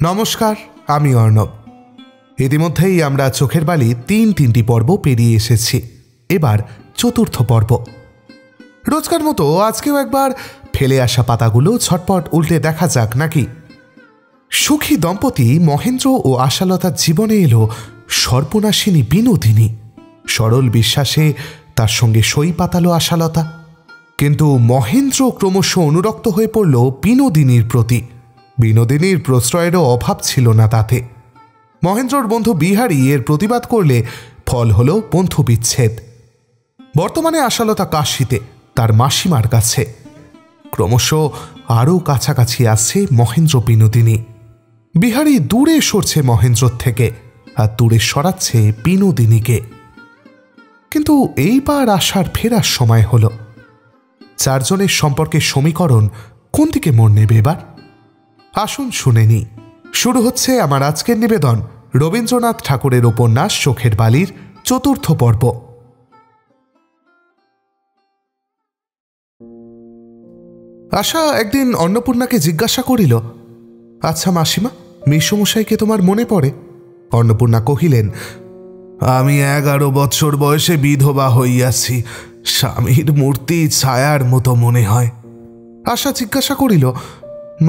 নমস্কার, আমি অর্ণব। ইতিমধ্যেই আমরা চোখের বালি তিনটি পর্ব পেরিয়ে এসেছি। এবার চতুর্থ পর্ব। রোজকার মতো আজকেও একবার ফেলে আসা পাতাগুলো ঝটপট উল্টে দেখা যাক নাকি। সুখী দম্পতি মহেন্দ্র ও আশালতার জীবনে এলো সর্বনাশিনী বিনোদিনী। সরল বিশ্বাসে তার সঙ্গে সই পাতালো আশালতা, কিন্তু মহেন্দ্র ক্রমশ অনুরক্ত হয়ে পড়ল বিনোদিনীর প্রতি। বিনোদিনীর প্রশ্রয়েরও অভাব ছিল না তাতে। মহেন্দ্রর বন্ধু বিহারী এর প্রতিবাদ করলে ফল হল বন্ধু বিচ্ছেদ। বর্তমানে আশালতা কাশীতে তার মাসিমার কাছে। ক্রমশ আরও কাছাকাছি আসছে মহেন্দ্র বিনোদিনী। বিহারী দূরে সরছে মহেন্দ্রর থেকে, আর দূরে সরাচ্ছে বিনোদিনীকে। কিন্তু এইবার আশার ফেরার সময় হল। চারজনের সম্পর্কের সমীকরণ কোন দিকে মোড় নেবে এবার? আসুন শুনে নিই। শুরু হচ্ছে আমার আজকের নিবেদন রবীন্দ্রনাথ ঠাকুরের উপন্যাস চোখের বালির চতুর্থ পর্ব। আশা একদিন অন্নপূর্ণাকে জিজ্ঞাসা করিল, আচ্ছা মাসিমা, মেসমশাইকে তোমার মনে পড়ে? অন্নপূর্ণা কহিলেন, আমি 11 বৎসর বয়সে বিধবা হইয়াছি, স্বামীর মূর্তি ছায়ার মতো মনে হয়। আশা জিজ্ঞাসা করিল,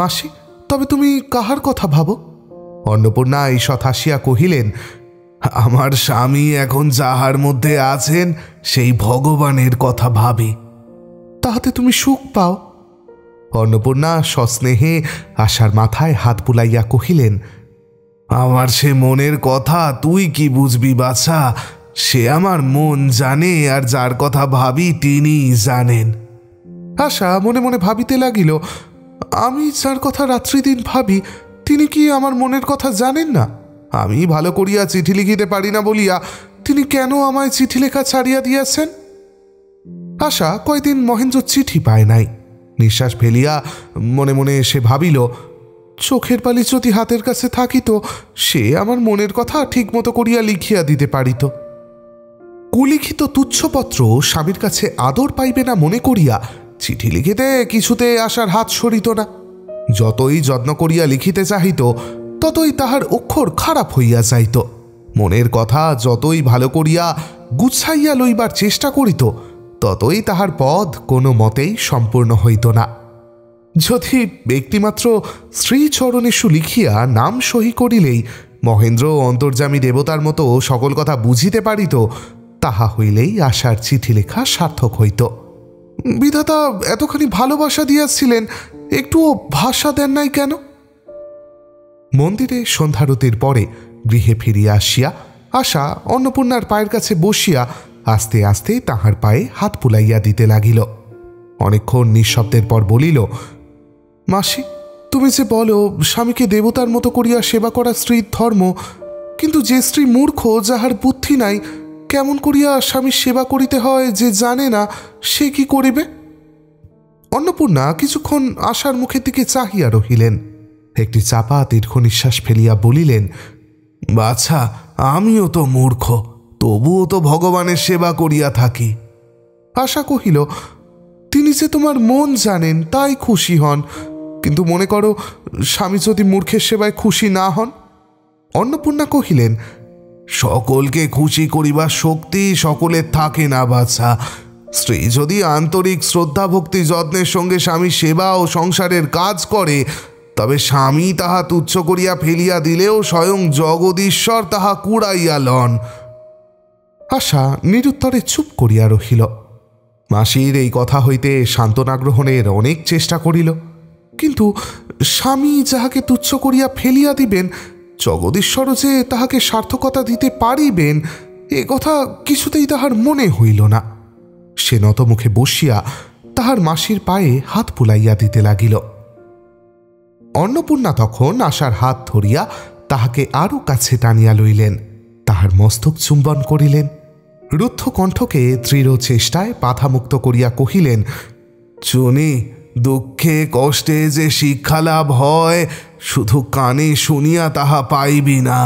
মাসি, তবে তুমি কাহার কথা ভাবো? অন্নপূর্ণা ঈষৎ হাসিয়া কহিলেন, আমার স্বামী এখন যাহার মধ্যে আছেন সেই ভগবানের কথা ভাবি। তাহাতে তুমি সুখ পাও? অন্নপূর্ণা সস্নেহে আশার মাথায় হাত বুলাইয়া কহিলেন, আমার সে মনের কথা তুই কি বুঝবি বাছা? সে আমার মন জানে, আর যার কথা ভাবি তিনিই জানেন। আশা মনে মনে ভাবিতে লাগিল, আমি যার কথা রাত্রিদিন ভাবি তিনি কি আমার মনের কথা জানেন না? আমি ভালো করিয়া চিঠি লিখিতে পারি না বলিয়া তিনি কেন আমায় চিঠি লেখা ছাড়িয়া দিয়াছেন? আশা কয়দিন মহেন্দ্র চিঠি পায় নাই। নিঃশ্বাস ফেলিয়া মনে মনে সে ভাবিল, চোখের বালি যদি হাতের কাছে থাকিত, সে আমার মনের কথা ঠিক মতো করিয়া লিখিয়া দিতে পারিত। কুলিখিত তুচ্ছপত্র স্বামীর কাছে আদর পাইবে না মনে করিয়া চিঠি লিখিতে কিছুতে আশার হাত সরিত না। যতই যত্ন করিয়া লিখিতে চাহিত, ততই তাহার অক্ষর খারাপ হইয়া যাইত। মনের কথা যতই ভালো করিয়া গুছাইয়া লইবার চেষ্টা করিত, ততই তাহার পদ কোনো মতেই সম্পূর্ণ হইত না। যদি ব্যক্তিমাত্র শ্রীচরণেষু লিখিয়া নাম সহি করিলেই মহেন্দ্র অন্তর্যামী দেবতার মতো সকল কথা বুঝিতে পারিত, তাহা হইলেই আশার চিঠি লেখা সার্থক হইত। বিধাতা এতখানি ভালোবাসা দিয়াছিলেন, একটুও ভাষা দেন নাই কেন? মন্দিরে সন্ধ্যারতির পরে গৃহে ফিরিয়া আসিয়া আশা অন্নপূর্ণার পায়ের কাছে বসিয়া আস্তে আস্তে তাহার পায়ে হাত বুলাইয়া দিতে লাগিল। অনেকক্ষণ নিঃশব্দের পর বলিল, মাসি, তুমি যে বলো স্বামীকে দেবতার মতো করিয়া সেবা করা স্ত্রীর ধর্ম, কিন্তু যে স্ত্রী মূর্খ, যাহার বুদ্ধি নাই, কেমন করিয়া স্বামীর সেবা করিতে হয় যে জানে না, সে কি করিবে? অন্নপূর্ণা কিছুক্ষণ আশার মুখের দিকে চাহিয়া রহিলেন। একটি চাপা দীর্ঘ নিঃশ্বাস ফেলিয়া বলিলেন, বাছা, আমিও তো মূর্খ, তবুও তো ভগবানের সেবা করিয়া থাকি। আশা কহিল, তিনি যে তোমার মন জানেন তাই খুশি হন, কিন্তু মনে করো স্বামী যদি মূর্খের সেবায় খুশি না হন? অন্নপূর্ণা কহিলেন, সকলকে খুশি করিবার শক্তি সকলের থাকে না বাছা। স্ত্রী যদি আন্তরিক শ্রদ্ধা ভক্তি যত্নের সঙ্গে স্বামীর সেবা ও সংসারের কাজ করে, তবে স্বামী তাহা তুচ্ছ করিয়া ফেলিয়া দিলেও স্বয়ং জগদীশ্বর তাহা কুড়াইয়া লন। আশা নিরুত্তরে চুপ করিয়া রহিল। মাসির এই কথা হইতে সান্ত্বনা গ্রহণের অনেক চেষ্টা করিল, কিন্তু স্বামী যাহাকে তুচ্ছ করিয়া ফেলিয়া দিবেন, জগদীশ্বরও যে তাহাকে সার্থকতা দিতে পারিবেন, এ কথা কিছুতেই তাহার মনে হইল না। সে নতমুখে বসিয়া তাহার মাসির পায়ে হাত বুলাইয়া দিতে লাগিল। অন্নপূর্ণা তখন আশার হাত ধরিয়া তাহাকে আরও কাছে টানিয়া লইলেন, তাহার মস্তক চুম্বন করিলেন। রুদ্ধ কণ্ঠকে দৃঢ় চেষ্টায় বাধামুক্ত করিয়া কহিলেন, চুনি, দুঃখে কষ্টে যে শিক্ষা লাভ হয়, শুধু কানে শুনিয়া তাহা পাইবি না।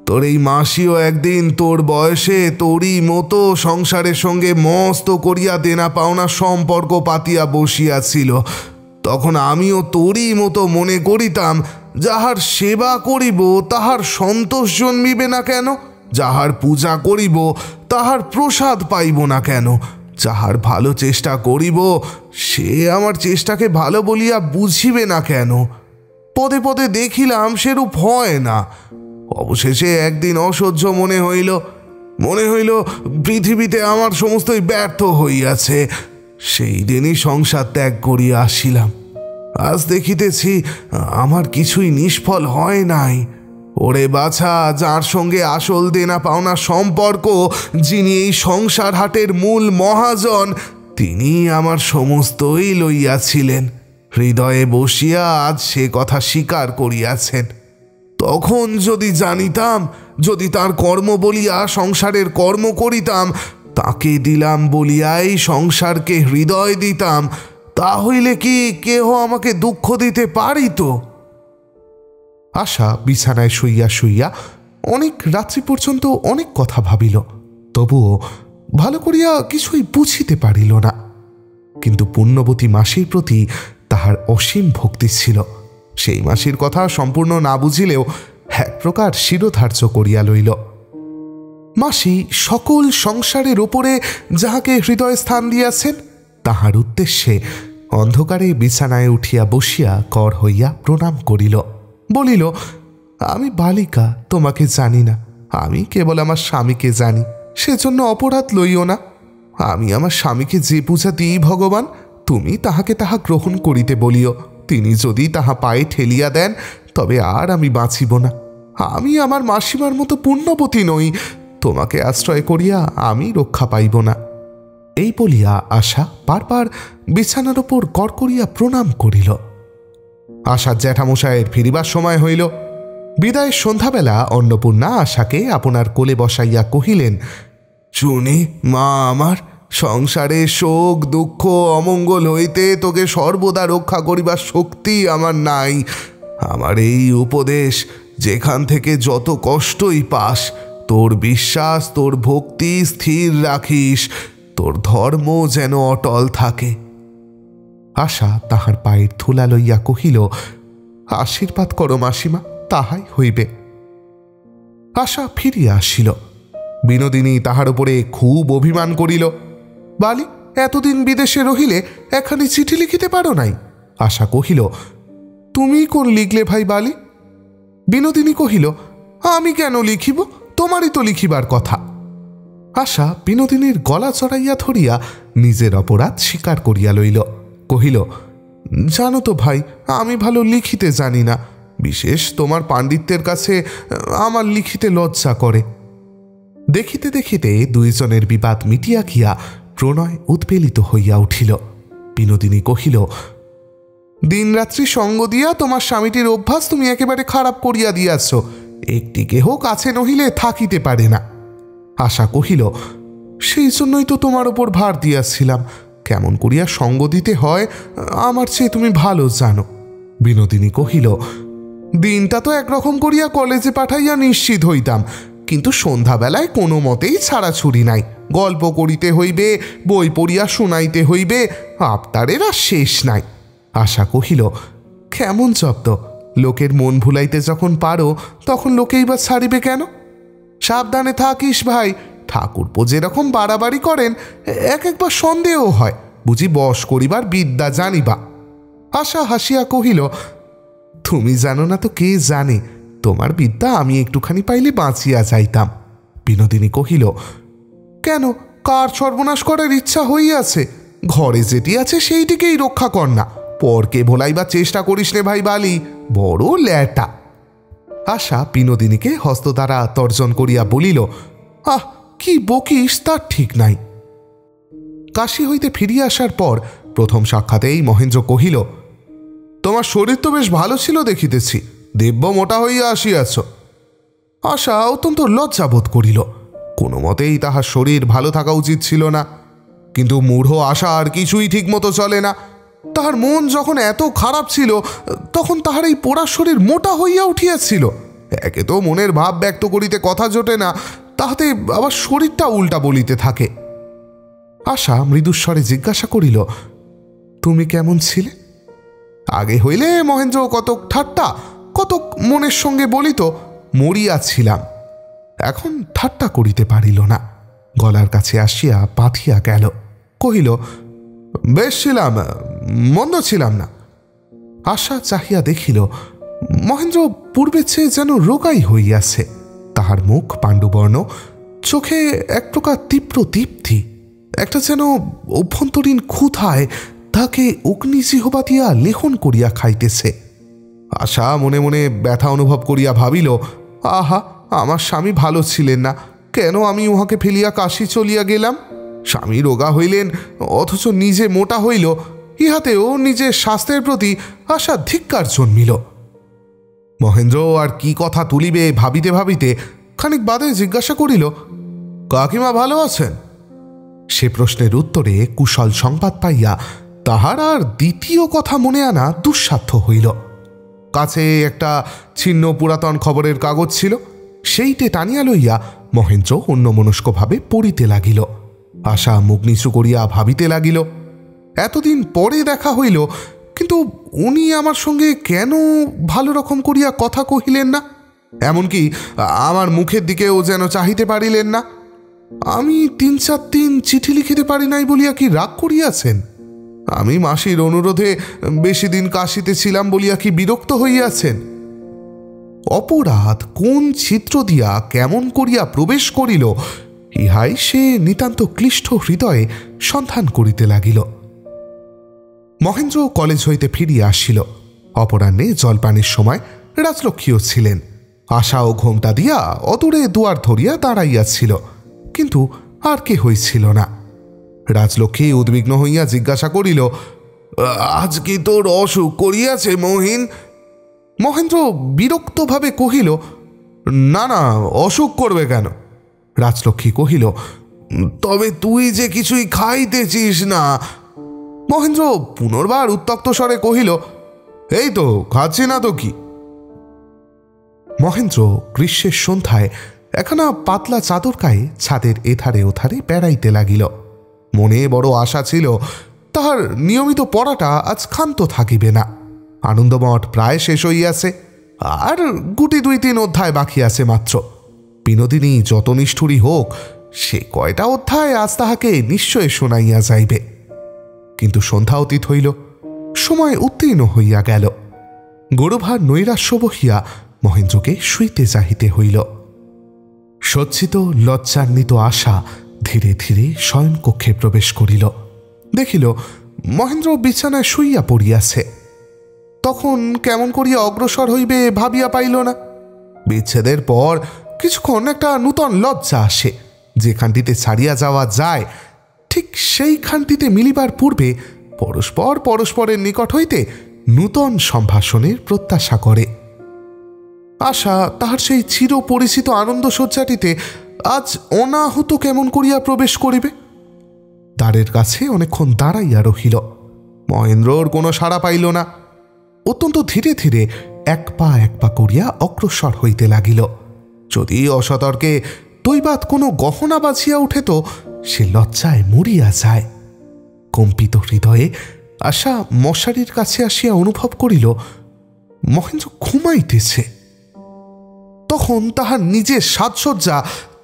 তোর এই মাসিও একদিন তোর বয়সে তোরই মতো সংসারের সঙ্গে মস্ত করিয়া দেনা পাওনা সম্পর্ক পাতিয়া বসিয়াছিল, তখন আমিও তোরই মতো মনে করিতাম, যাহার সেবা করিব তাহার সন্তোষ জন্মিবে না কেন, যাহার পূজা করিব তাহার প্রসাদ পাইব না কেন, যাহার ভালো চেষ্টা করিব সে আমার চেষ্টাকে ভালো বলিয়া বুঝিবে না কেন। পদে পদে দেখিলাম সেরূপ হয় না। অবশেষে একদিন অসহ্য মনে হইল পৃথিবীতে আমার সমস্তই ব্যর্থ হইয়াছে। সেই দিনই সংসার ত্যাগ করিয়া আসিলাম। আজ দেখিতেছি আমার কিছুই নিষ্ফল হয় নাই। ওরে বাছা, যার সঙ্গে আসল দেনা পাওনা সম্পর্ক, যিনি এই সংসার হাটের মূল মহাজন, তিনি আমার সমস্তই লইয়াছিলেন। হৃদয়ে বসিয়া আজ সে কথা স্বীকার করিয়াছেন। তখন যদি জানিতাম, যদি তার কর্ম বলিয়া সংসারের কর্ম করিতাম, তাকে দিলাম বলিয়াই সংসারকে হৃদয় দিতাম, তাহলে কি কেহ আমাকে দুঃখ দিতে পারিত? আশা বিছানায় শুইয়া শুইয়া অনেক রাত্রি পর্যন্ত অনেক কথা ভাবিল, তবুও ভালো করিয়া কিছুই বুঝিতে পারিল না। কিন্তু পুণ্যবতী মাসির প্রতি তাহার অসীম ভক্তি ছিল। সেই মাসির কথা সম্পূর্ণ না বুঝিলেও এক প্রকার শিরোধার্য করিয়া লইল। মাসি সকল সংসারের ওপরে যাহাকে হৃদয় স্থান দিয়াছেন, তাহার উদ্দেশ্যে অন্ধকারে বিছানায় উঠিয়া বসিয়া কর হইয়া প্রণাম করিল। বলিল, আমি বালিকা, তোমাকে জানি না, আমি কেবল আমার স্বামীকে জানি, সেজন্য অপরাধ লইও না। আমি আমার স্বামীকে যে পূজা দিই ভগবান, তুমি তাহাকে তাহা গ্রহণ করিতে বলিও। তিনি যদি তাহা পায়ে ঠেলিয়া দেন, তবে আর আমি বাঁচিব না। আমি আমার মাসিমার মতো পুণ্যবতী নই, তোমাকে আশ্রয় করিয়া আমি রক্ষা পাইব না। এই বলিয়া আশা বারবার বিছানার ওপর কর করিয়া প্রণাম করিল। আশার জ্যাঠামশায়ের ফিরিবার সময় হইল। বিদায়ের সন্ধ্যাবেলা অন্নপূর্ণা আশাকে আপনার কোলে বসাইয়া কহিলেন, শুনি মা আমার, সংসারে শোক দুঃখ অমঙ্গল হইতে তোকে সর্বদা রক্ষা করিবার শক্তি আমার নাই। আমার এই উপদেশ, যেখান থেকে যত কষ্টই পাস, তোর বিশ্বাস তোর ভক্তি স্থির রাখিস, তোর ধর্ম যেন অটল থাকে। আশা তাহার পায়ের ধুলা লইয়া কহিল, আশীর্বাদ করো মাসিমা, তাহাই হইবে। আশা ফিরিয়া আসিল। বিনোদিনী তাহার উপরে খুব অভিমান করিল। বালি, এতদিন বিদেশে রহিলে একখানি চিঠি লিখিতে পারো নাই? আশা কহিল, তুমি কোন লিখলে ভাই বালি? বিনোদিনী কহিল, আমি কেন লিখিব, তোমারই তো লিখিবার কথা। আশা বিনোদিনীর গলা চড়াইয়া ধরিয়া নিজের অপরাধ স্বীকার করিয়া লইল। কহিল, জানো তো ভাই, আমি ভালো লিখিতে জানি না, বিশেষ তোমার পাণ্ডিত্যের কাছে আমার লিখিতে লজ্জা করে। দেখিতে দেখিতে দুইজনের বিবাদ মিটিয়া গিয়া প্রণয় উৎপেলিত হইয়া উঠিল। বিনোদিনী কহিল, দিনরাত্রি সঙ্গ দিয়া তোমার স্বামীটির অভ্যাস তুমি একেবারে খারাপ করিয়া দিয়াছ, একটি কেহ কাছে নহিলে থাকিতে পারে না। আশা কহিল, সেই জন্যই তো তোমার ওপর ভার দিয়াছিলাম, কেমন করিয়া সঙ্গ দিতে হয় আমার চেয়ে তুমি ভালো জানো। বিনোদিনী কহিল, দিনটা তো একরকম করিয়া কলেজে পাঠাইয়া নিশ্চিত হইতাম, কিন্তু সন্ধ্যাবেলায় কোনো মতেই ছাড়াছুড়ি নাই। গল্প করিতে হইবে, বই পড়িয়া শুনাইতে হইবে, আবতারের আর শেষ নাই। আশা কহিল, কেমন জব্দ, লোকের মন ভুলাইতে যখন পারো, তখন লোকেই বা ছাড়িবে কেন? সাবধানে থাকিস ভাই, ঠাকুরপো যেরকম বাড়াবাড়ি করেন, এক একবার সন্দেহ হয় বুঝি বশ করিবার বিদ্যা জানিবা। আশা হাসিয়া কহিল, তুমি জানো না তো কে জানে, তোমার বিদ্যা আমি একটুখানি পাইলে বাঁচিয়া যাইতাম। বিনোদিনী কহিল, কেন, কার সর্বনাশ করার ইচ্ছা হইয়াছে? ঘরে যেটি আছে সেইটিকেই রক্ষা কর না, পরকে ভোলাইবার চেষ্টা করিস নে ভাই বালি, বড় ল্যাটা। আশা বিনোদিনীকে হস্ত দ্বারা তর্জন করিয়া বলিল, আহ, কি বকিস তার ঠিক নাই। কাশী হইতে ফিরিয়া আসার পর প্রথম সাক্ষাতেই মহেন্দ্র কহিল, তোমার শরীর তো বেশ ভালো ছিল দেখিতেছি, দিব্য মোটা হইয়া আসিয়াছ। আশা অত্যন্ত লজ্জাবোধ করিল। কোনো মতেই তাহার শরীর ভালো থাকা উচিত ছিল না, কিন্তু মূঢ় আশা আর কিছুই ঠিকমতো চলে না। তাহার মন যখন এত খারাপ ছিল, তখন তাহার এই পোড়া শরীর মোটা হইয়া উঠিয়াছিল। একে তো মনের ভাব ব্যক্ত করিতে কথা জোটে না, তাহাতে আবার শরীরটা উল্টা বলিতে থাকে। আশা মৃদুস্বরে জিজ্ঞাসা করিল, তুমি কেমন ছিলে? আগে হইলে মহেন্দ্র কতক ঠাট্টা কতক মনের সঙ্গে বলিত, মরিয়াছিলাম। এখন ঠাট্টা করিতে পারিল না, গলার কাছে আসিয়া বাঁধিয়া গেল। কহিল, বেশ ছিলাম, মন্দ ছিলাম না। আশা চাহিয়া দেখিল মহেন্দ্র পূর্বের চেয়ে যেন রোগাই হইয়াছে। তাহার মুখ পাণ্ডুবর্ণ, চোখে এক প্রকার তীব্র দীপ্তি, একটা যেন অভ্যন্তরীণ ক্ষুধায় তাকে অগ্নিজিহ্বা দিয়া লেহন করিয়া খাইতেছে। আশা মনে মনে ব্যথা অনুভব করিয়া ভাবিল, আহা, আমার স্বামী ভালো ছিলেন না, কেন আমি উহাকে ফেলিয়া কাশী চলিয়া গেলাম? স্বামী রোগা হইলেন, অথচ নিজে মোটা হইল, ইহাতেও নিজের স্বাস্থ্যের প্রতি আশা ধিক্কার জন্মিল। মহেন্দ্র আর কি কথা তুলিবে ভাবিতে ভাবিতে খানিক বাদে জিজ্ঞাসা করিল, কাকিমা ভালো আছেন? সে প্রশ্নের উত্তরে কুশল সংবাদ পাইয়া তাহার আর দ্বিতীয় কথা মনে আনা দুঃসাধ্য হইল। কাছে একটা ছিন্ন পুরাতন খবরের কাগজ ছিল, সেইটে টানিয়া লইয়া মহেন্দ্র অন্যমনস্কভাবে পড়িতে লাগিল। আশা মুখ নিচু করিয়া ভাবিতে লাগিল, এতদিন পরে দেখা হইল, কিন্তু উনি আমার সঙ্গে কেন ভালো রকম করিয়া কথা কহিলেন না? এমনকি আমার মুখের দিকেও যেন চাহিতে পারিলেন না। আমি ৩-৪ দিন চিঠি লিখিতে পারি নাই বলিয়া কি রাগ করিয়াছেন? আমি মাসির অনুরোধে বেশি দিন কাশীতে ছিলাম বলিয়া কি বিরক্ত হইয়াছেন? অপরাধ কোন ছিদ্র দিয়া কেমন করিয়া প্রবেশ করিল, ইহাই সে নিতান্ত ক্লিষ্ট হৃদয়ে সন্ধান করিতে লাগিল। মহেন্দ্র কলেজ হইতে ফিরিয়া আসিল। অপরাহ্নে জলপানের সময় রাজলক্ষ্মীও ছিলেন। আশাও ঘোমটা দিয়া অদূরে দুয়ার ধরিয়া দাঁড়াইয়াছিল, কিন্তু আর কে হইছিল না। রাজলক্ষ্মী উদ্বিগ্ন হইয়া জিজ্ঞাসা করিল, আজ কি তোর অসুখ করিয়াছে মহিন? মহেন্দ্র বিরক্তভাবে কহিল, না না, অসুখ করবে কেন? রাজলক্ষ্মী কহিল, তবে তুই যে কিছুই খাইতেছিস না। মহেন্দ্র পুনর্বার উত্তক্ত স্বরে কহিল, এই তো খাচ্ছি না তো কি। মহেন্দ্র গ্রীষ্মের সন্ধ্যায় একখানা পাতলা চাদর গায়ে ছাদের এধারে ওধারে বেড়াইতে লাগিল। মনে বড় আশা ছিল তাহার নিয়মিত পড়াটা আজ ক্ষান্ত থাকিবে না। আনন্দমঠ প্রায় শেষ হইয়াছে, আর গুটি 2-3 অধ্যায় বাকি আছে মাত্র। বিনোদিনী যত নিষ্ঠুরী হোক, সে কয়টা অধ্যায় আজ তাহাকে নিশ্চয় শোনাইয়া যাইবে। কিন্তু সন্ধ্যা অতীত হইল, সময় উত্তীর্ণ হইয়া গেল। গৌরভার নৈরাশ্য বহিয়া মহেন্দ্রকে শুইতে চাহিতে হইল। সজ্জিত লজ্জান্বিত আশা ধীরে ধীরে শয়নকক্ষে প্রবেশ করিল। দেখিল মহেন্দ্র বিছানায় শুইয়া পড়িয়াছে। তখন কেমন করিয়া অগ্রসর হইবে ভাবিয়া পাইল না। বিচ্ছেদের পর কিছুক্ষণ একটা নূতন লজ্জা আসে। যেখানটিতে ছাড়িয়া যাওয়া যায়, ঠিক সেইখানটিতে মিলিবার পূর্বে পরস্পর পরস্পরের নিকট হইতে নূতন সম্ভাষণের প্রত্যাশা করে। আশা তাহার সেই চির পরিচিত আনন্দশয্যাটিতে আজ অনাহুত কেমন করিয়া প্রবেশ করিবে। দ্বারের কাছে অনেকক্ষণ দাঁড়াইয়া রহিল। মহেন্দ্রর কোনো সাড়া পাইল না। অত্যন্ত ধীরে ধীরে এক পা করিয়া অগ্রসর হইতে লাগিল। যদি অসতর্কে দৈবাৎ কোনো গহনা বাজিয়া উঠে তো সে লজ্জায় মরিয়া যায়। কম্পিত হৃদয়ে আশা মশারির কাছে আসিয়া অনুভব করিল মহেন্দ্র ঘুমাইতেছে। তখন তাহার নিজের সাজসজ্জা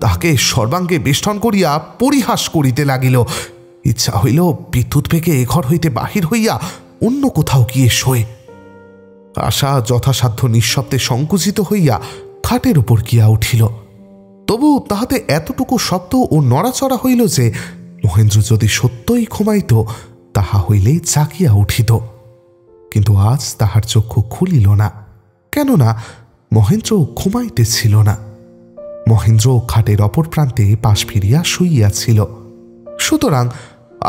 তাহাকে সর্বাঙ্গে বেষ্টন করিয়া পরিহাস করিতে লাগিল। ইচ্ছা হইল বিদ্যুৎ বেগে এ ঘর হইতে বাহির হইয়া অন্য কোথাও গিয়ে শোয়। আশা যথাসাধ্য নিঃশব্দে সংকুচিত হইয়া খাটের উপর গিয়া উঠিল। তবু তাহাতে এতটুকু শব্দ ও নড়াচড়া হইল যে মহেন্দ্র যদি সত্যই ঘুমাইত, তাহা হইলে জাগিয়া উঠিত। কিন্তু আজ তাহার চক্ষু খুলিল না, কেননা মহেন্দ্র ঘুমাইতেছিল না। মহেন্দ্র খাটের অপর প্রান্তে পাশ ফিরিয়া শুইয়াছিল। সুতরাং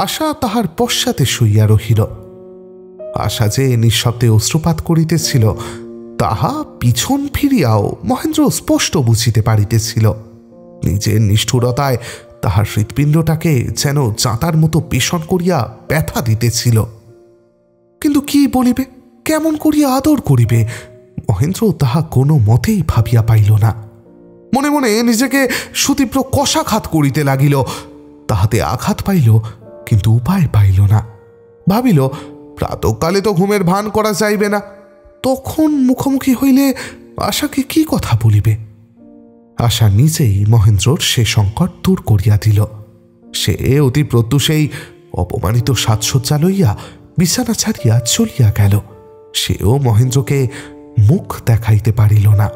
আশা তাহার পশ্চাতে শুইয়া রহিল। আশা যে নিঃশব্দে অশ্রুপাত করিতেছিল, তাহা পিছন ফিরিয়াও মহেন্দ্র স্পষ্ট বুঝিতে পারিতেছিল। নিজের নিষ্ঠুরতায় তাহার হৃৎপিণ্ডটাকে যেন জাঁতার মতো পেষণ করিয়া ব্যথা দিতেছিল। কিন্তু কি বলিবে, কেমন করিয়া আদর করিবে, মহেন্দ্র তাহা কোনো মতেই ভাবিয়া পাইল না। মনে মনে নিজেকে সুতীব্র কষাঘাত করিতে লাগিল। তাহাতে আঘাত পাইল, কিন্তু উপায় পাইল না। ভাবিল প্রাতকালে তো ঘুমের ভান করা যাইবে না, তখন মুখোমুখি হইলে আশাকে কি কথা বলিবে? আশা নিজেই মহেন্দ্রর সে সংকট দূর করিয়া দিল। সে অতি প্রত্যুষেই অপমানিত সাজসজ্জা লইয়া বিছানা ছাড়িয়া চলিয়া গেল। সেও মহেন্দ্রকে মুখ দেখাইতে পারিল না।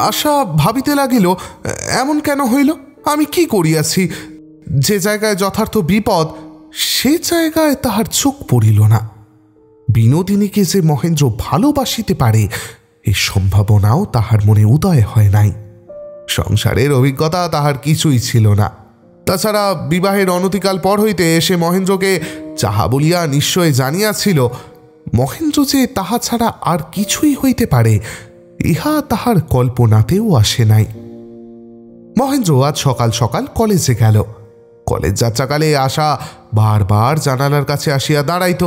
আশা ভাবিতে লাগিল, এমন কেন হইল? আমি কি করিয়াছি? যে জায়গায় যথার্থ বিপদ, সে জায়গায় তাহার চোখ পড়িল না। বিনোদিনীকে যে মহেন্দ্র ভালোবাসিতে পারে, এই সম্ভাবনাও তাহার মনে উদয় হয় নাই। সংসারের অভিজ্ঞতা তাহার কিছুই ছিল না। তাছাড়া বিবাহের অনতিকাল পর হইতে সে মহেন্দ্রকে যাহা বলিয়া নিশ্চয় জানিয়াছিল, মহেন্দ্র যে তাহা ছাড়া আর কিছুই হইতে পারে, ইহা তাহার কল্পনাতেও আসে নাই। মহেন্দ্র আজ সকাল সকাল কলেজে গেল। কলেজ যাত্রাকালে আশা বারবার জানালার কাছে আসিয়া দাঁড়াইত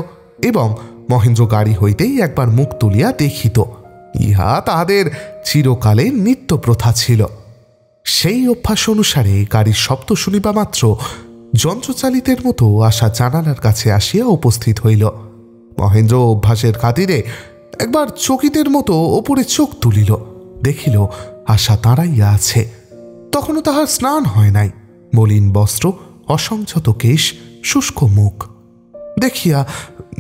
এবং মহেন্দ্র গাড়ি হইতেই একবার মুখ তুলিয়া দেখিত। ইহা তাহাদের চিরকালে নিত্য প্রথা ছিল। সেই অভ্যাস অনুসারে গাড়ির শব্দ শুনিবা মাত্র যন্ত্রচালিতের মতো আশা জানালার কাছে আসিয়া উপস্থিত হইল। মহেন্দ্র অভ্যাসের খাতিরে একবার চকিতের মতো ওপরে চোখ তুলিল, দেখিল আশা দাঁড়াইয়া আছে। তখনও তাহার স্নান হয় নাই। মলিন বস্ত্র, অসংযত কেশ, শুষ্ক মুখ দেখিয়া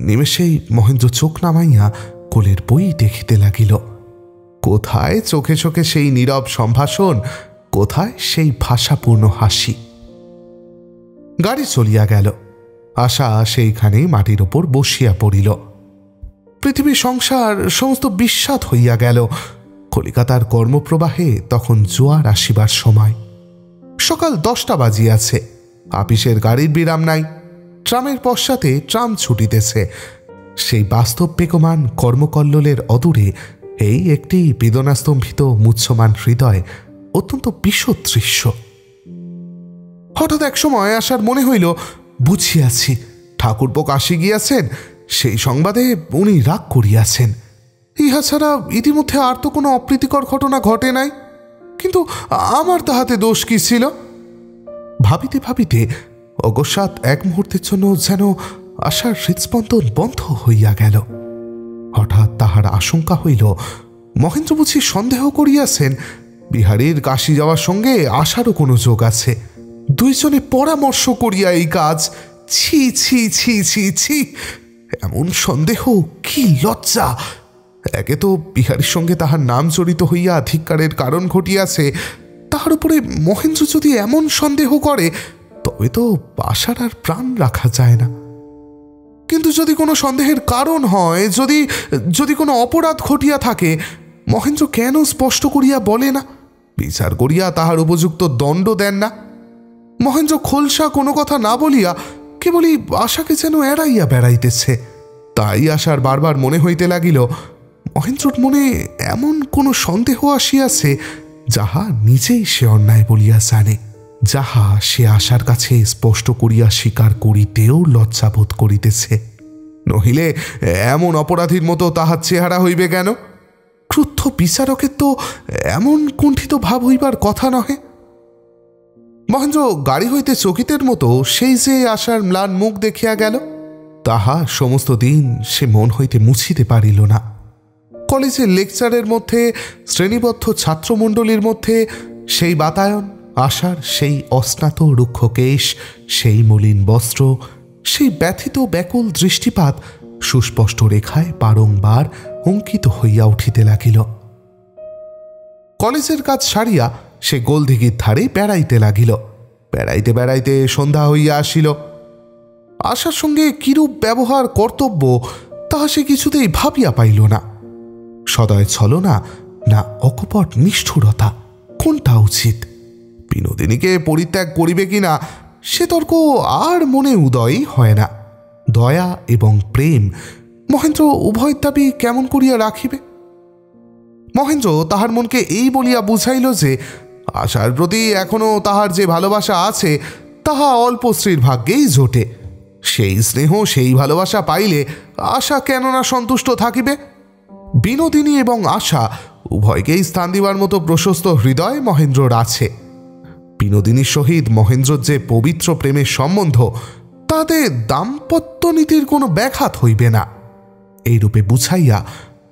নিমেষেই মহেন্দ্র চোখ নামাইয়া কোলের বই দেখিতে লাগিল। কোথায় চোখে চোখে সেই নীরব সম্ভাষণ, কোথায় সেই ভাষাপূর্ণ হাসি। গাড়ি চলিয়া গেল। আশা সেইখানে মাটির ওপর বসিয়া পড়িল। পৃথিবী সংসার সমস্ত বিস্বাদ হইয়া গেল। কলিকাতার কর্মপ্রবাহে তখন জোয়ার আসিবার সময়। সকাল 10টা বাজিয়াছে। আপিসের গাড়ির বিরাম নাই। ট্রামের পশ্চাতে ট্রাম ছুটিতেছে। সেই বাস্তব বেগমান কর্মকল্লোলের অদূরে এই একটি বেদনাস্তম্ভিত মুচ্ছমান হৃদয় অত্যন্ত বিশদ দৃশ্য। হঠাৎ এক সময় আশার মনে হইল, বুঝিয়াছি, ঠাকুরপো কাশী গিয়াছেন, সেই সংবাদে উনি রাগ করিয়াছেন। ইহা ছাড়া ইতিমধ্যে আর তো কোনো অপ্রীতিকর ঘটনা ঘটে নাই। কিন্তু আমার তাহাতে দোষ কি ছিল? ভাবিতে ভাবিতে অকস্মাৎ এক মুহূর্তের জন্য যেন আশার হৃৎস্পন্দন বন্ধ হইয়া গেল। হঠাৎ তাহার আশঙ্কা হইল, মহেন্দ্র বুঝি সন্দেহ করিয়াছেন বিহারীর কাশী যাওয়ার সঙ্গে আশারও কোনো যোগ আছে। দুইজনে পরামর্শ করিয়া এই কাজ। ছি ছি ছি ছি ছি! এমন সন্দেহ, কি লজ্জা! একে তো বিহারীর সঙ্গে তাহার নাম জড়িত হইয়া ধিক্কারের কারণ ঘটিয়াছে, তাহার উপরে মহেন্দ্র যদি এমন সন্দেহ করে, তবে তো আশার আর প্রাণ রাখা যায় না। কিন্তু যদি কোনো সন্দেহের কারণ হয়, যদি কোনো অপরাধ ঘটিয়া থাকে, মহেন্দ্র কেন স্পষ্ট করিয়া বলে না? বিচার করিয়া তাহার উপযুক্ত দণ্ড দেন না? মহেন্দ্র খোলসা কোনো কথা না বলিয়া কেবলই আশাকে যেন এড়াইয়া বেড়াইতেছে। তাই আশার বারবার মনে হইতে লাগিল, মহেন্দ্রর মনে এমন কোনো সন্দেহ আসিয়াছে যাহা নিজেই সে অন্যায় বলিয়া জানে, যাহা সে আশার কাছে স্পষ্ট করিয়া স্বীকার করিতেও লজ্জাবোধ করিতেছে। নহিলে এমন অপরাধীর মতো তাহার চেহারা হইবে কেন? ক্রুদ্ধ বিচারকের তো এমন কুণ্ঠিত ভাব হইবার কথা নহে। মহেন্দ্র গাড়ি হইতে চকিতের মতো সেই যে আশার ম্লান মুখ দেখিয়া গেল, তাহা সমস্ত দিন সে মন হইতে মুছিতে পারিল না। কলেজের লেকচারের মধ্যে, শ্রেণীবদ্ধ ছাত্রমণ্ডলীর মধ্যে সেই বাতায়ন, আশার সেই অস্নাত রুক্ষ কেশ, সেই মলিন বস্ত্র, সেই ব্যথিত ব্যাকুল দৃষ্টিপাত সুস্পষ্ট রেখায় বারংবার অঙ্কিত হইয়া উঠিতে লাগিল। কলেজের কাজ সারিয়া সে গোলদিঘির ধারে বেড়াইতে লাগিল। বেড়াইতে বেড়াইতে সন্ধ্যা হইয়া আসিল। আশার সঙ্গে কিরূপ ব্যবহার কর্তব্য তাহা সে কিছুতেই ভাবিয়া পাইল না। সদয় ছলনা না অকপট নিষ্ঠুরতা, কোনটা উচিত? বিনোদিনীকে পরিত্যাগ করিবে কিনা সে তর্ক আর মনে উদয়ই হয় না। দয়া এবং প্রেম মহেন্দ্র উভয় দাবি কেমন করিয়া রাখিবে? মহেন্দ্র তাহার মনকে এই বলিয়া বুঝাইল যে আশার প্রতি এখনো তাহার যে ভালোবাসা আছে, তাহা অল্প স্ত্রীর ভাগ্যেই জোটে। সেই স্নেহ, সেই ভালোবাসা পাইলে আশা কেন না সন্তুষ্ট থাকিবে? বিনোদিনী এবং আশা উভয়কেই স্থান দিবার মতো প্রশস্ত হৃদয় মহেন্দ্রর আছে। বিনোদিনীর সহিত মহেন্দ্রর যে পবিত্র প্রেমের সম্বন্ধ, তাদের দাম্পত্য নীতির কোনো ব্যাঘাত হইবে না। এইরূপে বুঝাইয়া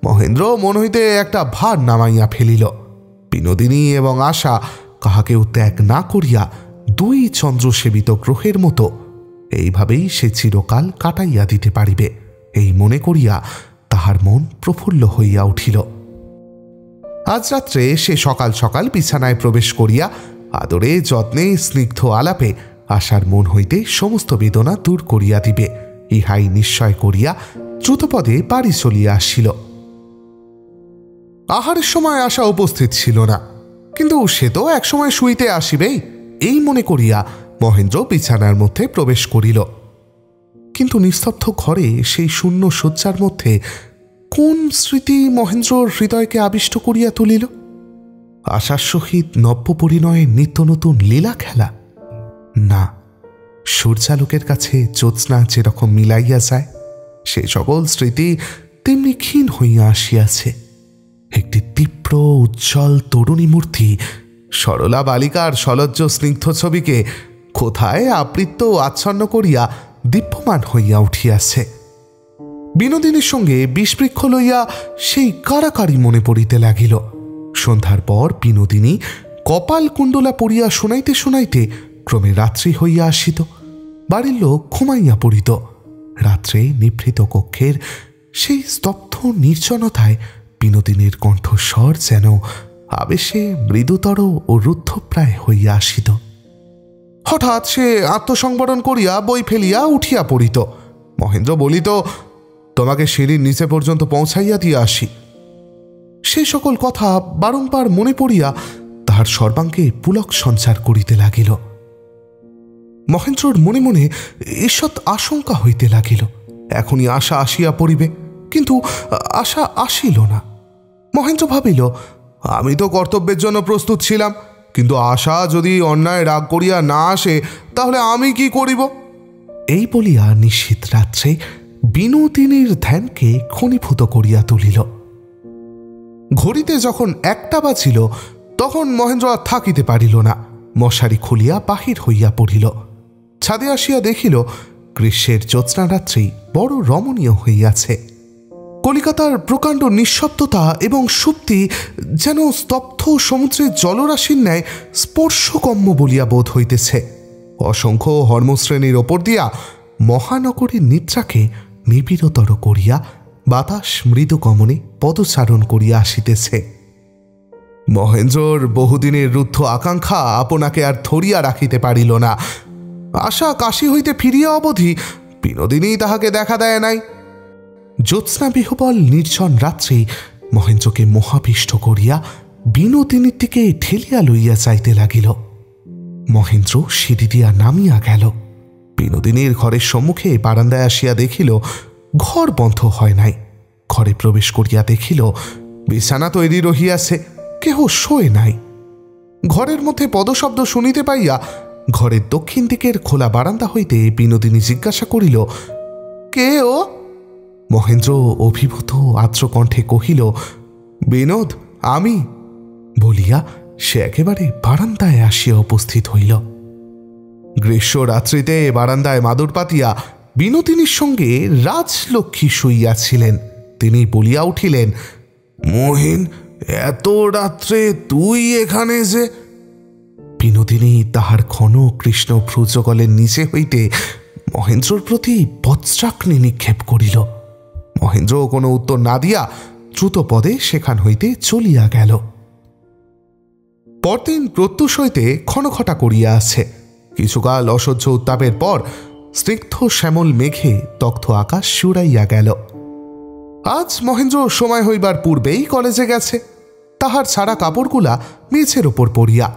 মহেন্দ্র মন হইতে একটা ভার নামাইয়া ফেলিল। বিনোদিনী এবং আশা কাহাকেও ত্যাগ না করিয়া দুই চন্দ্রসেবিত গ্রহের মতো এইভাবেই সে চিরকাল কাটাইয়া দিতে পারিবে, এই মনে করিয়া তাহার মন প্রফুল্ল হইয়া উঠিল। আজ রাত্রে সে সকাল সকাল বিছানায় প্রবেশ করিয়া আদরে যত্নে স্নিগ্ধ আলাপে আশার মন হইতে সমস্ত বেদনা দূর করিয়া দিবে, ইহাই নিশ্চয় করিয়া দ্রুতপদে বাড়ি চলিয়া আসিল। আহারের সময় আশা উপস্থিত ছিল না, কিন্তু সে তো একসময় শুইতে আসিবেই, এই মনে করিয়া মহেন্দ্র বিছানার মধ্যে প্রবেশ করিল। কিন্তু নিস্তব্ধ ঘরে সেই শূন্য শয্যার মধ্যে কোন স্মৃতি মহেন্দ্রর হৃদয়কে আবিষ্ট করিয়া তুলিল? আশার সহিত নব্য পরিণয়ের নিত্য নতুন লীলা খেলা? না, সূর্যালোকের কাছে জ্যোৎস্না যেরকম মিলাইয়া যায়, সে সকল স্মৃতি তেমনি ক্ষীণ হইয়া আসিয়াছে। একটি তীব্র উজ্জ্বল তরুণী মূর্তি সরলা বালিকার সলজ্জ স্নিগ্ধ ছবিকে কোথায় আবৃত্ত আচ্ছন্ন করিয়া দীপ্যমান হইয়া উঠিয়াছে। বিনোদিনীর সঙ্গে বিষবৃক্ষ লইয়া সেই কারাকারি মনে পড়িতে লাগিল। সন্ধ্যার পর বিনোদিনী কপাল কুণ্ডলা পড়িয়া শোনাইতে শোনাইতে ক্রমে রাত্রি হইয়া আসিত। বাড়ির লোক ঘুমাইয়া পড়িত। রাত্রে নিভৃত কক্ষের সেই স্তব্ধ নির্জনতায় বিনোদিনীর কণ্ঠস্বর যেন আবেশে মৃদুতর ও রুদ্ধপ্রায় হইয়া আসিত। হঠাৎ সে আত্মসংবরণ করিয়া বই ফেলিয়া উঠিয়া পড়িত। মহেন্দ্র বলিত, তোমাকে সিঁড়ির নিচে পর্যন্ত পৌঁছাইয়া দিয়া আসি। সে সকল কথা বারংবার মনে পড়িয়া তাহার সর্বাঙ্গে পুলক সঞ্চার করিতে লাগিল। মহেন্দ্রর মনে মনে ঈষৎ আশঙ্কা হইতে লাগিল, এখনই আশা আসিয়া পড়িবে, কিন্তু আশা আসিল না। মহেন্দ্র ভাবিল, আমি তো কর্তব্যের জন্য প্রস্তুত ছিলাম, কিন্তু আশা যদি অন্যায় রাগ করিয়া না আসে তাহলে আমি কি করিব? এই বলিয়া নিশীথ রাত্রে বিনোদিনীর ধ্যানকে ঘনীভূত করিয়া তুলিল। ঘড়িতে যখন 1টা বাজিল তখন মহেন্দ্র আর থাকিতে পারিল না, মশারি খুলিয়া বাহির হইয়া পড়িল। ছাদে আসিয়া দেখিল গ্রীষ্মের জ্যোৎস্না রাত্রি বড় রমণীয় হইয়াছে। কলিকাতার প্রকাণ্ড নিঃশব্দতা এবং সুপ্তি যেন স্তব্ধ সমুদ্রের জলরাশির ন্যায় স্পর্শগম্য বলিয়া বোধ হইতেছে। অসংখ্য হর্মশ্রেণীর ওপর দিয়া মহানগরীর নিদ্রাকে নিবিড়তর করিয়া বাতাস মৃদু গমনে পদচারণ করিয়া আসিতেছে। মহেন্দ্রর বহুদিনের রুদ্ধ আকাঙ্ক্ষা আপনাকে আর ধরিয়া রাখিতে পারিল না। আশা কাশী হইতে ফিরিয়া অবধি বিনোদিনী তাহাকে দেখা দেয় নাই। জ্যোৎস্না বিহবল নির্জন রাত্রে মহেন্দ্রকে মোহাবিষ্ট করিয়া বিনোদিনীর দিকে ঠেলিয়া লইয়া যাইতে লাগিল। মহেন্দ্র সিঁড়ি দিয়া নামিয়া গেল। বিনোদিনীর ঘরের সম্মুখে বারান্দায় আসিয়া দেখিল ঘর বন্ধ হয় নাই। ঘরে প্রবেশ করিয়া দেখিল বিছানা তৈরি রহিয়াছে, কেহ শোয় নাই। ঘরের মধ্যে পদশব্দ শুনিতে পাইয়া ঘরের দক্ষিণ দিকের খোলা বারান্দা হইতে বিনোদিনী জিজ্ঞাসা করিল, কে ও? মহেন্দ্র অভিভূত আর্দ্র কণ্ঠে কহিল, বিনোদ, আমি বলিয়া সে একেবারে বারান্দায় আসিয়া উপস্থিত হইল। গ্রীষ্ম রাত্রিতে বারান্দায় মাদুর পাতিয়া বিনোদিনীর সঙ্গে রাজলক্ষ্মী শুইয়াছিলেন। তিনি বলিয়া উঠিলেন, মহিন, এত রাত্রে তুই এখানে যে? বিনোদিনী তাহার ঘন কৃষ্ণ ভ্রুযুগলের নিচে হইতে মহেন্দ্রর প্রতি বজ্রাগ্নি নিক্ষেপ করিল। মহেন্দ্র কোনো উত্তর না দিয়া দ্রুত পদে সেখান হইতে চলিয়া গেল। পরদিন প্রত্যুষ হইতে ক্ষণঘটা করিয়া আছে। কিছুকাল অসহ্য উত্তাপের পর স্নিগ্ধ শ্যামল মেঘে তক্ত আকাশ শুড়াইয়া গেল। আজ মহেন্দ্র সময় হইবার পূর্বেই কলেজে গেছে। তাহার ছাড়া কাপড়গুলা মেঝের ওপর পড়িয়া।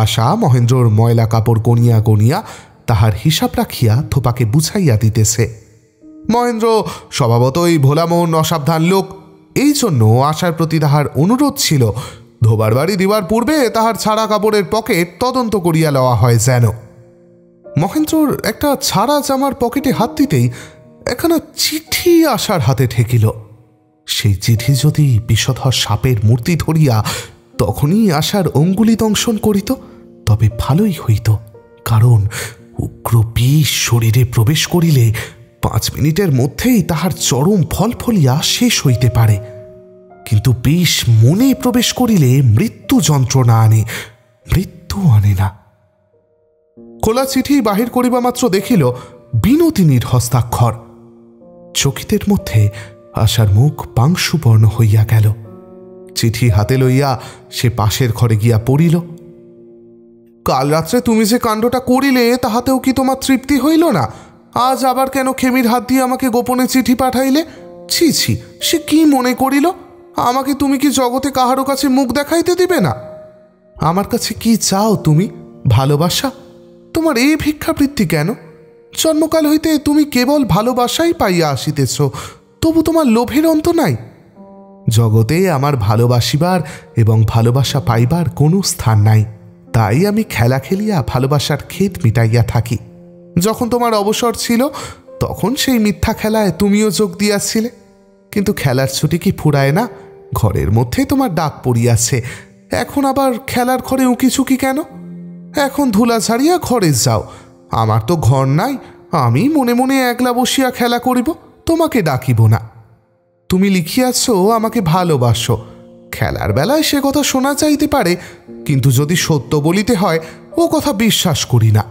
আশা মহেন্দ্রর ময়লা কাপড় গনিয়া গনিয়া তাহার হিসাব রাখিয়া থোপাকে বুঝাইয়া দিতেছে। মহেন্দ্র স্বভাবতই ভোলামন অসাবধান লোক, এই জন্য আশার প্রতি তাহার অনুরোধ ছিল ধোবার বাড়ি দিবার পূর্বে তাহার ছাড়া কাপড়ের পকেট তদন্ত করিয়া লওয়া হয় যেন। মহেন্দ্রর একটা ছাড়া জামার পকেটে হাত দিতেই একখানা চিঠি আশার হাতে ঠেকিল। সেই চিঠি যদি বিষধর সাপের মূর্তি ধরিয়া তখনই আশার অঙ্গুলি দংশন করিত তবে ভালোই হইত, কারণ উগ্র বিষ শরীরে প্রবেশ করিলে 5 মিনিটের মধ্যেই তাহার চরম ফল ফলিয়া শেষ হইতে পারে, কিন্তু বিষ মনে প্রবেশ করিলে মৃত্যু যন্ত্রণা আনে, মৃত্যু আনে না। খোলা চিঠি বাহির করিবা মাত্র দেখিল বিনোদিনীর হস্তাক্ষর। চকিতের মধ্যে আশার মুখ পাংশুবর্ণ হইয়া গেল। চিঠি হাতে লইয়া সে পাশের ঘরে গিয়া পড়িল। কাল রাত্রে তুমি যে কাণ্ডটা করিলে তাহাতেও কি তোমার তৃপ্তি হইল না? আজ আবার কেন খেমির হাত দিয়ে আমাকে গোপনে চিঠি পাঠাইলে? ছি ছি, সে কি মনে করিল? আমাকে তুমি কি জগতে কাহারো কাছে মুখ দেখাইতে দিবে না? আমার কাছে কি চাও তুমি? ভালোবাসা? তোমার এই ভিক্ষাবৃত্তি কেন? জন্মকাল হইতে তুমি কেবল ভালোবাসাই পাইয়া আসিতেছ, তবু তোমার লোভের অন্ত নাই। জগতে আমার ভালোবাসিবার এবং ভালোবাসা পাইবার কোনো স্থান নাই, তাই আমি খেলা খেলিয়া ভালোবাসার ক্ষেত মিটাইয়া থাকি। যখন তোমার অবসর ছিল তখন সেই মিথ্যা খেলায় তুমিও যোগ দিয়াছিলে, কিন্তু খেলার ছুটি কি ফুরায় না? ঘরের মধ্যে তোমার ডাক পড়িয়াছে, এখন আবার খেলার ঘরে উঁকিঝুঁকি কেন? এখন ধুলা ঝাড়িয়া ঘরে যাও। আমার তো ঘর নাই, আমি মনে মনে একলা বসিয়া খেলা করিব, তোমাকে ডাকিব না। তুমি লিখিয়াছ আমাকে ভালোবাসো, খেলার বেলায় সে কথা শোনা চাইতে পারে, কিন্তু যদি সত্য বলিতে হয় ও কথা বিশ্বাস করি না।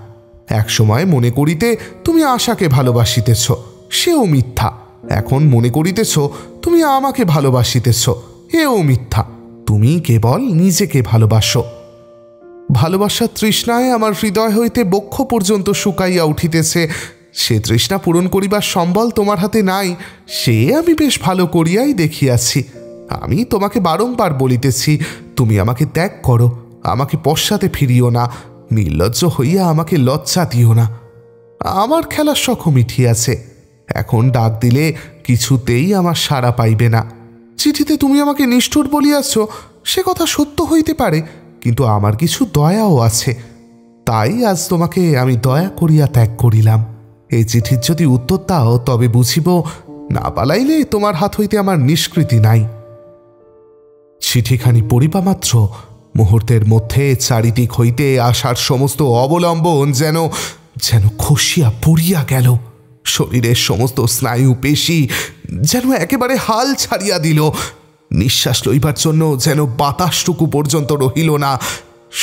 এক সময় মনে করিতে তুমি আশাকে ভালোবাসিতেছ, সেও মিথ্যা। এখন মনে করিতেছ তুমি আমাকে ভালোবাসিতেছ, এও মিথ্যা। তুমি কেবল নিজেকে ভালোবাসো। ভালোবাসার তৃষ্ণায় আমার হৃদয় হইতে বক্ষ পর্যন্ত শুকাইয়া উঠিতেছে। সে তৃষ্ণা পূরণ করিবার সম্বল তোমার হাতে নাই, সে আমি বেশ ভালো করিয়াই দেখিয়াছি। আমি তোমাকে বারংবার বলিতেছি, তুমি আমাকে ত্যাগ করো, আমাকে পশ্চাতে ফিরিও না, নির্লজ্জ হইয়া আমাকে লজ্জা দিও না। আমার খেলার শখ মিঠিয়াছে, এখন ডাক দিলে কিছুতেই আমার সাড়া পাইবে না। চিঠিতে তুমি আমাকে নিষ্ঠুর বলিয়াছ, সে কথা সত্য হইতে পারে, কিন্তু আমার কিছু দয়াও আছে, তাই আজ তোমাকে আমি দয়া করিয়া ত্যাগ করিলাম। এই চিঠির যদি উত্তর দাও তবে বুঝিব, না পালাইলে তোমার হাত হইতে আমার নিষ্কৃতি নাই। চিঠিখানি পড়িবা মাত্র মুহূর্তের মধ্যে চারিদিক হইতে আসার সমস্ত অবলম্বন যেন যেন খসিয়া পড়িয়া গেল। শরীরের সমস্ত স্নায়ু পেশি যেন একেবারে হাল ছাড়িয়া দিল। নিঃশ্বাস লইবার জন্য যেন বাতাসটুকু পর্যন্ত রহিল না।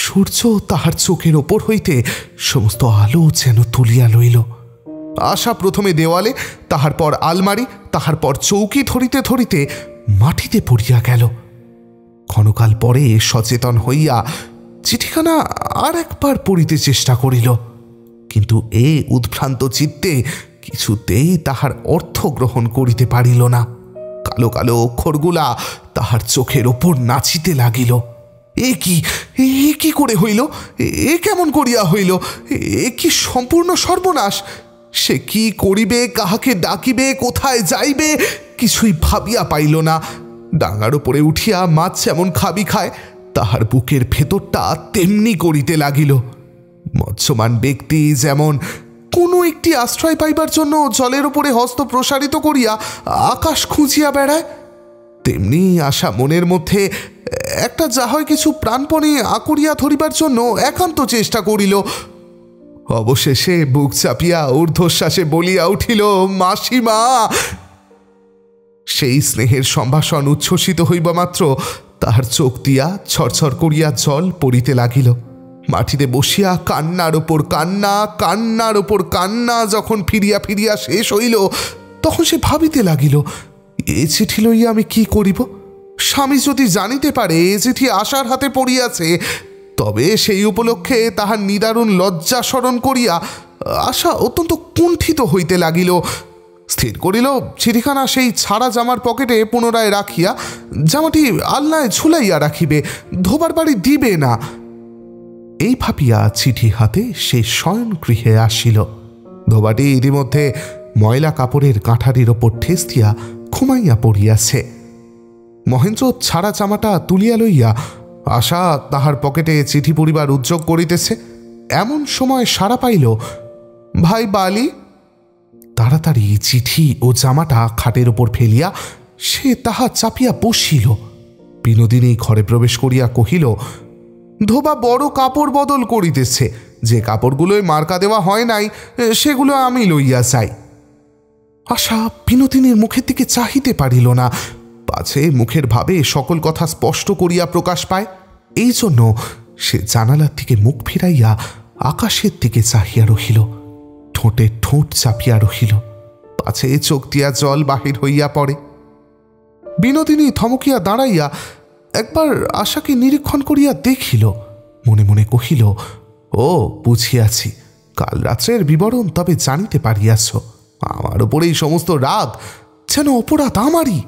সূর্য তাহার চোখের ওপর হইতে সমস্ত আলো যেন তুলিয়া লইল। আশা প্রথমে দেওয়ালে, তাহার পর আলমারি, তাহার পর চৌকি ধরিতে ধরিতে মাটিতে পড়িয়া গেল। ক্ষণকাল পরে সচেতন হইয়া চিঠিখানা আর একবার পড়িতে চেষ্টা করিল, কিন্তু এ উদ্ভ্রান্ত চিত্তে কিছুতেই তাহার অর্থ গ্রহণ করিতে পারিল না। কালো কালো অক্ষরগুলা তাহার চোখের ওপর নাচিতে লাগিল। এ কি করে হইল? এ কেমন করিয়া হইল? এ কি সম্পূর্ণ সর্বনাশ! সে কি করিবে, কাহাকে ডাকিবে, কোথায় যাইবে, কিছুই ভাবিয়া পাইল না। ডাঙার উপরে উঠিয়া মাছ যেমন খাবি খায়, তাহার বুকের ভেতরটা তেমনি করিতে লাগিল। মৎস্যমান ব্যক্তি যেমন কোনো একটি আশ্রয় পাইবার জন্য জলের উপরে হস্ত প্রসারিত করিয়া আকাশ খুঁজিয়া বেড়ায়, তেমনি আশা মনের মধ্যে একটা যা হয় কিছু প্রাণপণে আকুড়িয়া ধরিবার জন্য একান্ত চেষ্টা করিল। অবশেষে বুক চাপিয়া ঊর্ধ্বশ্বাসে বলিয়া উঠিল, মাসিমা! সেই স্নেহের সম্ভাষণ উচ্ছ্বসিত হইবা মাত্র তাহার চোখ দিয়া ছরছর করিয়া জল পড়িতে লাগিল। মাটিতে বসিয়া কান্নার ওপর কান্না, কান্নার ওপর কান্না যখন ফিরিয়া ফিরিয়া শেষ হইল, তখন সে ভাবিতে লাগিল, এ চিঠি লইয়া আমি কি করিব? স্বামী যদি জানিতে পারে এ চিঠি আশার হাতে পড়িয়াছে, তবে সেই উপলক্ষে তাহার নিদারুণ লজ্জা স্মরণ করিয়া আশা অত্যন্ত কুণ্ঠিত হইতে লাগিল। স্থির করিল চিঠিখানা সেই ছাড়া জামার পকেটে পুনরায় রাখিয়া জামাটি আলনায় ঝুলাইয়া রাখিবে, ধোবার বাড়ি দিবে না। এই ভাবিয়া চিঠি হাতে সে শয়ন গৃহে আসিল। ধোবাটি ইতিমধ্যে ময়লা কাপড়ের কাঁঠারির ওপর ঠেস দিয়া ঘুমাইয়া পড়িয়াছে। মহেন্দ্র ছাড়া জামাটা তুলিয়া লইয়া আশা তাহার পকেটে চিঠি পড়িবার উদ্যোগ করিতেছে, এমন সময় সাড়া পাইল, ভাই বালি। তাড়াতাড়ি চিঠি ও জামাটা খাটের ওপর ফেলিয়া সে তাহা চাপিয়া বসিল। বিনোদিনী ঘরে প্রবেশ করিয়া কহিল, ধোবা বড় কাপড় বদল করিতেছে, যে কাপড়গুলোয় মার্কা দেওয়া হয় নাই সেগুলো আমি লইয়া যাই। আশা বিনোদিনীর মুখের দিকে চাহিতে পারিল না, পাছে মুখের ভাবে সকল কথা স্পষ্ট করিয়া প্রকাশ পায়। এই জন্য সে জানালার দিকে মুখ ফিরাইয়া আকাশের দিকে চাহিয়া রহিল, ঠোঁটে ঠোঁট চাপিয়া রহিল, পাছে চোখ দিয়া জল বাহির হইয়া পড়ে। বিনোদিনী থমকিয়া দাঁড়াইয়া একবার আশাকে নিরীক্ষণ করিয়া দেখিল, মনে মনে কহিল, ও বুঝিয়াছি, কাল রাত্রের বিবরণ তবে জানিতে পারিয়াছ। আমার ওপরে এই সমস্ত রাগ যেন অপরাধ আমারই।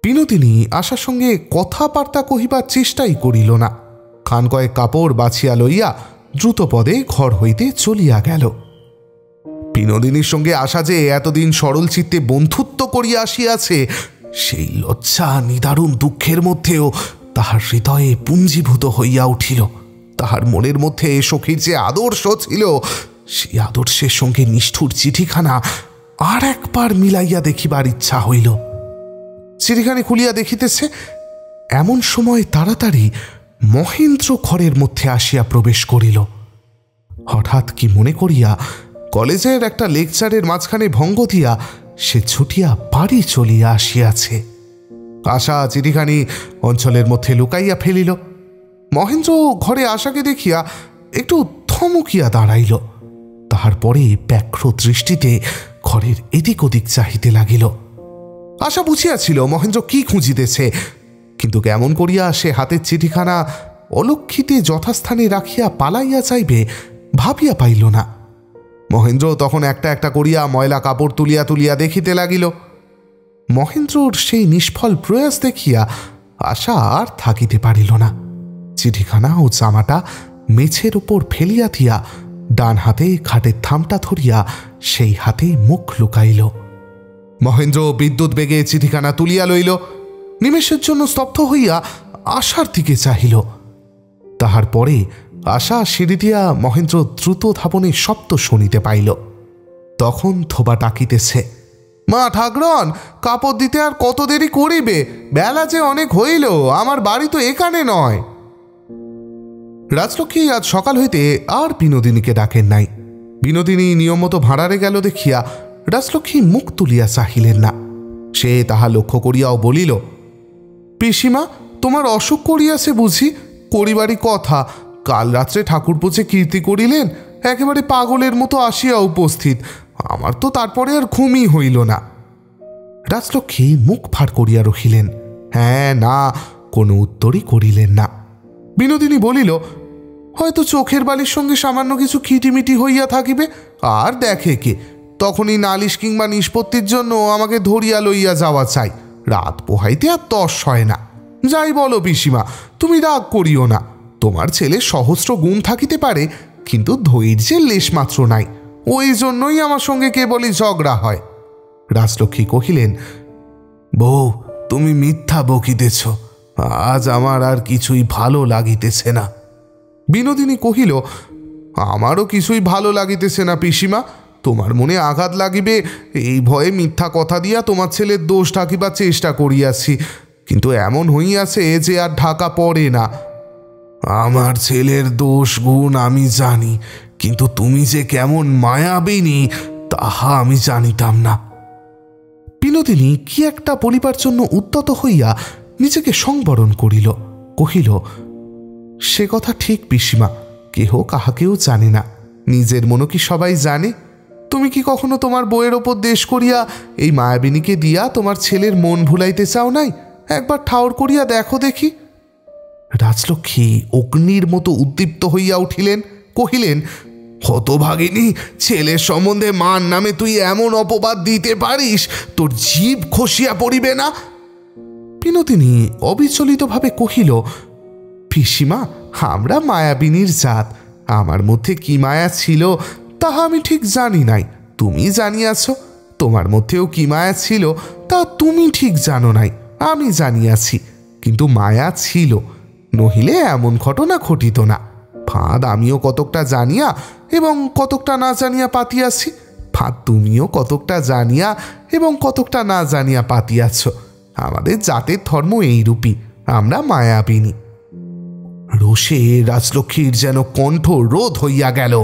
বিনোদিনী আশার সঙ্গে কথাবার্তা কহিবার চেষ্টাই করিল না, খান কয়েক কাপড় বাছিয়া লইয়া দ্রুতপদে ঘর হইতে চলিয়া গেল। বিনোদিনীর সঙ্গে আশা যে এতদিন সরল চিত্তে বন্ধুত্ব করিয়া আসিয়াছে, সেই লজ্জা নিদারুণ দুঃখের মধ্যেও তাহার হৃদয়ে পুঞ্জীভূত হইয়া উঠিল। তাহার মনের মধ্যে সখীর যে আদর্শ ছিল, সেই আদর্শের সঙ্গে নিষ্ঠুর চিঠিখানা আর একবার মিলাইয়া দেখিবার ইচ্ছা হইল। চিঠিখানি খুলিয়া দেখিতেছে, এমন সময় তাড়াতাড়ি মহেন্দ্র ঘরের মধ্যে আসিয়া প্রবেশ করিল। হঠাৎ কি মনে করিয়া কলেজের একটা লেকচারের মাঝখানে ভঙ্গ দিয়া সে ছুটিয়া বাড়ি চলিয়া আসিয়াছে। আশা চিঠিখানি অঞ্চলের মধ্যে লুকাইয়া ফেলিল। মহেন্দ্র ঘরে আশাকে দেখিয়া একটু থমকিয়া দাঁড়াইল, তাহার পরে ব্যাঘ্র দৃষ্টিতে ঘরের এদিক ওদিক চাহিতে লাগিল। আশা বুঝিয়াছিল মহেন্দ্র কি খুঁজিতেছে, কিন্তু কেমন করিয়া সে হাতের চিঠিখানা অলক্ষিতে যথাস্থানে রাখিয়া পালাইয়া যাইবে ভাবিয়া পাইল না। মহেন্দ্র তখন একটা একটা করিয়া ময়লা কাপড় তুলিয়া তুলিয়া দেখিতে লাগিল। মহেন্দ্রর সেই নিষ্ফল প্রয়াস দেখিয়া আশা আর থাকিতে পারিল না। চিঠিখানা ও জামাটা মেঝের উপর ফেলিয়া দিয়া ডান হাতে খাটের থামটা ধরিয়া সেই হাতে মুখ লুকাইল। মহেন্দ্র বিদ্যুৎ বেগে চিঠিখানা তুলিয়া লইল, নিমেষের জন্য স্তব্ধ হইয়া আশার দিকে চাহিল। তাহার পরে আশা সিঁড়ি দিয়া মহেন্দ্র দ্রুত ধাবনে শব্দ শুনিতে পাইল। তখন ধোবা ডাকিতেছে, মা ঠাকরন, কাপড় দিতে আর কত দেরি করিবে? বেলা যে অনেক হইল, আমার বাড়ি তো এখানে নয়। রাজলক্ষ্মী আজ সকাল হইতে আর বিনোদিনীকে ডাকেন নাই। বিনোদিনী নিয়মমত ভাঁড়ারে গেল দেখিয়া রাজলক্ষ্মী মুখ তুলিয়া চাহিলেন না। সে তাহা লক্ষ্য করিয়াও বলিল, পিসিমা, তোমার অসুখ করিয়াছে বুঝি? করিবারই কথা, কাল রাত্রে ঠাকুরপো যে কীর্তি করিলেন, একেবারে পাগলের মতো আসিয়া উপস্থিত। আমার তো তারপরে আর ঘুমই হইল না। রাজলক্ষ্মী মুখ ফাড় করিয়া রহিলেন, হ্যাঁ না কোনো উত্তরই করিলেন না। বিনোদিনী বলিল, হয়তো চোখের বালির সঙ্গে সামান্য কিছু খিটিমিটি হইয়া থাকিবে, আর দেখে কে, তখনই নালিশ কিংবা নিষ্পত্তির জন্য আমাকে ধরিয়া লইয়া যাওয়া চাই। রাত পোহাইতে আর তস হয় না। যাই বলো পিসিমা, তুমি রাগ করিও না। তোমার ছেলে সহস্র গুণ থাকিতে পারে, কিন্তু ধৈর্যের লেশমাত্র নাই। ওই জন্যই আমার সঙ্গে কেবলই ঝগড়া হয়। রাজলক্ষ্মী কহিলেন, বউ, তুমি মিথ্যা বকিতেছ। আজ আমার আর কিছুই ভালো লাগিতেছে না। বিনোদিনী কহিল, আমারও কিছুই ভালো লাগিতেছে না পিসিমা। তোমার মনে আঘাত লাগিবে এই ভয়ে মিথ্যা কথা দিয়া তোমার ছেলের দোষ ঢাকিবার চেষ্টা করিয়াছি, কিন্তু এমন হইয়াছে যে আর ঢাকা পড়ে না। আমার ছেলের দোষ গুণ আমি জানি, কিন্তু তুমি যে কেমন মায়াবিনী তাহা আমি জানিতাম না। বিনোদিনী কি একটা বলিবার জন্য উদ্যত হইয়া নিজেকে সংবরণ করিল, কহিল, সে কথা ঠিক পিসিমা, কেহ কাহাকেও জানে না। নিজের মনও কি সবাই জানে? তুমি কি কখনো তোমার বইয়ের ওপর দেশ করিয়া এই মায়াবিনীকে দিয়া তোমার ছেলের মন ভুলাইতে চাও নাই? একবার ঠাউর করিয়া দেখো দেখি। রাজলক্ষ্মী অগ্নির মতো উদ্দীপ্ত হইয়া উঠিলেন, কহিলেন, হতভাগিনী, ছেলের সম্বন্ধে মার নামে তুই এমন অপবাদ দিতে পারিস? তোর জিভ খসিয়া পড়িবে না? বিনোদিনী অবিচলিতভাবে কহিল, পিসিমা, আমরা মায়াবিনীর জাত। আমার মধ্যে কি মায়া ছিল তাহা আমি ঠিক জানি নাই, তুমি জানিয়াছ। তোমার মধ্যেও কি মায়া ছিল তা তুমি ঠিক জানো নাই, আমি জানিয়াছি। কিন্তু মায়া ছিল, নহিলে এমন ঘটনা ঘটিত না। ফাঁদ আমিও কতকটা জানিয়া এবং কতকটা না জানিয়া পাতিয়াছি। ফাঁদ তুমিও কতকটা জানিয়া এবং কতকটা না জানিয়া পাতিয়াছ। আমাদের জাতের ধর্ম এইরূপই, আমরা মায়াবিনী। রোষে রাজলক্ষ্মীর যেন কণ্ঠ রোধ হইয়া গেল।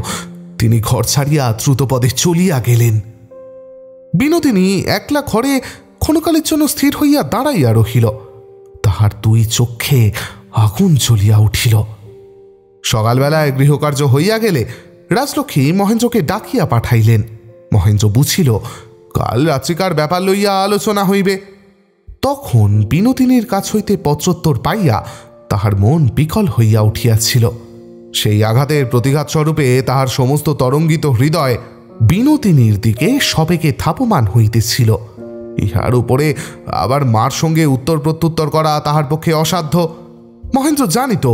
তিনি ঘর ছাড়িয়া দ্রুতপদে চলিয়া গেলেন। বিনোদিনী একলা ঘরে ক্ষণকালের জন্য স্থির হইয়া দাঁড়াইয়া রহিল। তাহার দুই চক্ষে আগুন জ্বলিয়া উঠিল। সকালবেলায় গৃহকার্য হইয়া গেলে রাজলক্ষ্মী মহেন্দ্রকে ডাকিয়া পাঠাইলেন। মহেন্দ্র বুঝিল কাল রাত্রিকার ব্যাপার লইয়া আলোচনা হইবে। তখন বিনোদিনীর কাছ হইতে পত্রোত্তর পাইয়া তাহার মন বিকল হইয়া উঠিয়াছিল। সেই আঘাতের প্রতিঘাত স্বরূপে তাহার সমস্ত তরঙ্গিত হৃদয় বিনোদিনীর দিকে সবেগে থাপমান হইতেছিল। ইহার উপরে আবার মার সঙ্গে উত্তর প্রত্যুত্তর করা তাহার পক্ষে অসাধ্য। মহেন্দ্র জানিত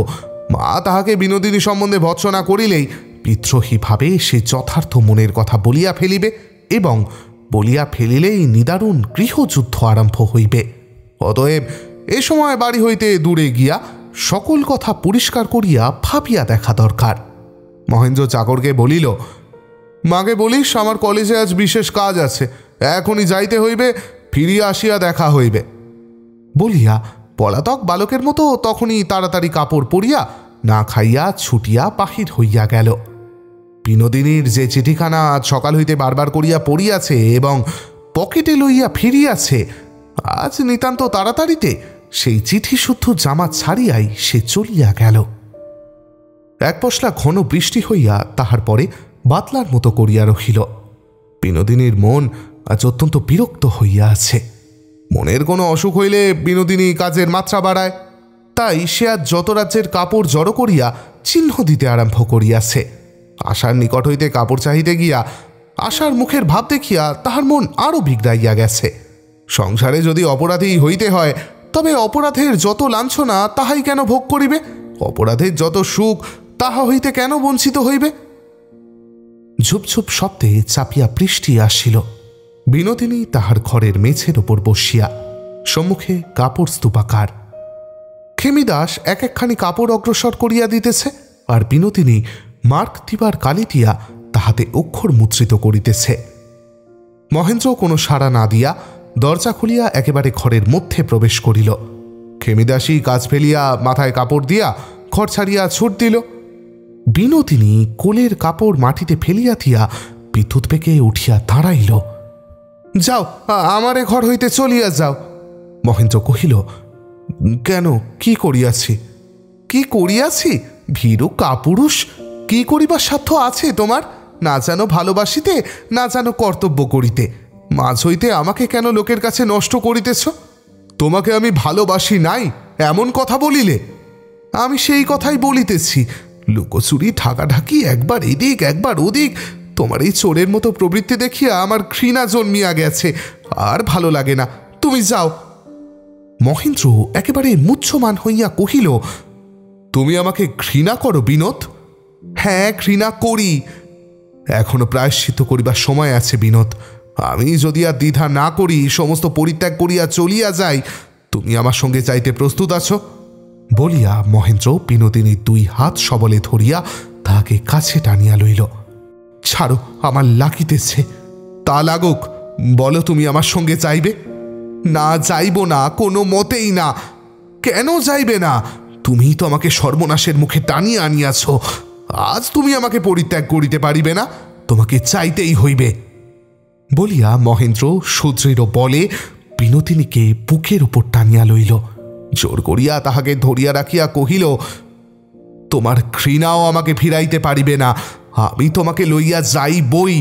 মা তাহাকে বিনোদিনী সম্বন্ধে ভৎসনা করিলেই বিদ্রোহীভাবে সে যথার্থ মনের কথা বলিয়া ফেলিবে এবং বলিয়া ফেলিলেই নিদারুণ গৃহযুদ্ধ আরম্ভ হইবে। অতএব এ সময় বাড়ি হইতে দূরে গিয়া সকল কথা পরিষ্কার করিয়া ভাবিয়া দেখা দরকার। মহেন্দ্র চাকরকে বলিল, মাকে বলিস আমার কলেজে আজ বিশেষ কাজ আছে, এখনই যাইতে হইবে, ফিরিয়া আসিয়া দেখা হইবে। বলিয়া পলাতক বালকের মতো তখনই তাড়াতাড়ি কাপড় পরিয়া না খাইয়া ছুটিয়া বাহির হইয়া গেল। বিনোদিনীর যে চিঠিখানা আজ সকাল হইতে বারবার করিয়া পড়িয়াছে এবং পকেটে লইয়া ফিরিয়াছে, আজ নিতান্ত তাড়াতাড়িতে সেই চিঠি শুদ্ধ জামা ছাড়িয়াই সে চলিয়া গেল। এক পশলা ঘন বৃষ্টি হইয়া তাহার পরে বাতলার মতো করিয়া রহিল। বিনোদিনীর মন আজ অত্যন্ত বিরক্ত হইয়া আছে। মনের কোনো অসুখ হইলে বিনোদিনী কাজের মাত্রা বাড়ায়, তাই সে আজ যত রাজ্যের কাপড় জড়ো করিয়া চিহ্ন দিতে আরম্ভ করিয়াছে। আশার নিকট হইতে কাপড় চাহিতে গিয়া আশার মুখের ভাব দেখিয়া তাহার মন আরও বিগড়াইয়া গেছে। সংসারে যদি অপরাধী হইতে হয় তবে অপরাধের যত লাঞ্ছনা তাহাই কেন ভোগ করিবে? অপরাধের যত সুখ তাহা হইতে কেন বঞ্চিত হইবে? ঝুপঝুপ শব্দে চাপিয়া বৃষ্টি আসিল। বিনোদিনী তাহার ঘরের মেঝের ওপর বসিয়া, সম্মুখে কাপড় স্তূপাকার। খেমিদাস এক একখানি কাপড় অগ্রসর করিয়া দিতেছে, আর বিনোদিনী মার্ক দিবার কালিটিয়া তাহাতে অক্ষর মুদ্রিত করিতেছে। মহেন্দ্র কোনো সাড়া না দিয়া দরজা খুলিয়া একেবারে ঘরের মধ্যে প্রবেশ করিল। খেমিদাসী কাজ ফেলিয়া মাথায় কাপড় দিয়া ঘর ছাড়িয়া ছুট দিল। বিনোদিনী কোলের কাপড় মাটিতে ফেলিয়া দিয়া বিদ্যুৎ বেগে উঠিয়া দাঁড়াইল। যাও, আমারে ঘর হইতে চলিয়া যাও। মহেন্দ্র কহিল, কেন, কি করিয়াছি? কি করিয়াছি? ভীরু কাপুরুষ, কি করিবার সাধ্য আছে তোমার? না জানো ভালোবাসিতে, না জানো কর্তব্য করিতে। মাঝ হইতে আমাকে কেন লোকের কাছে নষ্ট করিতেছ? তোমাকে আমি ভালোবাসি নাই এমন কথা বলিলে? আমি সেই কথাই বলিতেছি। লুকোচুরি ঢাকাঢাকি একবার এদিক একবার ওদিক, তোমার এই চোরের মতো প্রবৃত্তি দেখিয়া আমার ঘৃণা জন্মিয়া গেছে, আর ভালো লাগে না। তুমি যাও। মহেন্দ্র একেবারে মুহ্যমান হইয়া কহিল, তুমি আমাকে ঘৃণা করো বিনোদ? হ্যাঁ, ঘৃণা করি। এখনো প্রায়শ্চিত্ত করিবার সময় আছে বিনোদ। আমি যদি আর দ্বিধা না করি, সমস্ত পরিত্যাগ করিয়া চলিয়া যাই, তুমি আমার সঙ্গে যাইতে প্রস্তুত আছো? বলিয়া মহেন্দ্র বিনোদিনীর দুই হাত সবলে ধরিয়া তাহাকে কাছে টানিয়া লইল। ছাড়ো, আমার লাগিতেছে। তা লাগুক, বলো তুমি আমার সঙ্গে যাইবে? না, যাইব না, কোনো মতেই না। কেন যাইবে না? তুমিই তো আমাকে সর্বনাশের মুখে টানিয়া আনিয়াছ। আজ তুমি আমাকে পরিত্যাগ করিতে পারিবে না, তোমাকে চাইতেই হইবে। বলিয়া মহেন্দ্র সুদৃঢ় বলে বিনোদিনীকে বুকের উপর টানিয়া লইল। জোর করিয়া তাহাকে ধরিয়া রাখিয়া কহিল, তোমার ঘৃণাও আমাকে ফিরাইতে পারিবে না। আমি তোমাকে লইয়া যাইবই,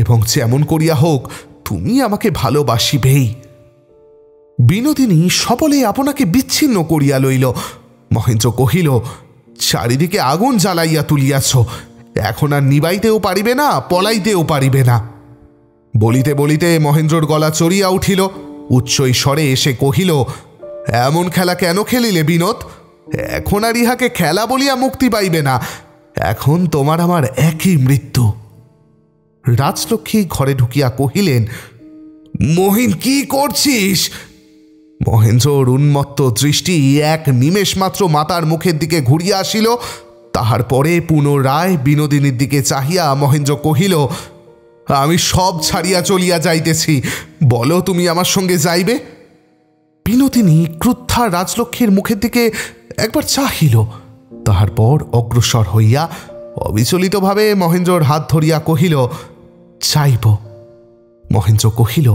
এবং যেমন করিয়া হোক তুমি আমাকে ভালোবাসিবেই। বিনোদিনী সবলে আপনাকে বিচ্ছিন্ন করিয়া লইল। মহেন্দ্র কহিল, চারিদিকে আগুন জ্বালাইয়া তুলিয়াছ, এখন আর নিবাইতেও পারিবে না, পলাইতেও পারিবে না। বলিতে বলিতে মহেন্দ্রর গলা চড়িয়া উঠিল। উচ্চ স্বরে এসে কহিল, এমন খেলা কেন খেলিলে বিনোদ? এখন আর ইহাকে খেলা বলিয়া মুক্তি পাইবে না। এখন তোমার আমার একই মৃত্যু। রাজলক্ষ্মী ঘরে ঢুকিয়া কহিলেন, মহিন, কি করছিস? মহেন্দ্রর উন্মত্ত দৃষ্টি এক নিমেষ মাত্র মাতার মুখের দিকে ঘুরিয়া আসিল। তাহার পরে পুনরায় বিনোদিনীর দিকে চাহিয়া মহেন্দ্র কহিল, আমি সব ছাড়িয়া চলিয়া যাইতেছি, বলো তুমি আমার সঙ্গে যাইবে? বিনোদিনী ক্রুদ্ধা রাজলক্ষ্মীর মুখের দিকে একবার চাহিল, তাহার পর অগ্রসর হইয়া অবিচলিতভাবে মহেন্দ্রর হাত ধরিয়া কহিল, চাইব। মহেন্দ্র কহিল,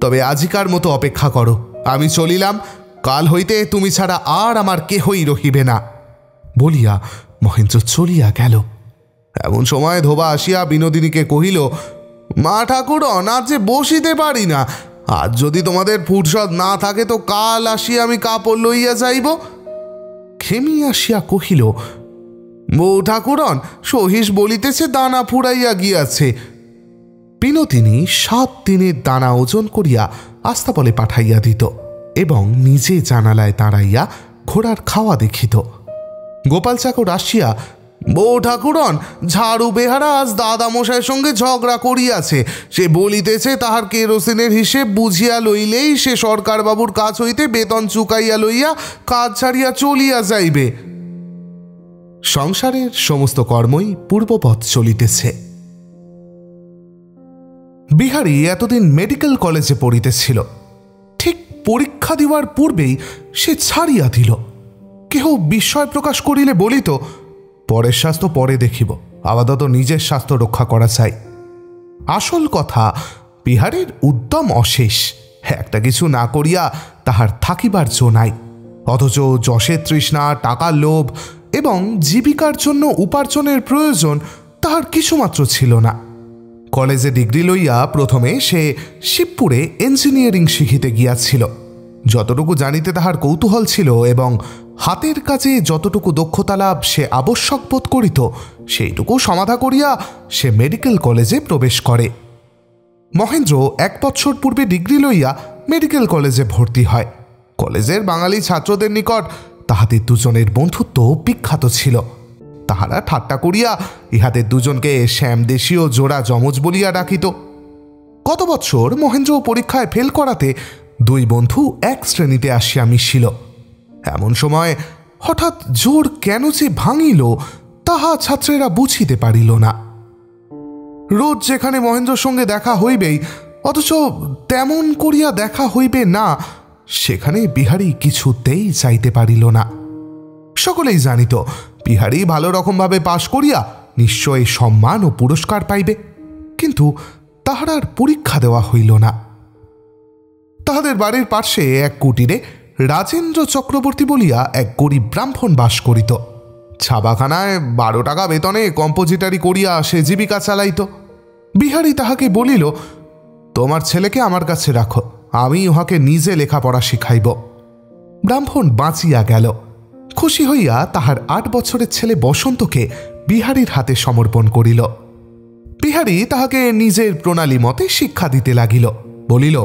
তবে আজিকার মতো অপেক্ষা করো, আমি চলিলাম, কাল হইতে তুমি ছাড়া আর আমার কেহই রহিবে না। বলিয়া মহেন্দ্র চলিয়া গেল। এমন সময় ধোবা আসিয়া বিনোদিনীকে কহিল, মা ঠাকুরন, আজ যে বসিতে পারি না, আজ যদি তোমাদের ফুরসত না থাকে তো কাল আসিয়া আমি কাপড় লইয়া যাইব। খেমি আসিয়া কহিল, বউ ঠাকুরন, সহিস বলিতেছে দানা ফুরাইয়া গিয়াছে। বিনোদিনী 7 দিনের দানা ওজন করিয়া আস্তাবলে পাঠাইয়া দিত এবং নিজে জানালায় দাঁড়াইয়া ঘোড়ার খাওয়া দেখিত। গোপাল চাকর আসিয়া, বউ ঠাকুরন, ঝাড়ু বেহারা আজ দাদামশাইয়ের সঙ্গে ঝগড়া করিয়াছে, সে বলিতেছে তাহার কেরোসিনের হিসেব বুঝিয়া লইলেই সে সরকার বাবুর কাছ হইতে বেতন চুকাইয়া লইয়া কাজ ছাড়িয়া চলিয়া যাইবে। সংসারের সমস্ত কর্মই পূর্ববৎ চলিতেছে। বিহারী এতদিন মেডিকেল কলেজে পড়িতেছিল। ঠিক পরীক্ষা দেওয়ার পূর্বেই সে ছাড়িয়া দিল। কেহ বিস্ময় প্রকাশ করিলে বলিত, পরের স্বাস্থ্য পরে দেখিব, আপাতত নিজের স্বাস্থ্য রক্ষা করা চাই। আসল কথা, বিহারীর উদ্যম অশেষ, একটা কিছু না করিয়া তাহার থাকিবার জো নাই, অথচ যশের তৃষ্ণা, টাকার লোভ এবং জীবিকার জন্য উপার্জনের প্রয়োজন তাহার কিছুমাত্র ছিল না। কলেজে ডিগ্রি লইয়া প্রথমে সে শিবপুরে ইঞ্জিনিয়ারিং শিখিতে গিয়াছিল। যতটুকু জানিতে তাহার কৌতূহল ছিল এবং হাতের কাজে যতটুকু দক্ষতা লাভ সে আবশ্যক বোধ করিত, সেইটুকু সমাধা করিয়া সে মেডিকেল কলেজে প্রবেশ করে। মহেন্দ্র 1 বৎসর পূর্বে ডিগ্রি লইয়া মেডিকেল কলেজে ভর্তি হয়। কলেজের বাঙালি ছাত্রদের নিকট তাহাদের দুজনের বন্ধুত্ব বিখ্যাত ছিল। তাহারা ঠাট্টা করিয়া ইহাদের দুজনকে শ্যামদেশীয় জোড়া যমজ বলিয়া ডাকিত। গত বৎসর মহেন্দ্র পরীক্ষায় ফেল করাতে 2 বন্ধু এক শ্রেণীতে আসিয়া মিশিল। এমন সময় হঠাৎ জোর কেন যে ভাঙিল তাহা ছাত্রেরা বুঝিতে পারিল না। রোজ যেখানে মহেন্দ্রর সঙ্গে দেখা হইবেই, অথচ তেমন করিয়া দেখা হইবে না, সেখানে বিহারী কিছুতেই যাইতে পারিল না। সকলেই জানিত বিহারী ভালো রকমভাবে পাশ করিয়া নিশ্চয়ই সম্মান ও পুরস্কার পাইবে, কিন্তু তাহার আর পরীক্ষা দেওয়া হইল না। তাহাদের বাড়ির পার্শ্বে এক কুটিরে রাজেন্দ্র চক্রবর্তী বলিয়া এক গরিব ব্রাহ্মণ বাস করিত। ছাবাখানায় 12 টাকা বেতনে কম্পোজিটারি করিয়া সে জীবিকা চালাইত। বিহারী তাহাকে বলিল, তোমার ছেলেকে আমার কাছে রাখো, আমি উহাকে নিজে লেখাপড়া শিখাইব। ব্রাহ্মণ বাঁচিয়া গেল। খুশি হইয়া তাহার 8 বছরের ছেলে বসন্তকে বিহারীর হাতে সমর্পণ করিল। বিহারী তাহাকে নিজের প্রণালী মতে শিক্ষা দিতে লাগিল। বলিল,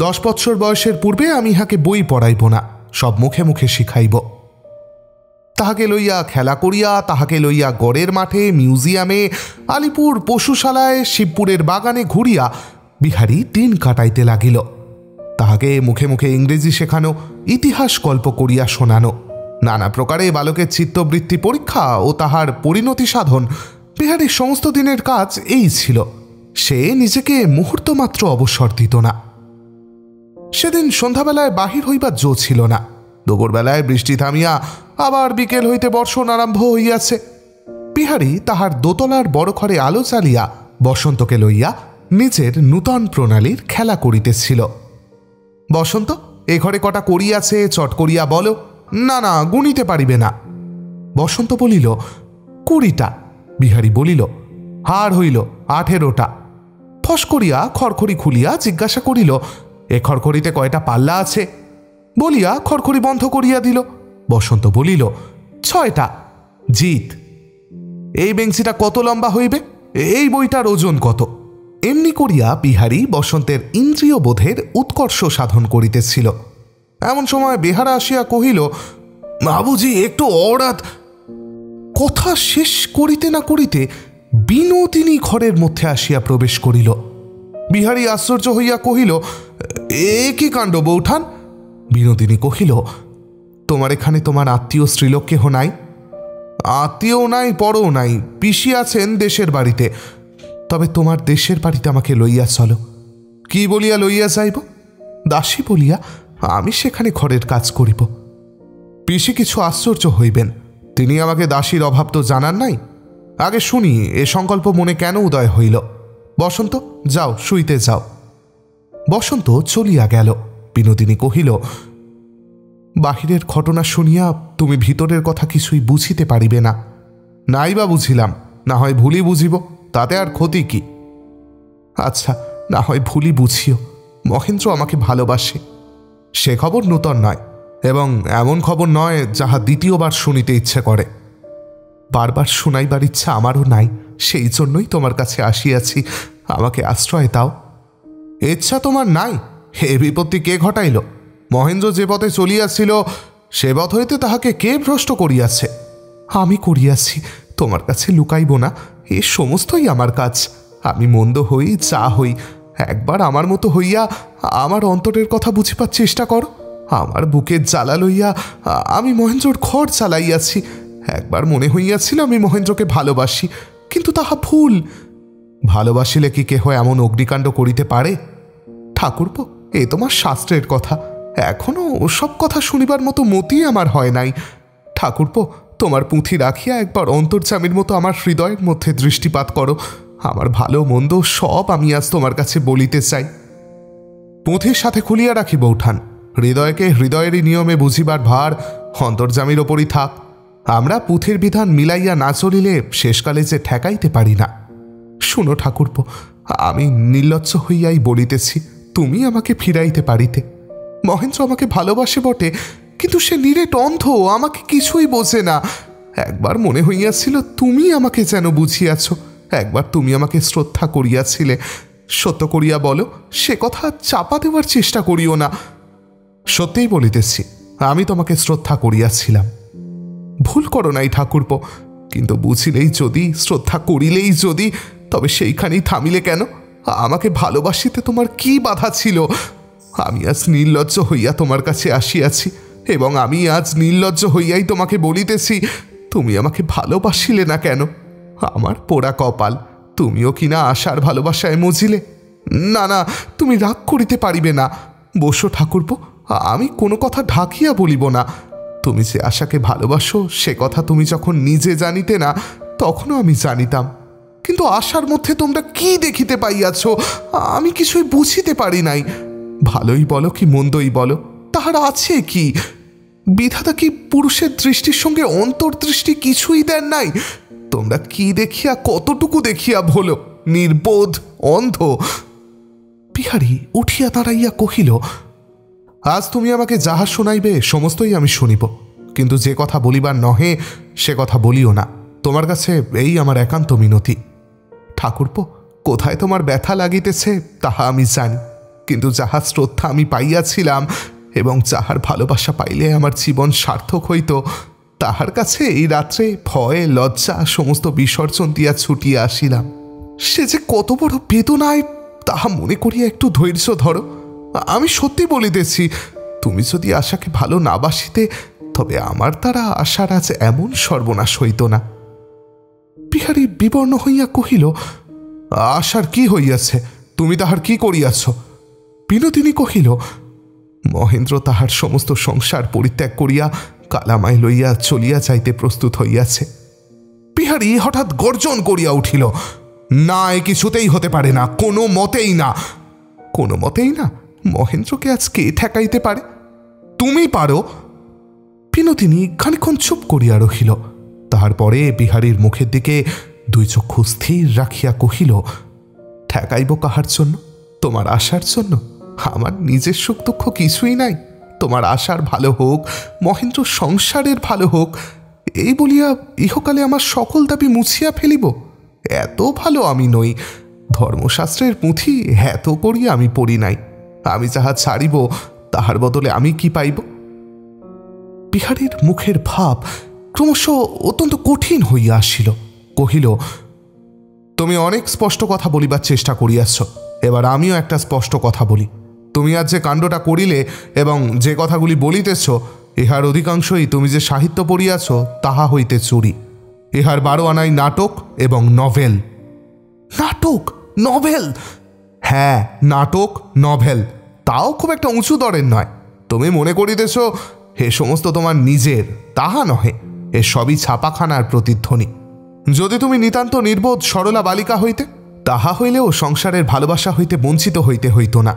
10 বৎসর বয়সের পূর্বে আমি ইহাকে বই পড়াইব না, সব মুখে মুখে শিখাইব। তাহাকে লইয়া খেলা করিয়া, তাহাকে লইয়া গড়ের মাঠে, মিউজিয়ামে, আলিপুর পশুশালায়, শিবপুরের বাগানে ঘুরিয়া বিহারী দিন কাটাইতে লাগিল। তাহাকে মুখে মুখে ইংরেজি শেখানো, ইতিহাস গল্প করিয়া শোনানো, নানা প্রকারে বালকের চিত্তবৃত্তি পরীক্ষা ও তাহার পরিণতি সাধন বিহারীর সমস্ত দিনের কাজ এই ছিল। সে নিজেকে মুহূর্তমাত্র অবসর দিত না। সেদিন সন্ধ্যাবেলায় বাহির হইবার জো ছিল না। দুপুরবেলায় বৃষ্টি থামিয়া আবার বিকেল হইতে বর্ষণ আরম্ভ হইয়াছে। বিহারী তাহার দোতলার বড় ঘরে আলো জ্বালিয়া বসন্তকে লইয়া নিজের নূতন প্রণালীর খেলা করিতেছিল। বসন্ত, এ ঘরে কটা কড়ি আছে, চট করিয়া বলো। না না, গুনিতে পারিবে না। বসন্ত বলিল, 20টা। বিহারী বলিল, হার হইল 18টা। ফস করিয়া খড়খড়ি খুলিয়া জিজ্ঞাসা করিল, এ খড়খড়িতে কয়টা পাল্লা আছে? বলিয়া খড়খড়ি বন্ধ করিয়া দিল। বসন্ত বলিল, 6টা। জিত। এই বেঞ্চিটা কত লম্বা হইবে? এই বইটার ওজন কত? এমনি করিয়া বিহারী বসন্তের ইন্দ্রিয় বোধের উৎকর্ষ সাধন করিতেছিল। এমন সময় বেহারা আসিয়া কহিল, বাবুজি, একটু অরাত। কথা শেষ করিতে না করিতে বিনোদিনী ঘরের মধ্যে আসিয়া প্রবেশ করিল। বিহারী আশ্চর্য হইয়া কহিল, এ কি কাণ্ড বৌঠান? বিনোদিনী কহিল, তোমার এখানে তোমার আত্মীয় স্ত্রীলোক কেহ নাই? আত্মীয়ও নাই, পরও নাই, পিসি আছেন দেশের বাড়িতে। তবে তোমার দেশের বাড়িতে আমাকে লইয়া চলো। কি বলিয়া লইয়া যাইব? দাসী বলিয়া আমি সেখানে ঘরের কাজ করিব। পিসি কিছু আশ্চর্য হইবেন, তিনি আমাকে দাসীর অভাব তো জানান নাই। আগে শুনি এ সংকল্প মনে কেন উদয় হইল। বসন্ত, যাও শুইতে যাও। বসন্ত চলিয়া গেল। বিনোদিনী কহিল, বাহিরের ঘটনা শুনিয়া তুমি ভিতরের কথা কিছুই বুঝিতে পারিবে না। নাই বা বুঝিলাম, না হয় ভুলই বুঝিব, তাতে আর ক্ষতি কি? আচ্ছা, না হয় ভুলই বুঝিও, মহেন্দ্র আমাকে ভালোবাসে। সে খবর নূতন নয়, এবং এমন খবর নয় যাহা দ্বিতীয়বার শুনিতে ইচ্ছে করে। বারবার শুনাইবার ইচ্ছা আমারও নাই, সেই জন্যই তোমার কাছে আসিয়াছি, আমাকে আশ্রয় দাও। ইচ্ছা তোমার নাই? হে বিপত্তি কে ঘটাইল? মহেন্দ্র যে পথে চলিয়াছিল সে পথ হইতে তাহাকে কে ভ্রষ্ট করিয়াছে? আমি করিয়াছি, তোমার কাছে লুকাইব না, এ সমস্তই আমার কাজ। আমি মন্দ হই, যা হই, একবার আমার মতো হইয়া আমার অন্তরের কথা বুঝিবার চেষ্টা করো। আমার বুকের জ্বালা লইয়া আমি মহেন্দ্রর ঘর চালাইয়াছি। একবার মনে হইয়াছিল আমি মহেন্দ্রকে ভালোবাসি, কিন্তু তাহা ভুল। ভালোবাসিলে কি কেহ এমন অগ্নিকাণ্ড করিতে পারে? ঠাকুরপো, এ তোমার শাস্ত্রের কথা, এখনো ওসব কথা শুনিবার মতো মতি আমার হয় নাই। ঠাকুরপো, তোমার পুঁথি রাখিয়া একবার অন্তর্যামীর মতো আমার হৃদয়ের মধ্যে দৃষ্টিপাত করো। আমার ভালো মন্দ সব আমি আজ তোমার কাছে বলিতে চাই। পুঁথির সাথে খুলিয়া রাখিব উঠান। হৃদয়কে হৃদয়েরই নিয়মে বুঝিবার ভার অন্তর্যামীর ওপরই থাক। আমরা পুঁথির বিধান মিলাইয়া না চলিলে শেষকালে যে ঠেকাইতে পারি না। শুনো ঠাকুরপো, আমি নির্লজ্জ হইয়াই বলিতেছি, তুমি আমাকে ফিরাইতে পারিতে। মহেন্দ্র আমাকে ভালোবাসে বটে, কিন্তু সে নিরেট অন্ধ, আমাকে কিছুই বোঝে না। একবার মনে হইয়াছিল তুমি আমাকে যেন বুঝিয়াছ, একবার তুমি আমাকে শ্রদ্ধা করিয়াছিলে। সত্য করিয়া বলো, সে কথা চাপা দেওয়ার চেষ্টা করিও না। সত্যিই বলিতেছি, আমি তোমাকে শ্রদ্ধা করিয়াছিলাম। ভুল করো নাই ঠাকুরপো, কিন্তু বুঝিলেই যদি, শ্রদ্ধা করিলেই যদি, তবে সেইখানেই থামিলে কেন? আমাকে ভালোবাসিতে তোমার কি বাধা ছিল? আমি আজ নির্লজ্জ হইয়া তোমার কাছে আসিয়াছি, এবং আমি আজ নির্লজ্জ হইয়াই তোমাকে বলিতেছি, তুমি আমাকে ভালোবাসিলে না কেন? আমার পোড়া কপাল, তুমিও কিনা আশার ভালোবাসায় মজিলে। না না, তুমি রাগ করিতে পারিবে না। বসো ঠাকুরপো, আমি কোনো কথা ঢাকিয়া বলিব না। তুমি যে আশাকে ভালোবাসো সে কথা তুমি যখন নিজে জানিতে না, তখনও আমি জানিতাম। কিন্তু আশার মধ্যে তোমরা কি দেখিতে পাইয়াছ আমি কিছুই বুঝিতে পারি নাই। ভালোই বলো কি মন্দই বলো, তাহার আছে কি? বিধাতা কি পুরুষের দৃষ্টির সঙ্গে অন্তর্দৃষ্টি কিছুই দেন নাই? তোমরা কি দেখিয়া, কতটুকু দেখিয়া ভোলো? নির্বোধ, অন্ধ। বিহারী উঠিয়া দাঁড়াইয়া কহিল, আজ তুমি আমাকে যাহা শোনাইবে সমস্তই আমি শুনিব, কিন্তু যে কথা বলিবার নহে সে কথা বলিও না। তোমার কাছে এই আমার একান্ত মিনতি। ঠাকুরপো, কোথায় তোমার ব্যথা লাগিতেছে তাহা আমি জানি, কিন্তু যাহার শ্রদ্ধা আমি পাইয়াছিলাম এবং যাহার ভালোবাসা পাইলে আমার জীবন সার্থক হইত, তাহার কাছে এই রাত্রে ভয় লজ্জা সমস্ত বিসর্জন দিয়া ছুটিয়া আসিলাম। সে যে কত বড় বেদনায় তাহা মনে করিয়া একটু ধৈর্য ধরো। আমি সত্যি বলিতেছি, তুমি যদি আশাকে ভালো না বাসিতে, তবে আমার দ্বারা আশার আজ এমন সর্বনাশ হইত না। বিহারী বিবর্ণ হইয়া কহিল, আশার কি হইয়াছে? তুমি তাহার কি করিয়াছ? বিনোদিনী কহিল, মহেন্দ্র তাহার সমস্ত সংসার পরিত্যাগ করিয়া কালামায় লইয়া চলিয়া যাইতে প্রস্তুত হইয়াছে। বিহারী হঠাৎ গর্জন করিয়া উঠিল, না, এ কিছুতেই হতে পারে না, কোনো মতেই না। কোনো মতেই না? মহেন্দ্রকে আজ কে ঠেকাইতে পারে? তুমি পারো। বিনোদিনী খানিক্ষণ চুপ করিয়া রহিল। তাহার পরে বিহারীর মুখের দিকে দুই চক্ষু স্থির রাখিয়া কহিল, ঠেকাইব কাহার জন্য? তোমার আশার জন্য? আমার নিজের সুখ দুঃখ কিছুই নাই। তোমার আশার ভালো হোক, মহেন্দ্র সংসারের ভালো হোক, এই বলিয়া ইহকালে আমার সকল দাবি মুছিয়া ফেলিব? এত ভালো আমি নই। ধর্মশাস্ত্রের পুঁথি এত করিয়া আমি পড়ি নাই। আমি যাহা ছাড়িব তাহার বদলে আমি কি পাইব? বিহারীর মুখের ভাব ক্রমশ অত্যন্ত কঠিন হইয়া আসিল। কহিল, তুমি অনেক স্পষ্ট কথা বলিবার চেষ্টা করিয়াছ, এবার আমিও একটা স্পষ্ট কথা বলি। তুমি আজ যে কাণ্ডটা করিলে এবং যে কথাগুলি বলিতেছ, ইহার অধিকাংশই তুমি যে সাহিত্য পড়িয়াছ তাহা হইতে চুরি। ইহার 12 আনাই নাটক এবং নভেল। নাটক, নভেল? হ্যাঁ, নাটক, নভেল, তাও খুব একটা উঁচু দরের নয়। তুমি মনে করিতেছ হে সমস্ত তোমার নিজের, তাহা নহে। এ সবই ছাপাখানার প্রতিধ্বনি। যদি তুমি নিতান্ত নির্বোধ সরলা বালিকা হইতে, তাহা হইলেও সংসারের ভালোবাসা হইতে বঞ্চিত হইতে হইত না।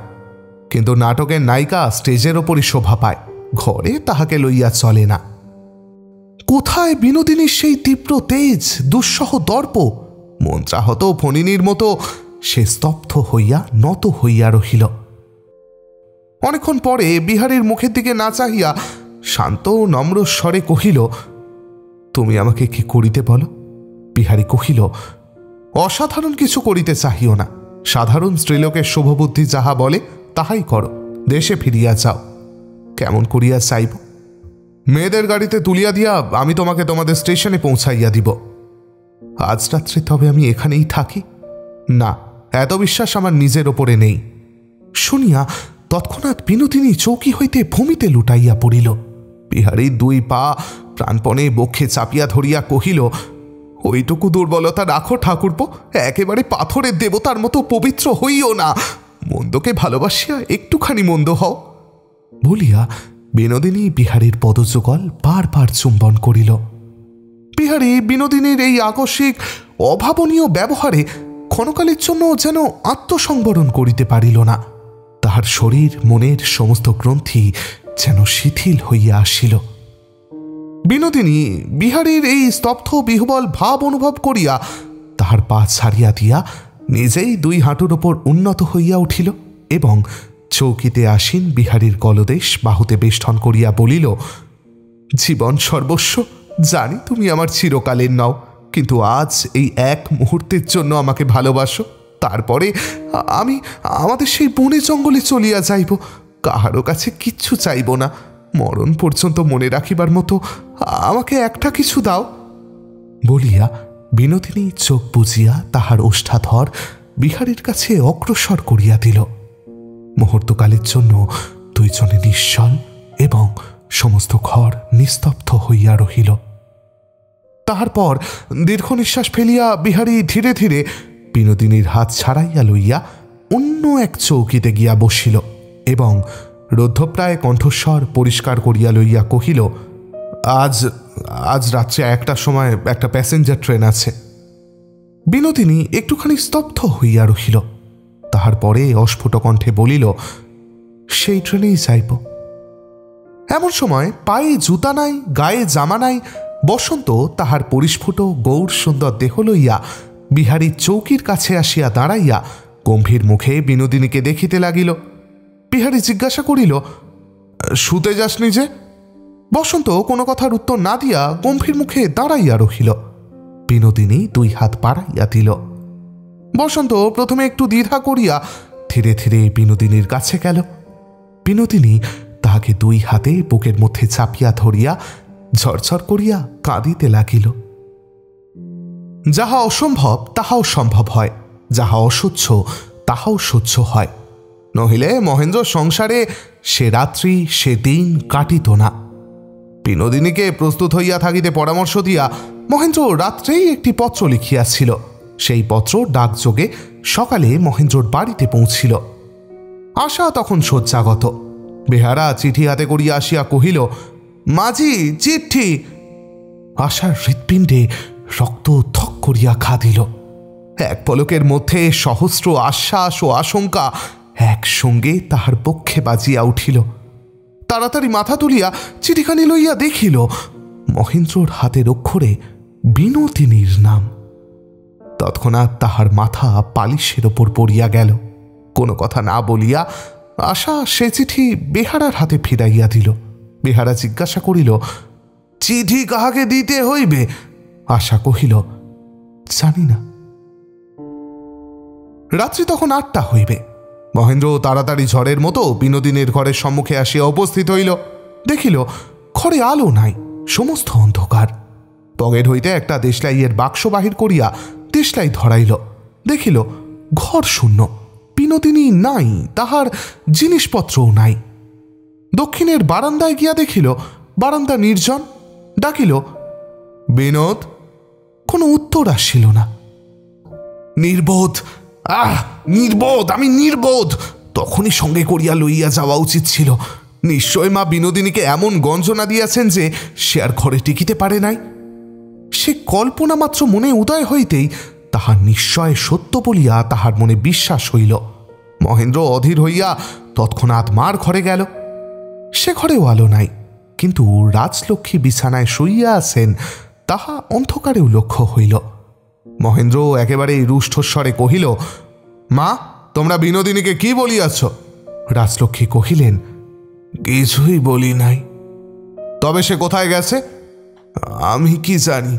কিন্তু নাটকের নায়িকা স্টেজের ওপরই শোভা পায়, ঘরে তাহাকে লইয়া চলে না। কোথায় বিনোদিনীর সেই তীব্র তেজ, দুঃসহ দর্প? মন্ত্রাহত ফণিনীর মতো সে স্তব্ধ হইয়া নত হইয়া রহিল। অনেকক্ষণ পরে বিহারীর মুখের দিকে না চাহিয়া শান্ত নম্র স্বরে কহিল, তুমি আমাকে কি করিতে বলো? বিহারী কহিল, অসাধারণ কিছু করিতে চাহিও না। সাধারণ স্ত্রীলোকের শুভবুদ্ধি যাহা বলে তাহাই করো। দেশে ফিরিয়া যাও। কেমন করিয়া চাইব? মেয়েদের গাড়িতে তুলিয়া দিয়া আমি তোমাকে তোমাদের স্টেশনে পৌঁছাইয়া দিব। আজ রাত্রে তবে আমি এখানেই থাকি? না, এত বিশ্বাস আমার নিজের ওপরে নেই। শুনিয়া তৎক্ষণাৎ বিনোদিনী চৌকি হইতে ভূমিতে লুটাইয়া পড়িল। বিহারীর দুই পা প্রাণপণে বক্ষে চাপিয়া ধরিয়া কহিল, ওইটুকু দুর্বলতা রাখো ঠাকুরপো, একেবারে পাথরের দেবতার মতো পবিত্র হইও না। মন্দকে ভালোবাসিয়া একটুখানি মন্দ হও। বলিয়া বিনোদিনী বিহারীর পদযুগল বারবার চুম্বন করিল। বিহারী বিনোদিনীর এই আকস্মিক অভাবনীয় ব্যবহারে ক্ষণকালের জন্য যেন আত্মসংবরণ করিতে পারিল না। তাহার শরীর মনের সমস্ত গ্রন্থি যেন শিথিল হইয়া আসিল। বিনোদিনী বিহারীর এই স্তব্ধ বিহ্বল ভাব অনুভব করিয়া তাহার পা ছাড়িয়া দিয়া নিজেই দুই হাঁটুর ওপর উন্নত হইয়া উঠিল এবং চৌকিতে আসীন বিহারীর গলদেশ বাহুতে বেষ্টন করিয়া বলিল, জীবন সর্বস্ব, জানি তুমি আমার চিরকালের নও, কিন্তু আজ এই এক মুহূর্তের জন্য আমাকে ভালোবাসো। তারপরে আমি আমাদের সেই বনে জঙ্গলে চলিয়া যাইব, কাহারও কাছে কিচ্ছু চাইব না। মরণ পর্যন্ত মনে রাখিবার মতো আমাকে একটা কিছু দাও। বলিয়া বিনোদিনী চোখ বুজিয়া তাহার ওষ্ঠাধর বিহারীর কাছে অগ্রসর করিয়া দিল। মুহূর্তকালের জন্য দুইজনে নিশ্চল এবং সমস্ত ঘর নিস্তব্ধ হইয়া রহিল। তাহার পর দীর্ঘ নিঃশ্বাস ফেলিয়া বিহারী ধীরে ধীরে বিনোদিনীর হাত ছাড়াইয়া লইয়া অন্য এক চৌকিতে গিয়া বসিল এবং রুদ্ধপ্রায় কণ্ঠস্বর পরিষ্কার করিয়া লইয়া কহিল, আজ আজ রাত্রে 1টার সময় একটা প্যাসেঞ্জার ট্রেন আছে। বিনোদিনী একটুখানি স্তব্ধ হইয়া রহিল। তাহার পরে অস্ফুট কণ্ঠে বলিল, সেই ট্রেনেই যাইব। এমন সময় পায়ে জুতা নাই, গায়ে জামা নাই, বসন্ত তাহার পরিস্ফুট গৌর সুন্দর দেহ লইয়া বিহারী চৌকির কাছে আসিয়া দাঁড়াইয়া গম্ভীর মুখে বিনোদিনীকে দেখিতে লাগিল। বিহারী জিজ্ঞাসা করিল, শুতে যাসনি যে? বসন্ত কোনো কথার উত্তর না দিয়া গম্ভীর মুখে দাঁড়াইয়া রহিল। বিনোদিনী দুই হাত বাড়াইয়া দিল। বসন্ত প্রথমে একটু দ্বিধা করিয়া ধীরে ধীরে বিনোদিনীর কাছে গেল। বিনোদিনী তাহাকে দুই হাতে বুকের মধ্যে চাপিয়া ধরিয়া ঝরঝর করিয়া কাঁদিতে লাগিল। যাহা অসম্ভব তাহাও সম্ভব হয়, যাহা অসহ্য তাহাও সহ্য হয়, নহিলে মহেন্দ্র সংসারে সে রাত্রি সে দিন কাটিত না। বিনোদিনীকে প্রস্তুত হইয়া থাকিতে পরামর্শ দিয়া মহেন্দ্র রাত্রেই একটি পত্র লিখিয়াছিল। সেই পত্র ডাকযোগে সকালে মহেন্দ্রর বাড়িতে পৌঁছিল। আশা তখন শয্যাগত। বেহারা চিঠি হাতে করিয়া আসিয়া কহিল, মাঝি, চিঠি। আশার হৃৎপিণ্ডে রক্ত থক করিয়া খাদিল। এক পলকের মধ্যে সহস্র আশ্বাস ও আশঙ্কা একসঙ্গে তাহার বক্ষে বাজিয়া উঠিল। তাড়াতাড়ি মাথা তুলিয়া চিঠিখানি লইয়া দেখিল মহেন্দ্রর হাতের অক্ষরে বিনোদিনীর নাম। তৎক্ষণাৎ তাহার মাথা পালিশের ওপর পড়িয়া গেল। কোনো কথা না বলিয়া আশা সে চিঠি বেহারার হাতে ফিরাইয়া দিল। বেহারা জিজ্ঞাসা করিল, চিঠি কাহাকে দিতে হইবে? আশা কহিল, জানি না। রাত্রি তখন 8টা হইবে। মহেন্দ্র তাড়াতাড়ি ঝড়ের মতো বিনোদিনীর ঘরের সম্মুখে আসিয়া উপস্থিত হইল। দেখিল ঘরে আলো নাই, সমস্ত অন্ধকার। পকেট হইতে একটা দেশলাইয়ের বাক্স বাহির করিয়া দেশলাই ধরাইল। দেখিল ঘর শূন্য, বিনোদিনী নাই, তাহার জিনিসপত্রও নাই। দক্ষিণের বারান্দায় গিয়া দেখিল বারান্দা নির্জন। ডাকিল, বিনোদ। কোনো উত্তর আসিল না। নির্বোধ, নির্বোধ, আমি নির্বোধ। তখনই সঙ্গে করিয়া লইয়া যাওয়া উচিত ছিল। নিশ্চয় মা বিনোদিনীকে এমন গঞ্জনা দিয়াছেন যে সে আর ঘরে টিকিতে পারে নাই। সে কল্পনা মাত্র মনে উদয় হইতেই তাহা নিশ্চয় সত্য বলিয়া তাহার মনে বিশ্বাস হইল। মহেন্দ্র অধীর হইয়া তৎক্ষণাৎ মার ঘরে গেল। সে ঘরেও আলো নাই, কিন্তু রাজলক্ষ্মী বিছানায় শুইয়া আছেন তাহা অন্ধকারেও লক্ষ্য হইল। মহেন্দ্র একেবারে রুষ্টস্বরে কহিল, মা, তোমরা বিনোদিনীকে কি বলিয়াছ? রাজলক্ষ্মী কহিলেন, কিছুই বলি নাই। তবে সে কোথায় গেছে? আমি কি জানি।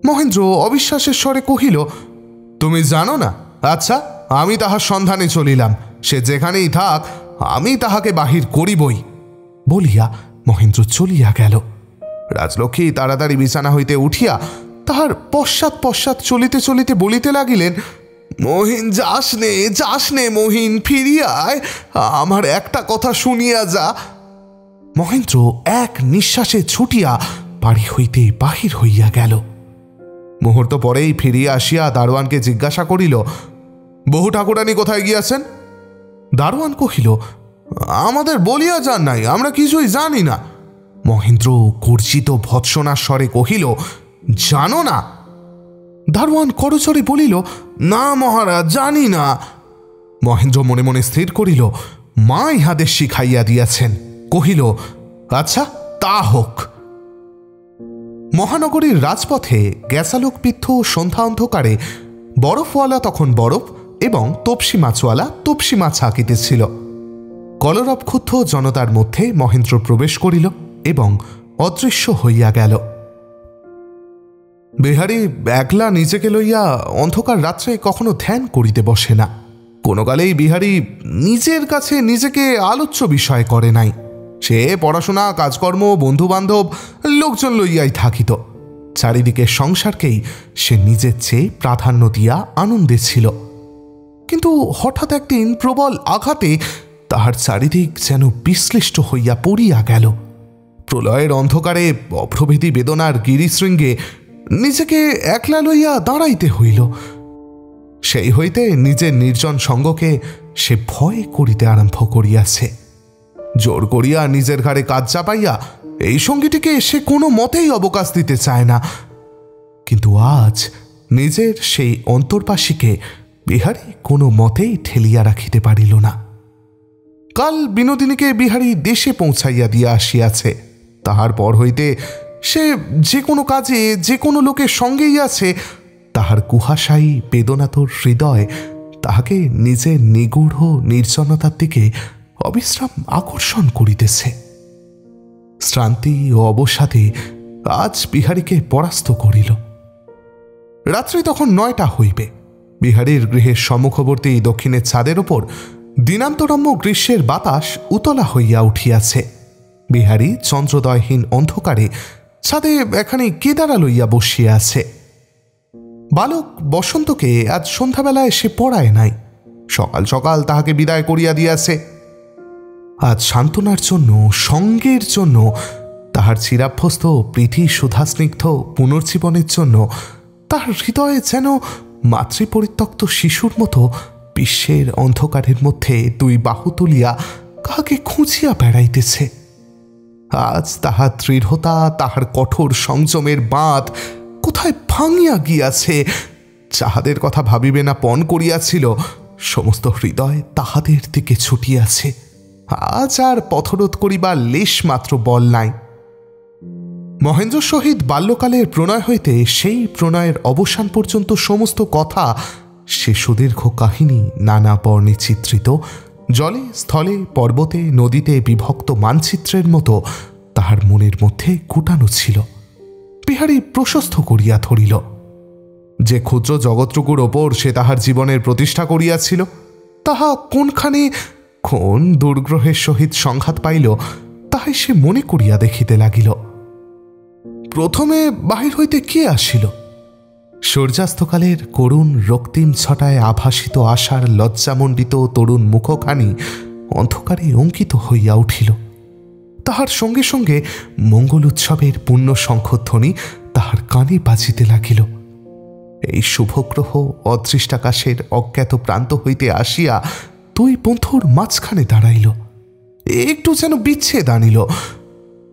মহেন্দ্র অবিশ্বাসের স্বরে কহিল, তুমি জানো না? আচ্ছা, আমি তাহার সন্ধানে চলিলাম। সে যেখানেই থাক, আমি তাহাকে বাহির করিবই। বলিয়া মহেন্দ্র চলিয়া গেল। রাজলক্ষ্মী তাড়াতাড়ি বিছানা হইতে উঠিয়া তাহার পশ্চাৎ পশ্চাৎ চলিতে চলিতে বলিতে লাগিলেন, মহিন, যাস নে মহিন, ফিরিয়া আয়, আমার একটা কথা শুনিয়া যা। মহেন্দ্র এক নিঃশ্বাসে ছুটিয়া বাড়ি হইতে বাহির হইয়া গেল। মুহূর্ত পরেই ফিরিয়া আসিয়া দারোয়ানকে জিজ্ঞাসা করিল, বহু ঠাকুরানী কোথায় গিয়াছেন? দারোয়ান কহিল, আমাদের বলিয়া যান নাই, আমরা কিছুই জানি না। মহেন্দ্র গর্জিত ভৎসনার স্বরে কহিল, জানো না? দারোয়ান করচরে বলিল, না মহারাজ, জানি না। মহেন্দ্র মনে মনে স্থির করিল, মা ইহাদের শিখাইয়া দিয়াছেন। কহিল, আচ্ছা, তা হোক। মহানগরীর রাজপথে গ্যাসালোকবিদ্ধ সন্ধ্যা অন্ধকারে বরফওয়ালা তখন বরফ এবং তপসি মাছওয়ালা তপসি মাছ আঁকিতেছিল। কলরবক্ষুব্ধ জনতার মধ্যে মহেন্দ্র প্রবেশ করিল এবং অদৃশ্য হইয়া গেল। বিহারী একলা নিজেকে লইয়া অন্ধকার রাত্রে কখনো ধ্যান করিতে বসে না। কোনো কালেই বিহারী নিজের কাছে নিজেকে আলোচ্য বিষয় করে নাই। সে পড়াশোনা, কাজকর্ম, বন্ধুবান্ধব, লোকজন লইয়াই থাকিত। চারিদিকে সংসারকেই সে নিজের চেয়ে প্রাধান্য দিয়া আনন্দে ছিল। কিন্তু হঠাৎ একদিন প্রবল আঘাতে তাহার চারিদিক যেন বিশ্লিষ্ট হইয়া পড়িয়া গেল। প্রলয়ের অন্ধকারে অপ্রভেদী বেদনার গিরিশৃঙ্গে নিজেকে একলা লইয়া দাঁড়াইতে হইল। সেই হইতে নিজের নির্জন সঙ্গকে সে ভয় করিতে আরম্ভ করিয়াছে। জোর করিয়া নিজের ঘাড়ে কাজ চাপাইয়া এই সঙ্গীটিকে সে কোনো মতেই অবকাশ দিতে চায় না। কিন্তু আজ নিজের সেই অন্তর্বাসীকে বিহারী কোনো মতেই ঠেলিয়া রাখিতে পারিল না। কাল বিনোদিনীকে বিহারী দেশে পৌঁছাইয়া দিয়া আসিয়াছে। তাহার পর হইতে সে যে কোনো কাজে, যে কোনো লোকের সঙ্গেই আছে, তাহার কুহাশায়ী বেদনাতুর হৃদয় তাহাকে নিজের নিগূঢ় নির্জনতার দিকে অবিশ্রাম আকর্ষণ করিতেছে। শ্রান্তি ও অবসাদে আজ বিহারীকে পরাস্ত করিল। রাত্রি তখন 9টা হইবে। বিহারীর গৃহের সম্মুখবর্তী দক্ষিণের ছাদের ওপর দিনান্তরম্য গ্রীষ্মের বাতাস উতলা হইয়া উঠিয়াছে। বিহারী চন্দ্রোদয়হীন অন্ধকারে ছাদে এখানে কেদারা লইয়া বসিয়া আছে। বালক বসন্তকে আজ সন্ধ্যাবেলায় সে পড়ায় নাই। সকাল সকাল তাহাকে বিদায় করিয়া দিয়াছে। আজ সান্ত্বনার জন্য, সঙ্গের জন্য, তাহার চিরাভ্যস্ত প্রীতি সুধাস্নিগ্ধ পুনর্জীবনের জন্য তাহার হৃদয়ে যেন মাতৃপরিত্যক্ত শিশুর মতো বিশ্বের অন্ধকারের মধ্যে দুই বাহু তুলিয়া কাহাকে খুঁজিয়া বেড়াইতেছে। আজ তাহার দৃঢ়তা, তাহার কঠোর সংযমের বাঁধ কোথায় ভাঙিয়া গিয়াছে। যাহাদের কথা ভাবিবে না পণ করিয়াছিল, সমস্ত হৃদয় তাহাদের দিকে ছুটিয়াছে। আজ আর পথরোধ করিবার লেশ মাত্র বল নাই। মহেন্দ্র সহিত বাল্যকালের প্রণয় হইতে সেই প্রণয়ের অবসান পর্যন্ত সমস্ত কথা, সে সুদীর্ঘ কাহিনী নানা বর্ণে চিত্রিত, জলে, স্থলে, পর্বতে, নদীতে বিভক্ত মানচিত্রের মতো তাহার মনের মধ্যে কুটানো ছিল। বিহারী প্রশস্ত করিয়া ধরিল। যে ক্ষুদ্র জগৎটুকুর ওপর সে তাহার জীবনের প্রতিষ্ঠা করিয়াছিল, তাহা কোনখানে কোন দুর্গ্রহের সহিত সংঘাত পাইল, তাহাই সে মনে করিয়া দেখিতে লাগিল। প্রথমে বাহির হইতে কে আসিল? সূর্যাস্তকালের করুণ রক্তিম ছটায় আভাসিত আশার লজ্জামণ্ডিত তরুণ মুখখানি অন্ধকারে অঙ্কিত হইয়া উঠিল। তাহার সঙ্গে সঙ্গে মঙ্গল উৎসবের পূর্ণ শঙ্খধ্বনি তাহার কানে বাজিতে লাগিল। এই শুভগ্রহ অদৃষ্টাকাশের অজ্ঞাত প্রান্ত হইতে আসিয়া দুই বন্ধুর মাঝখানে দাঁড়াইল একটু যেন বিচ্ছেদ আনিল।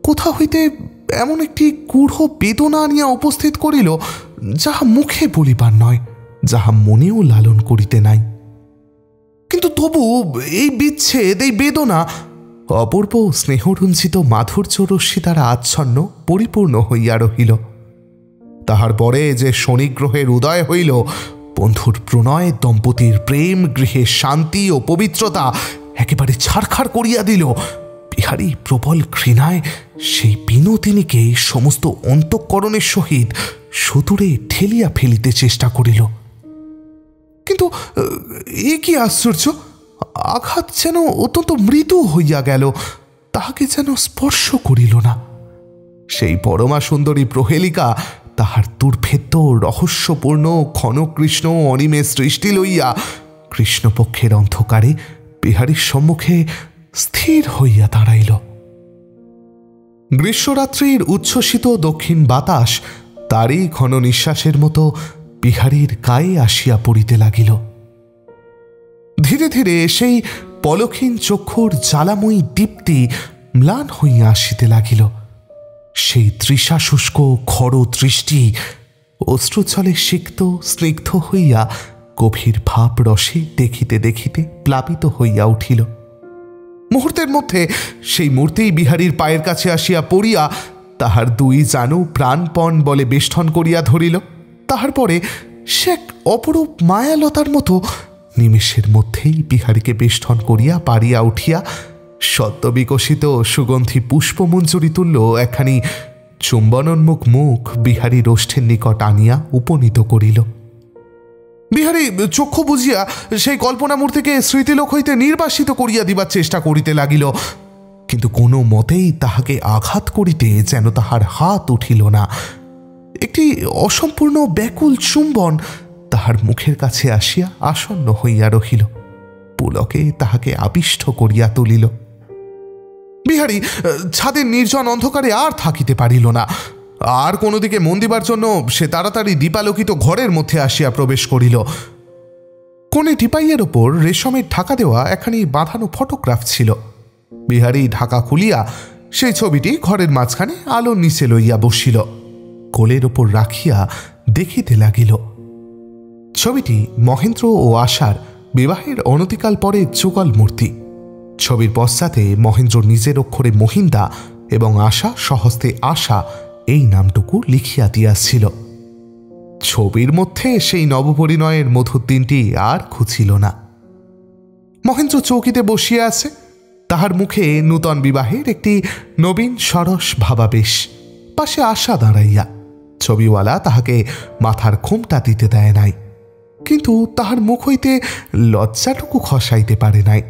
কোথা হইতে এমন একটি গূঢ় বেদনা আনিয়া উপস্থিত করিল, যাহা মুখে বলিবার নয়, যাহা মনেও লালন করিতে নাই। কিন্তু তবু এই বিচ্ছেদ, এই বেদনা অপূর্ব স্নেহরঞ্জিত মাধুর্য রশ্মি দ্বারা আচ্ছন্ন পরিপূর্ণ হইয়া রহিল। তাহার পরে যে শনিগ্রহের উদয় হইল, বন্ধুর প্রণয়, দম্পতির প্রেম, গৃহের শান্তি ও পবিত্রতা একেবারে ছারখার করিয়া দিল। বিহারী প্রবল ঘৃণায় সেই বিনোদিনীকে সমস্ত অন্তঃকরণের সহিত সুদূরে ঠেলিয়া ফেলিতে চেষ্টা করিল। কিন্তু এ কি আশ্চর্য! আঘাত যেন অত্যন্ত মৃদু হইয়া গেল, তাহাকে যেন স্পর্শ করিল না। সেই পরমা সুন্দরী প্রহেলিকা তাহার দুর্ভেদ্য রহস্যপূর্ণ ঘন কৃষ্ণ অনিমেষ দৃষ্টি লইয়া কৃষ্ণপক্ষের অন্ধকারে বিহারীর সম্মুখে স্থির হইয়া দাঁড়াইল। গ্রীষ্মরাত্রির উচ্ছ্বসিত দক্ষিণ বাতাস তারই ঘন নিঃশ্বাসের মতো বিহারীর গায়ে আসিয়া পড়িতে লাগিল। ধীরে ধীরে সেই পলক্ষীন চক্ষুর জ্বালাময়ী দীপ্তি ম্লান হইয়া আসিতে লাগিল। সেই তৃষা শুষ্ক খর দৃষ্টি অশ্রুজলে সিক্ত স্নিগ্ধ হইয়া গভীর ভাব রসে দেখিতে দেখিতে প্লাবিত হইয়া উঠিল। মুহূর্তের মধ্যে সেই মূর্তি বিহারীর পায়ের কাছে আসিয়া পড়িয়া তাহার দুই জানু প্রাণপণ বলে বেষ্টন করিয়া ধরিল। তাহার পরে সে এক অপরূপ মায়ালতার মতো নিমেষের মধ্যেই বিহারীকে বেষ্টন করিয়া পারিয়া উঠিয়া সদ্য বিকশিত সুগন্ধি পুষ্পমঞ্জুরি তুল্য একখানি চুম্বনোন্মুখ মুখ বিহারীর ওষ্ঠের নিকট আনিয়া উপনীত করিল। বিহারী চক্ষু বুঝিয়া সেই কল্পনা মূর্তিকে স্মৃতিলোক হইতে নির্বাসিত করিয়া দিবার চেষ্টা করিতে লাগিল, কিন্তু কোনো মতেই তাহাকে আঘাত করিতে যেন তাহার হাত উঠিল না। একটি অসম্পূর্ণ ব্যাকুল চুম্বন তাহার মুখের কাছে আসিয়া আসন্ন হইয়া রহিল, পুলকে তাহাকে আবিষ্ট করিয়া তুলিল। বিহারী ছাদের নির্জন অন্ধকারে আর থাকিতে পারিল না। আর কোনো দিকে মন দিবার জন্য সে তাড়াতাড়ি দীপালোকিত ঘরের মধ্যে আসিয়া প্রবেশ করিল। কোণে টিপাইয়ের ওপর রেশমের ঢাকা দেওয়া একখানি বাঁধানো ফটোগ্রাফ ছিল। বিহারী ঢাকা খুলিয়া সেই ছবিটি ঘরের মাঝখানে আলোর নিচে লইয়া বসিল, কোলের ওপর রাখিয়া দেখিতে লাগিল। ছবিটি মহেন্দ্র ও আশার বিবাহের অনতিকাল পরে যুগল মূর্তি। ছবির পশ্চাতে মহেন্দ্র নিজের অক্ষরে মহিন্দা এবং আশা স্বহস্তে আশা এই নামটুকু লিখিয়া দিয়াছিল। ছবির মধ্যে সেই নবপরিণয়ের মধুর দিনটি আর খুঁজিল না। মহেন্দ্র চৌকিতে বসিয়া আছে, তাহার মুখে নূতন বিবাহের একটি নবীন সরস ভাবাবেশ। পাশে আশা দাঁড়াইয়া। ছবিওয়ালা তাহাকে মাথার ঘোমটা দিতে দেয় নাই, কিন্তু তাহার মুখ হইতে লজ্জাটুকু খসাইতে পারে নাই।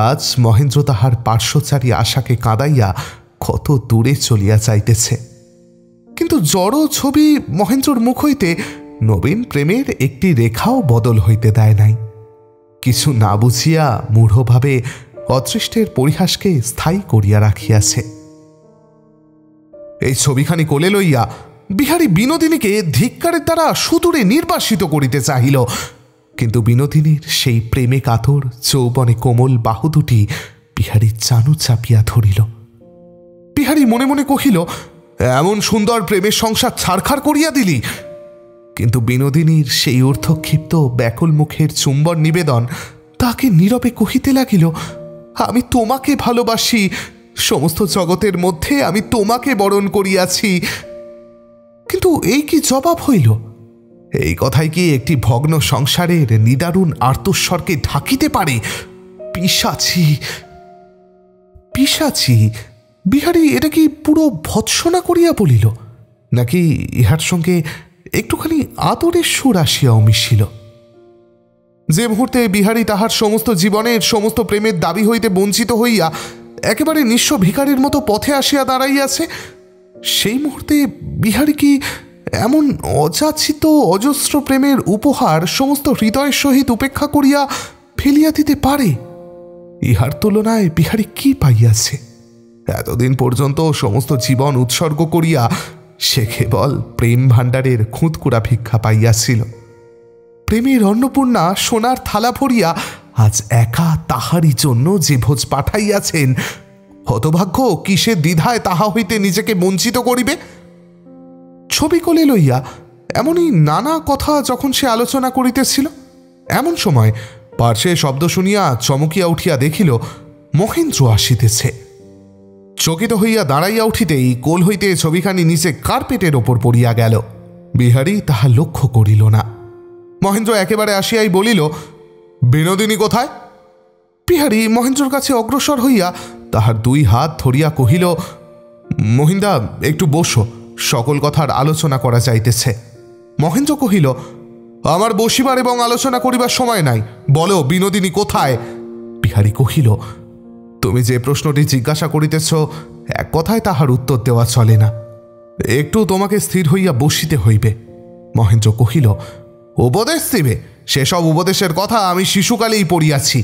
আজ মহেন্দ্র তাহার পার্শ্বচারী আশাকে কাঁদাইয়া কত দূরে চলিয়া যাইতেছে, কিন্তু জড় ছবি মহেন্দ্রর মুখ হইতে নবীন প্রেমের একটি রেখাও বদল হইতে দেয় নাই। কিছু না বুঝিয়া মূঢ়ভাবে অদৃষ্টের পরিহাসকে স্থায়ী করিয়া রাখিয়াছে। এই ছবিখানি কোলে লইয়া বিহারী বিনোদিনীকে ধিক্কারের দ্বারা সুদূরে নির্বাসিত করিতে চাহিল, কিন্তু বিনোদিনীর সেই প্রেমে কাতর যৌবনে কোমল বাহু দুটি বিহারীর চানু চাপিয়া ধরিল। বিহারী মনে মনে কহিল, এমন সুন্দর প্রেমের সংসার ছারখার করিয়া দিলি। কিন্তু বিনোদিনীর সেই ঊর্ধ্বক্ষিপ্ত ব্যাকুল মুখের চুম্বন নিবেদন তাকে নীরবে কহিতে লাগিল, আমি তোমাকে ভালোবাসি, সমস্ত জগতের মধ্যে আমি তোমাকে বরণ করিয়াছি। কিন্তু এই কি জবাব হইল? এই কথাই কি একটি ভগ্ন সংসারের নিদারুণ আর্তস্বরকে ঢাকিতে পারে? পিশাচি, পিশাচি! বিহারী এটা কি পুরো ভৎসনা করিয়া বলিল, নাকি ইহার সঙ্গে একটুখানি আদরের সুর আসিয়াও মিশিল? যে মুহূর্তে বিহারী তাহার সমস্ত জীবনের সমস্ত প্রেমের দাবি হইতে বঞ্চিত হইয়া একেবারে নিঃস্ব ভিখারীর মতো পথে আসিয়া দাঁড়াইয়াছে, সেই মুহূর্তে বিহারী কি এমন অযাচিত অজস্র প্রেমের উপহার সমস্ত হৃদয়ের সহিত উপেক্ষা করিয়া ফেলিয়া দিতে পারে? ইহার তুলনায় বিহারী কি পাইয়াছে? এতদিন পর্যন্ত সমস্ত জীবন উৎসর্গ করিয়া সে কেবল প্রেম ভাণ্ডারের খুঁতকুড়া ভিক্ষা পাইয়াছিল। প্রেমের অন্নপূর্ণা সোনার থালা ভরিয়া আজ একা তাহারই জন্য যে ভোজ পাঠাইয়াছেন, হতভাগ্য কিসের দ্বিধায় তাহা হইতে নিজেকে বঞ্চিত করিবে। ছবি কোলে লইয়া এমনই নানা কথা যখন সে আলোচনা করিতেছিল, এমন সময় পার্শ্বে শব্দ শুনিয়া চমকিয়া উঠিয়া দেখিল মহেন্দ্র আসিতেছে। চকিত হইয়া দাঁড়াইয়া উঠিতেই কোল হইতে ছবিখানি নিচে কার্পেটের ওপর পড়িয়া গেল। বিহারী তাহা লক্ষ্য করিল না। মহেন্দ্র একেবারে আসিয়াই বলিল, বিনোদিনী কোথায়? বিহারী মহেন্দ্রর কাছে অগ্রসর হইয়া তাহার দুই হাত ধরিয়া কহিল, মহিন্দা, একটু বসো, সকল কথার আলোচনা করা যাইতেছে। মহেন্দ্র কহিল, আমার বসিবার এবং আলোচনা করিবার সময় নাই, বলো বিনোদিনী কোথায়? বিহারী কহিল, তুমি যে প্রশ্নটি জিজ্ঞাসা করিতেছ এক কথায় তাহার উত্তর দেওয়া চলে না, একটু তোমাকে স্থির হইয়া বসিতে হইবে। মহেন্দ্র কহিল, উপদেশ দিবে? সেসব উপদেশের কথা আমি শিশুকালেই পড়িয়াছি।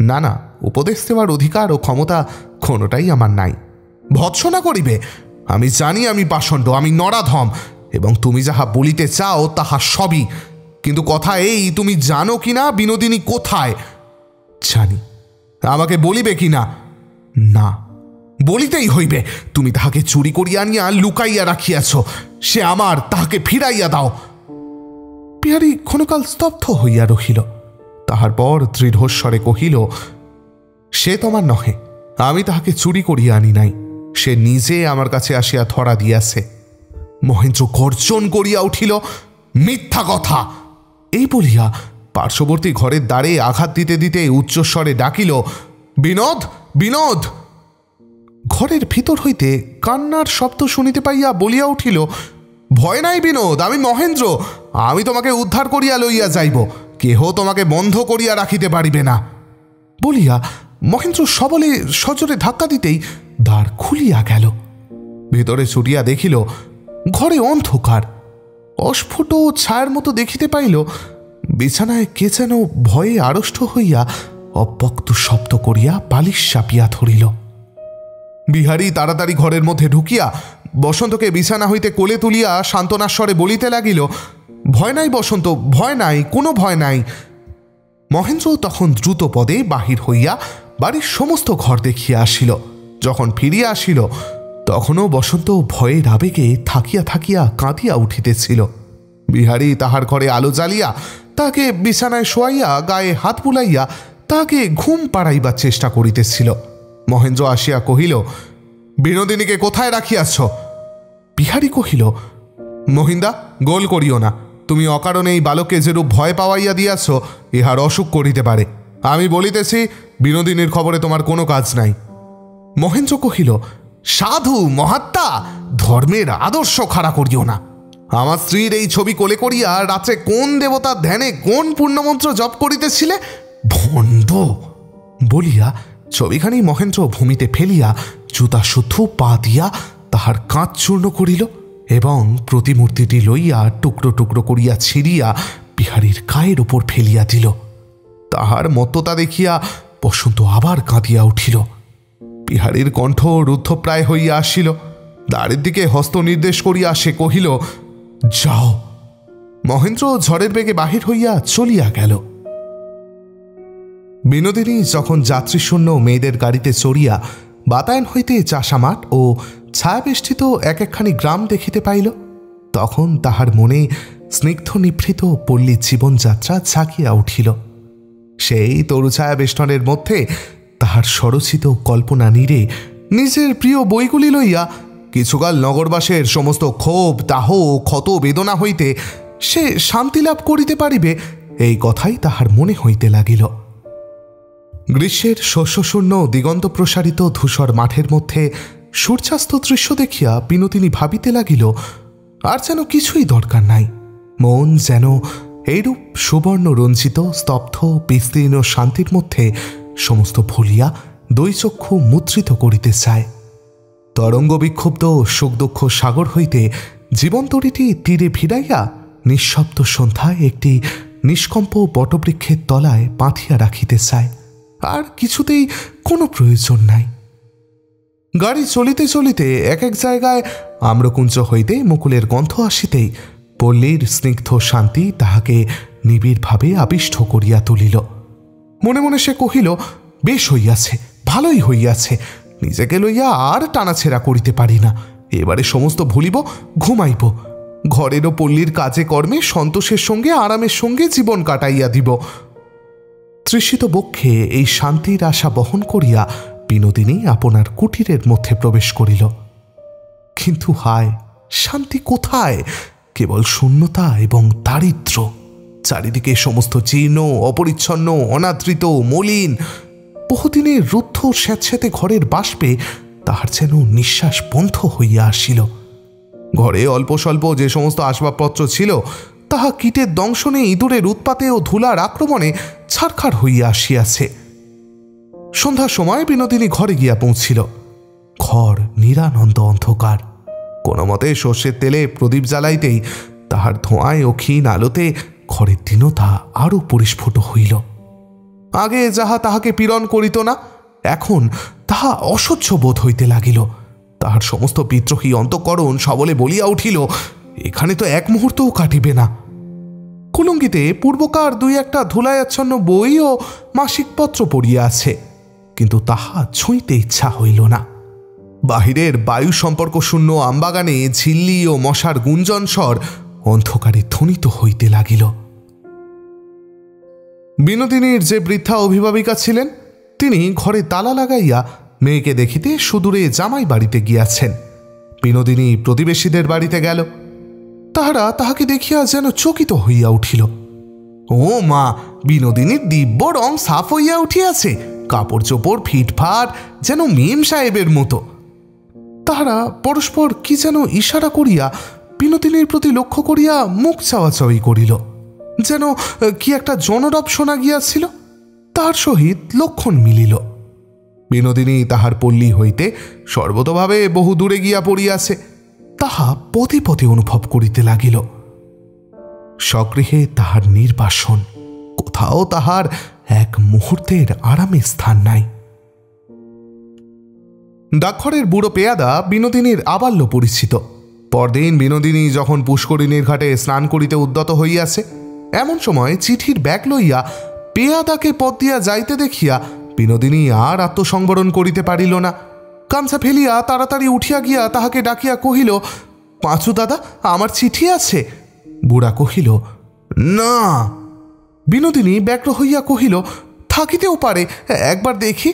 না না, উপদেশ দেওয়ার অধিকার ও ক্ষমতা কোনোটাই আমার নাই। ভৎসনা করিবে? আমি জানি আমি পাষণ্ড, আমি নরাধম, এবং তুমি যাহা বলিতে চাও তাহা সবই। কিন্তু কথা এই, তুমি জানো কিনা বিনোদিনী কোথায়? জানি। আমাকে বলিবে কিনা? না। বলিতেই হইবে। তুমি তাহাকে চুরি করিয়া আনিয়া লুকাইয়া রাখিয়াছ, সে আমার, তাহাকে ফিরাইয়া দাও। বিহারী ক্ষণকাল স্তব্ধ হইয়া রহিল। তাহার পর দৃঢ়স্বরে কহিল, সে তোমার নহে, আমি তাহাকে চুরি করিয়া আনি নাই, সে নিজে আমার কাছে আসিয়া ধরা দিয়াছে। মহেন্দ্র গর্জন করিয়া উঠিল, মিথ্যা কথা! এই বলিয়া পার্শ্ববর্তী ঘরের দ্বারে আঘাত দিতে দিতে উচ্চস্বরে ডাকিল, বিনোদ, বিনোদ! ঘরের ভিতর হইতে কান্নার শব্দ শুনিতে পাইয়া বলিয়া উঠিল, ভয় নাই বিনোদ, আমি মহেন্দ্র, আমি তোমাকে উদ্ধার করিয়া লইয়া যাইব, কেহ তোমাকে বন্ধ করিয়া রাখিতে পারিবে না। বলিয়া মহেন্দ্র সবলে সজোরে ধাক্কা দিতেই দ্বার খুলিয়া গেল। ভিতরে ছুটিয়া দেখিল ঘরে অন্ধকার। অস্ফুট ছায়ার মতো দেখিতে পাইল বিছানায় কে যেন ভয়ে আড়ষ্ট হইয়া অব্যক্ত শব্দ করিয়া বালিশ চাপিয়া ধরিল। বিহারী তাড়াতাড়ি ঘরের মধ্যে ঢুকিয়া বসন্তকে বিছানা হইতে কোলে তুলিয়া সান্ত্বনাস্বরে বলিতে লাগিল, ভয় নাই বসন্ত, ভয় নাই, কোনো ভয় নাই। মহেন্দ্র তখন দ্রুত পদে বাহির হইয়া বাড়ির সমস্ত ঘর দেখিয়া আসিল। যখন ফিরিয়া আসিল তখনও বসন্ত ভয়ের আবেগে থাকিয়া থাকিয়া কাঁদিয়া উঠিতেছিল। বিহারী তাহার ঘরে আলো জ্বালিয়া তাহাকে বিছানায় শোয়াইয়া গায়ে হাত বুলাইয়া তাহাকে ঘুম পাড়াইবার চেষ্টা করিতেছিল। মহেন্দ্র আসিয়া কহিল, বিনোদিনীকে কোথায় রাখিয়াছ? বিহারী কহিল, মহিন্দা, গোল করিও না, তুমি অকারণে এই বালককে যেরূপ ভয় পাওয়াইয়া দিয়াছ, ইহার অসুখ করিতে পারে। আমি বলিতেছি, বিনোদিনীর খবরে তোমার কোনো কাজ নাই। মহেন্দ্র কহিল, সাধু মহাত্মা, ধর্মের আদর্শ খাড়া করিও না। আমার স্ত্রীর এই ছবি কোলে করিয়া রাত্রে কোন দেবতার ধ্যানে কোন পূর্ণমন্ত্র জপ করিতেছিলে? ভণ্ড! বলিয়া ছবিখানি মহেন্দ্র ভূমিতে ফেলিয়া জুতা শুদ্ধ পা দিয়া তাহার কাঁচ চূর্ণ করিল এবং প্রতিমূর্তিটি লইয়া টুকরো টুকরো করিয়া ছিঁড়িয়া বিহারীর গায়ের উপর ফেলিয়া দিল। তাহার মত্ততা দেখিয়া বসন্ত আবার কাঁদিয়া উঠিল। বিহারীর কণ্ঠ রুদ্ধপ্রায় হইয়া আসিল। দ্বারের দিকে হস্ত নির্দেশ করিয়া সে কহিল, যাও। মহেন্দ্র ঝড়ের বেগে বাহির হইয়া চলিয়া গেল। বিনোদিনী যখন যাত্রীশূন্য মেয়েদের গাড়িতে চড়িয়া বাতায়ন হইতে চাষামাঠ ও ছায়াবেষ্টিত এক একখানি গ্রাম দেখিতে পাইল, তখন তাহার মনে স্নিগ্ধ নিভৃত পল্লীর জীবনযাত্রা জাগিয়া উঠিল। সেই তরুছায়াবেষ্টনের মধ্যে তাহার স্বরচিত কল্পনা নীড়ে নিজের প্রিয় বইগুলি লইয়া কিছুকাল নগরবাসের সমস্ত ক্ষোভ দাহ ক্ষত বেদনা হইতে সে শান্তি লাভ করিতে পারিবে, এই কথাই তাহার মনে হইতে লাগিল। গ্রীষ্মের শস্যশূন্য দিগন্ত প্রসারিত ধূসর মাঠের মধ্যে সূর্যাস্ত দৃশ্য দেখিয়া বিনোদিনী ভাবিতে লাগিল, আর যেন কিছুই দরকার নাই। মন যেন এইরূপ সুবর্ণ রঞ্জিত স্তব্ধ বিস্তীর্ণ শান্তির মধ্যে সমস্ত ভুলিয়া দৈচক্ষু মুদ্রিত করিতে চায়। তরঙ্গ বিক্ষুব্ধ সুখ দুঃখ সাগর হইতে জীবন্তরীটি তীরে ভিড়াইয়া নিঃশব্দ সন্ধ্যায় একটি নিষ্কম্প বটবৃক্ষের তলায় পাথিয়া রাখিতে চায়। আর কিছুতেই কোনো প্রয়োজন নাই। গাড়ি চলিতে চলিতে এক এক জায়গায় আম্রকুঞ্জ হইতে মুকুলের গন্ধ আসিতেই পল্লীর স্নিগ্ধ শান্তি তাহাকে নিবিড়ভাবে আবিষ্ট করিয়া তুলিল। মনে মনে সে কহিল, বেশ হইয়াছে, ভালোই হইয়াছে, নিজেকে লইয়া আর টানাছেড়া করিতে পারি না। এবারে সমস্ত ভুলিব, ঘুমাইব, ঘরের ও পল্লীর কাজে কর্মে সন্তোষের সঙ্গে আরামের সঙ্গে জীবন কাটাইয়া দিব। তৃষিত বক্ষে এই শান্তির আশা বহন করিয়া বিনোদিনী আপনার কুটিরের মধ্যে প্রবেশ করিল। কিন্তু হায়, শান্তি কোথায়? কেবল শূন্যতা এবং দারিদ্র। চারিদিকে সমস্ত জীর্ণ, অপরিচ্ছন্ন, অনাদৃত, মলিন। বহুদিনের রুদ্ধ স্যাঁতস্যাঁতে ঘরের বাষ্পে তাহার যেন নিঃশ্বাস বন্ধ হইয়া আসিল। ঘরে অল্প স্বল্প যে সমস্ত আসবাবপত্র ছিল তাহা কীটের দংশনে, ইঁদুরের উৎপাতে ও ধুলার আক্রমণে ছারখার হইয়া আসিয়াছে। সন্ধ্যার সময় বিনোদিনী ঘরে গিয়া পৌঁছিল। ঘর নিরানন্দ অন্ধকার। কোনো মতে সর্ষের তেলে প্রদীপ জ্বালাইতেই তাহার ধোঁয়ায় ও ক্ষীণ আলোতে ঘরের দীনতা আরও পরিস্ফুট হইল। আগে যাহা তাহাকে পীড়ন করিত না, এখন তাহা অসহ্য বোধ হইতে লাগিল। তাহার সমস্ত বিদ্রোহী অন্তঃকরণ সবলে বলিয়া উঠিল, এখানে তো এক মুহূর্তও কাটিবে না। কুলঙ্গিতে পূর্বকার দুই একটা ধুলায়াচ্ছন্ন বই ও মাসিকপত্র পড়িয়া আছে, কিন্তু তাহা ছুঁইতে ইচ্ছা হইল না। বাহিরের বায়ু সম্পর্ক শূন্য আমবাগানে ঝিল্লি ও মশার গুঞ্জন স্বর অন্ধকারে ধ্বনিত হইতে লাগিল। বিনোদিনীর যে বৃদ্ধা অভিভাবিকা ছিলেন, তিনি ঘরে তালা লাগাইয়া মেয়েকে দেখিতে সুদূরে জামাই বাড়িতে গিয়াছেন। বিনোদিনী প্রতিবেশীদের বাড়িতে গেল। তাহারা তাহাকে দেখিয়া যেন চকিত হইয়া উঠিল। ও মা, বিনোদিনীর দিব্য রং সাফ হইয়া উঠিয়াছে, কাপড় চোপড় ফিটফাট, যেন মেম সাহেবের মতো। তাহারা পরস্পর কি যেন ইশারা করিয়া বিনোদিনীর প্রতি লক্ষ্য করিয়া মুখ চাওয়াচাওয়ি করিল, যেন কি একটা জনরব শোনা গিয়াছিল। তাহার সহিত লক্ষণ মিলিল। বিনোদিনী তাহার পল্লী হইতে সর্বতভাবে বহু দূরে গিয়া পড়িয়াছে, তাহা পদে পদে অনুভব করিতে লাগিল। স্বগৃহে তাহার নির্বাসন, কোথাও তাহার এক মুহূর্তের আরামের স্থান নাই। ডাকঘরের বুড়ো পেয়াদা বিনোদিনীর আবাল্য পরিচিত। পরদিন বিনোদিনী যখন পুষ্করিণীর ঘাটে স্নান করিতে উদ্যত হইয়াছে, এমন সময় চিঠির ব্যাগ লইয়া পেয়াদাকে পথ দিয়া যাইতে দেখিয়া বিনোদিনী আর আত্মসংবরণ করিতে পারিল না। গামছা ফেলিয়া তাড়াতাড়ি উঠিয়া গিয়া তাহাকে ডাকিয়া কহিল, পাঁচু দাদা, আমার চিঠি আছে। বুড়া কহিল, না। বিনোদিনী ব্যগ্র হইয়া কহিল, থাকিতেও পারে, একবার দেখি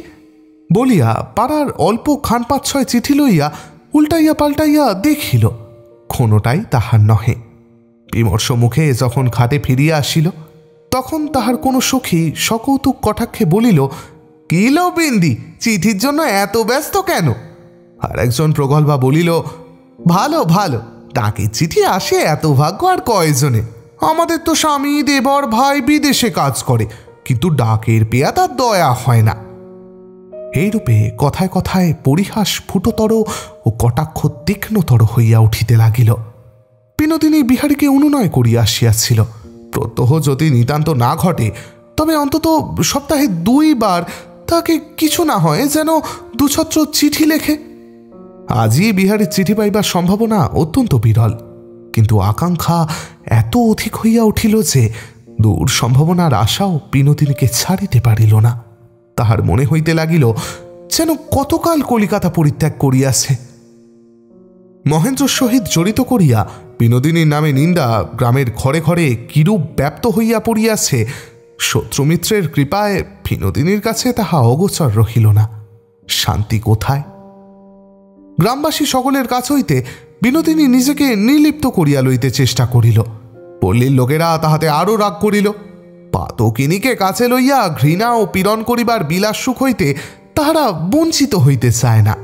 বলিয়া পাড়ার অল্প খান ৫-৬ চিঠি লইয়া উল্টাইয়া পাল্টাইয়া দেখিল, কোনোটাই তাহার নহে। বিমর্ষ মুখে যখন খাটে ফিরিয়া আসিল, তখন তাহার কোনো সখী সকৌতুক কটাক্ষে বলিল, কি লো বিন্দি, চিঠির জন্য এত ব্যস্ত কেন? আর একজন প্রগল্ভা বলিল, ভালো ভালো, ডাকের চিঠি আসে এত ভাগ্য আর কয়জনে। আমাদের তো স্বামী, দেবর, ভাই বিদেশে কাজ করে, কিন্তু ডাকের পেয়াদা দয়া হয় না। এইরূপে কথায় কথায় পরিহাস ফুটতর ও কটাক্ষ তীক্ষ্ণতর হইয়া উঠিতে লাগিল। বিনোদিনী বিহারীকে অনুনয় করিয়া আসিয়াছিল, প্রত্যহ যদি নিতান্ত না ঘটে তবে অন্তত সপ্তাহে 2 বার তাকে কিছু না হয় যেন দুছত্র চিঠি লেখে। আজই বিহারীর চিঠি পাইবার সম্ভাবনা অত্যন্ত বিরল, কিন্তু আকাঙ্ক্ষা এত অধিক হইয়া উঠিল যে দূর সম্ভাবনার আশাও বিনোদিনীকে ছাড়িতে পারিল না। তাহার মনে হইতে লাগিল যেন কতকাল কলিকাতা পরিত্যাগ করিয়াছে। মহেন্দ্রর সহিত জড়িত করিয়া বিনোদিনীর নামে নিন্দা গ্রামের ঘরে ঘরে কিরূপ ব্যাপ্ত হইয়া পড়িয়াছে, শত্রুমিত্রের কৃপায় বিনোদিনীর কাছে তাহা অগোচর রহিল না। শান্তি কোথায়? গ্রামবাসী সকলের কাছ হইতে বিনোদিনী নিজেকে নির্লিপ্ত করিয়া লইতে চেষ্টা করিল। পল্লীর লোকেরা তাহাতে আরও রাগ করিল। পাতকিনীকে কাছে লইয়া ঘৃণা ও পীড়ন করিবার বিলাস সুখ হইতে তাহারা বঞ্চিত হইতে চায় না।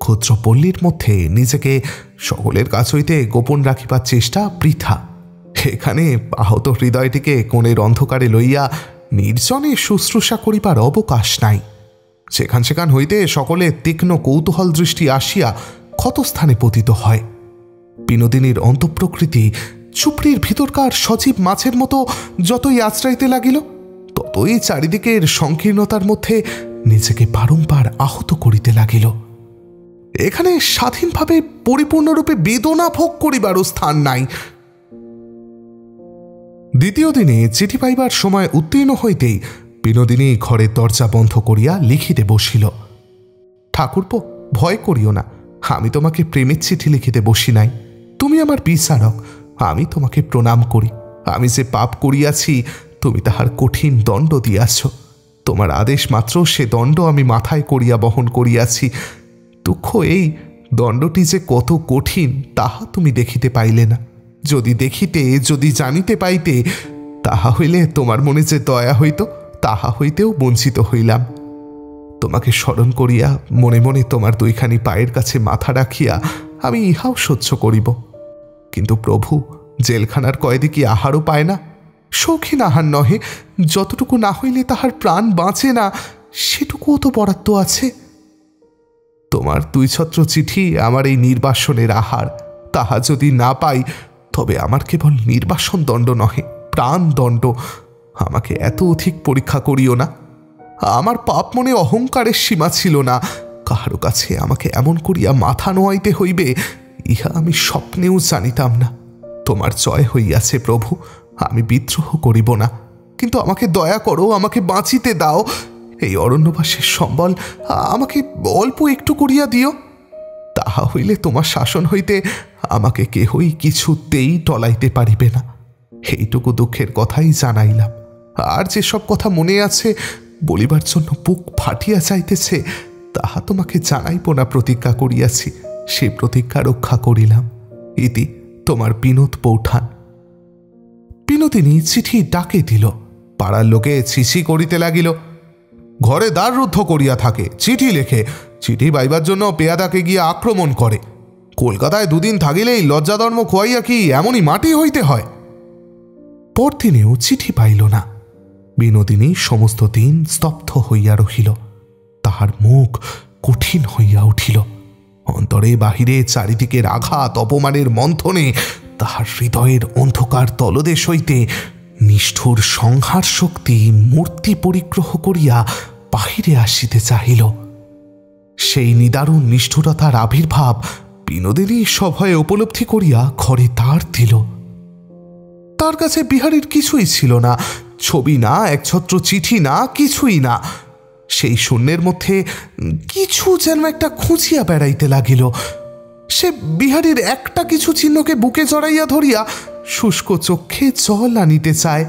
ক্ষুদ্র পল্লীর মধ্যে নিজেকে সকলের কাছ হইতে গোপন রাখিবার চেষ্টা বৃথা। এখানে আহত হৃদয়টিকে কোণের অন্ধকারে লইয়া নির্জনে শুশ্রূষা করিবার অবকাশ নাই। সেখান সেখান হইতে সকলে তীক্ষ্ণ কৌতূহল দৃষ্টি আসিয়া ক্ষতস্থানে পতিত হয়। বিনোদিনীর অন্তঃপ্রকৃতি চুপড়ির ভিতরকার সজীব মাছের মতো যতই আশ্রাইতে লাগিল, ততই চারিদিকের সংকীর্ণতার মধ্যে নিজেকে বারংবার আহত করিতে লাগিল। এখানে স্বাধীনভাবে পরিপূর্ণরূপে বেদনা ভোগ করিবারও স্থান নাই। দ্বিতীয় দিনে চিঠি পাইবার সময় উত্তীর্ণ হইতেই বিনোদিনী ঘরের দরজা বন্ধ করিয়া লিখিতে বসিল। ঠাকুরপো, ভয় করিও না, আমি তোমাকে প্রেমের চিঠি লিখিতে বসি নাই। তুমি আমার বিচারক, আমি তোমাকে প্রণাম করি। আমি যে পাপ করিয়াছি তুমি তাহার কঠিন দণ্ড দিয়াছ। তোমার আদেশ মাত্র সে দণ্ড আমি মাথায় করিয়া বহন করিয়াছি। দুঃখ এই, দণ্ডটি যে কত কঠিন তাহা তুমি দেখিতে পাইলে না। যদি দেখিতে, যদি জানিতে পাইতে, তাহা হইলে তোমার মনে যে দয়া হইত তাহা হইতেও বঞ্চিত হইলাম। তোমাকে স্মরণ করিয়া মনে মনে তোমার দুইখানি পায়ের কাছে মাথা রাখিয়া আমি ইহাও সহ্য করিব। কিন্তু প্রভু, জেলখানার কয়েদি কি আহারও পায় না? শৌখিন আহার নহে, যতটুকু না হইলে তাহার প্রাণ বাঁচে না সেটুকুও তো বরাদ্দ আছে। তোমার 2 ছত্র চিঠি আমার এই নির্বাসনের আহার। তাহা যদি না পাই তবে আমার কেবল নির্বাসন দণ্ড নহে, প্রাণ দণ্ড। আমাকে এত অধিক পরীক্ষা করিও না। আমার পাপ মনে অহংকারের সীমা ছিল না। কাহারো কাছে আমাকে এমন করিয়া মাথা নোয়াইতে হইবে ইহা আমি স্বপ্নেও জানিতাম না। তোমার জয় হইয়াছে প্রভু, আমি বিদ্রোহ করিব না। কিন্তু আমাকে দয়া করো, আমাকে বাঁচিতে দাও। এই অরণ্যবাসের সম্বল আমাকে অল্প একটু করিয়া দিও। তাহা হইলে তোমার শাসন হইতে আমাকে কেহই কিছুতেই টলাইতে পারিবে না। এইটুকু দুঃখের কথাই জানাইলাম। আর যেসব কথা মনে আছে, বলিবার জন্য বুক ফাটিয়া যাইতেছে, তাহা তোমাকে জানাইব না প্রতিজ্ঞা করিয়াছি। সে প্রতিজ্ঞা রক্ষা করিলাম। ইতি, তোমার বিনোদ পৌঠান। বিনোদিনী চিঠি ডাকে দিল। পাড়ার লোকে ছিছি করিতে লাগিল। ঘরে দ্বার রুদ্ধ করিয়া থাকে, চিঠি লেখে, চিঠি পাইবার জন্য পেয়াদাকে গিয়া আক্রমণ করে। কলকাতায় 2 দিন থাকিলেই লজ্জাধর্ম খোয়াইয়া কি এমনই মাটি হইতে হয়? পরদিনেও চিঠি পাইল না। বিনোদিনী সমস্ত দিন স্তব্ধ হইয়া রহিল। তাহার মুখ কঠিন হইয়া উঠিল। অন্তরে বাহিরে চারিদিকের আঘাত অপমানের মন্থনে তাহার হৃদয়ের অন্ধকার তলদেশ হইতে নিষ্ঠুর সংহার শক্তি মূর্তি পরিগ্রহ করিয়া বাহিরে আসিতে চাহিল। সেই নিদারুণ নিষ্ঠুরতার আবির্ভাব বিনোদিনী সভয়ে উপলব্ধি করিয়া ঘরে তার দিল। তার কাছে বিহারীর কিছুই ছিল না, ছবি না, 1 ছত্র চিঠি না, কিছুই না। সেই শূন্যের মধ্যে কিছু যেন একটা খুঁজিয়া বেড়াইতে লাগিল। সে বিহারীর একটা কিছু চিহ্নকে বুকে জড়াইয়া ধরিয়া শুষ্ক চক্ষে জল আনিতে চায়।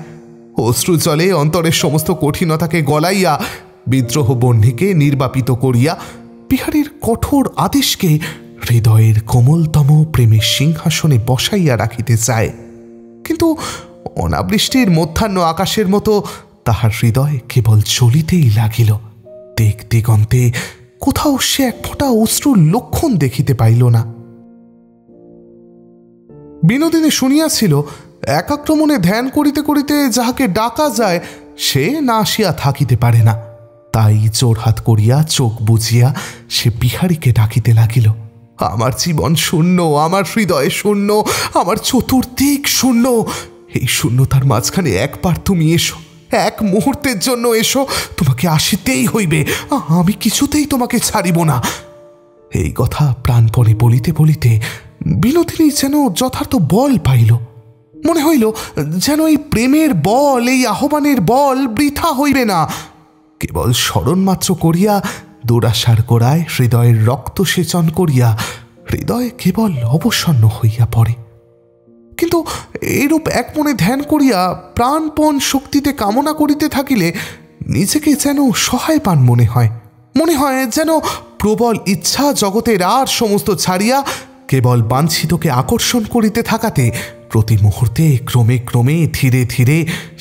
অশ্রু জলে অন্তরের সমস্ত কঠিনতাকে গলাইয়া বিদ্রোহ বহ্নিকে নির্বাপিত করিয়া বিহারীর কঠোর আদেশকে হৃদয়ের কোমলতম প্রেমের সিংহাসনে বসাইয়া রাখিতে চায়। কিন্তু অনাবৃষ্টির মধ্যাহ্ন আকাশের মতো তাহার হৃদয় কেবল চলিতেই লাগিল। দিক দিগন্তে কোথাও সে এক ফোঁটা অশ্রুর লক্ষণ দেখিতে পাইল না। বিনোদিনী শুনিয়াছিল, একাক্রমণে ধ্যান করিতে করিতে যাহাকে ডাকা যায় সে না আসিয়া থাকিতে পারে না। তাই জোড়হাত করিয়া চোখ বুজিয়া সে বিহারীকে ডাকিতে লাগিল। আমার জীবন শূন্য, আমার হৃদয় শূন্য, আমার চতুর্দিক শূন্য। এই শূন্যতার মাঝখানে একবার তুমি এসো, 1 মুহূর্তের জন্য এসো। তোমাকে আসিতেই হইবে, আমি কিছুতেই তোমাকে ছাড়িব না। এই কথা প্রাণপণে বলিতে বলিতে বিনোদিনী যেন যথার্থ বল পাইল। মনে হইল যেন এই প্রেমের বল, এই আহ্বানের বল বৃথা হইবে না। কেবল স্মরণমাত্র করিয়া দুরাশার গোড়ায় হৃদয়ের রক্ত সেচন করিয়া হৃদয় কেবল অবসন্ন হইয়া পড়ে। কিন্তু এইরূপ এক মনে ধ্যান করিয়া প্রাণপণ শক্তিতে কামনা করিতে থাকিলে নিজেকে যেন সহায় পান মনে হয়। মনে হয় যেন প্রবল ইচ্ছা জগতের আর সমস্ত ছাড়িয়া কেবল বাঞ্ছিতকে আকর্ষণ করিতে থাকাতে প্রতি মুহূর্তে ক্রমে ক্রমে ধীরে ধীরে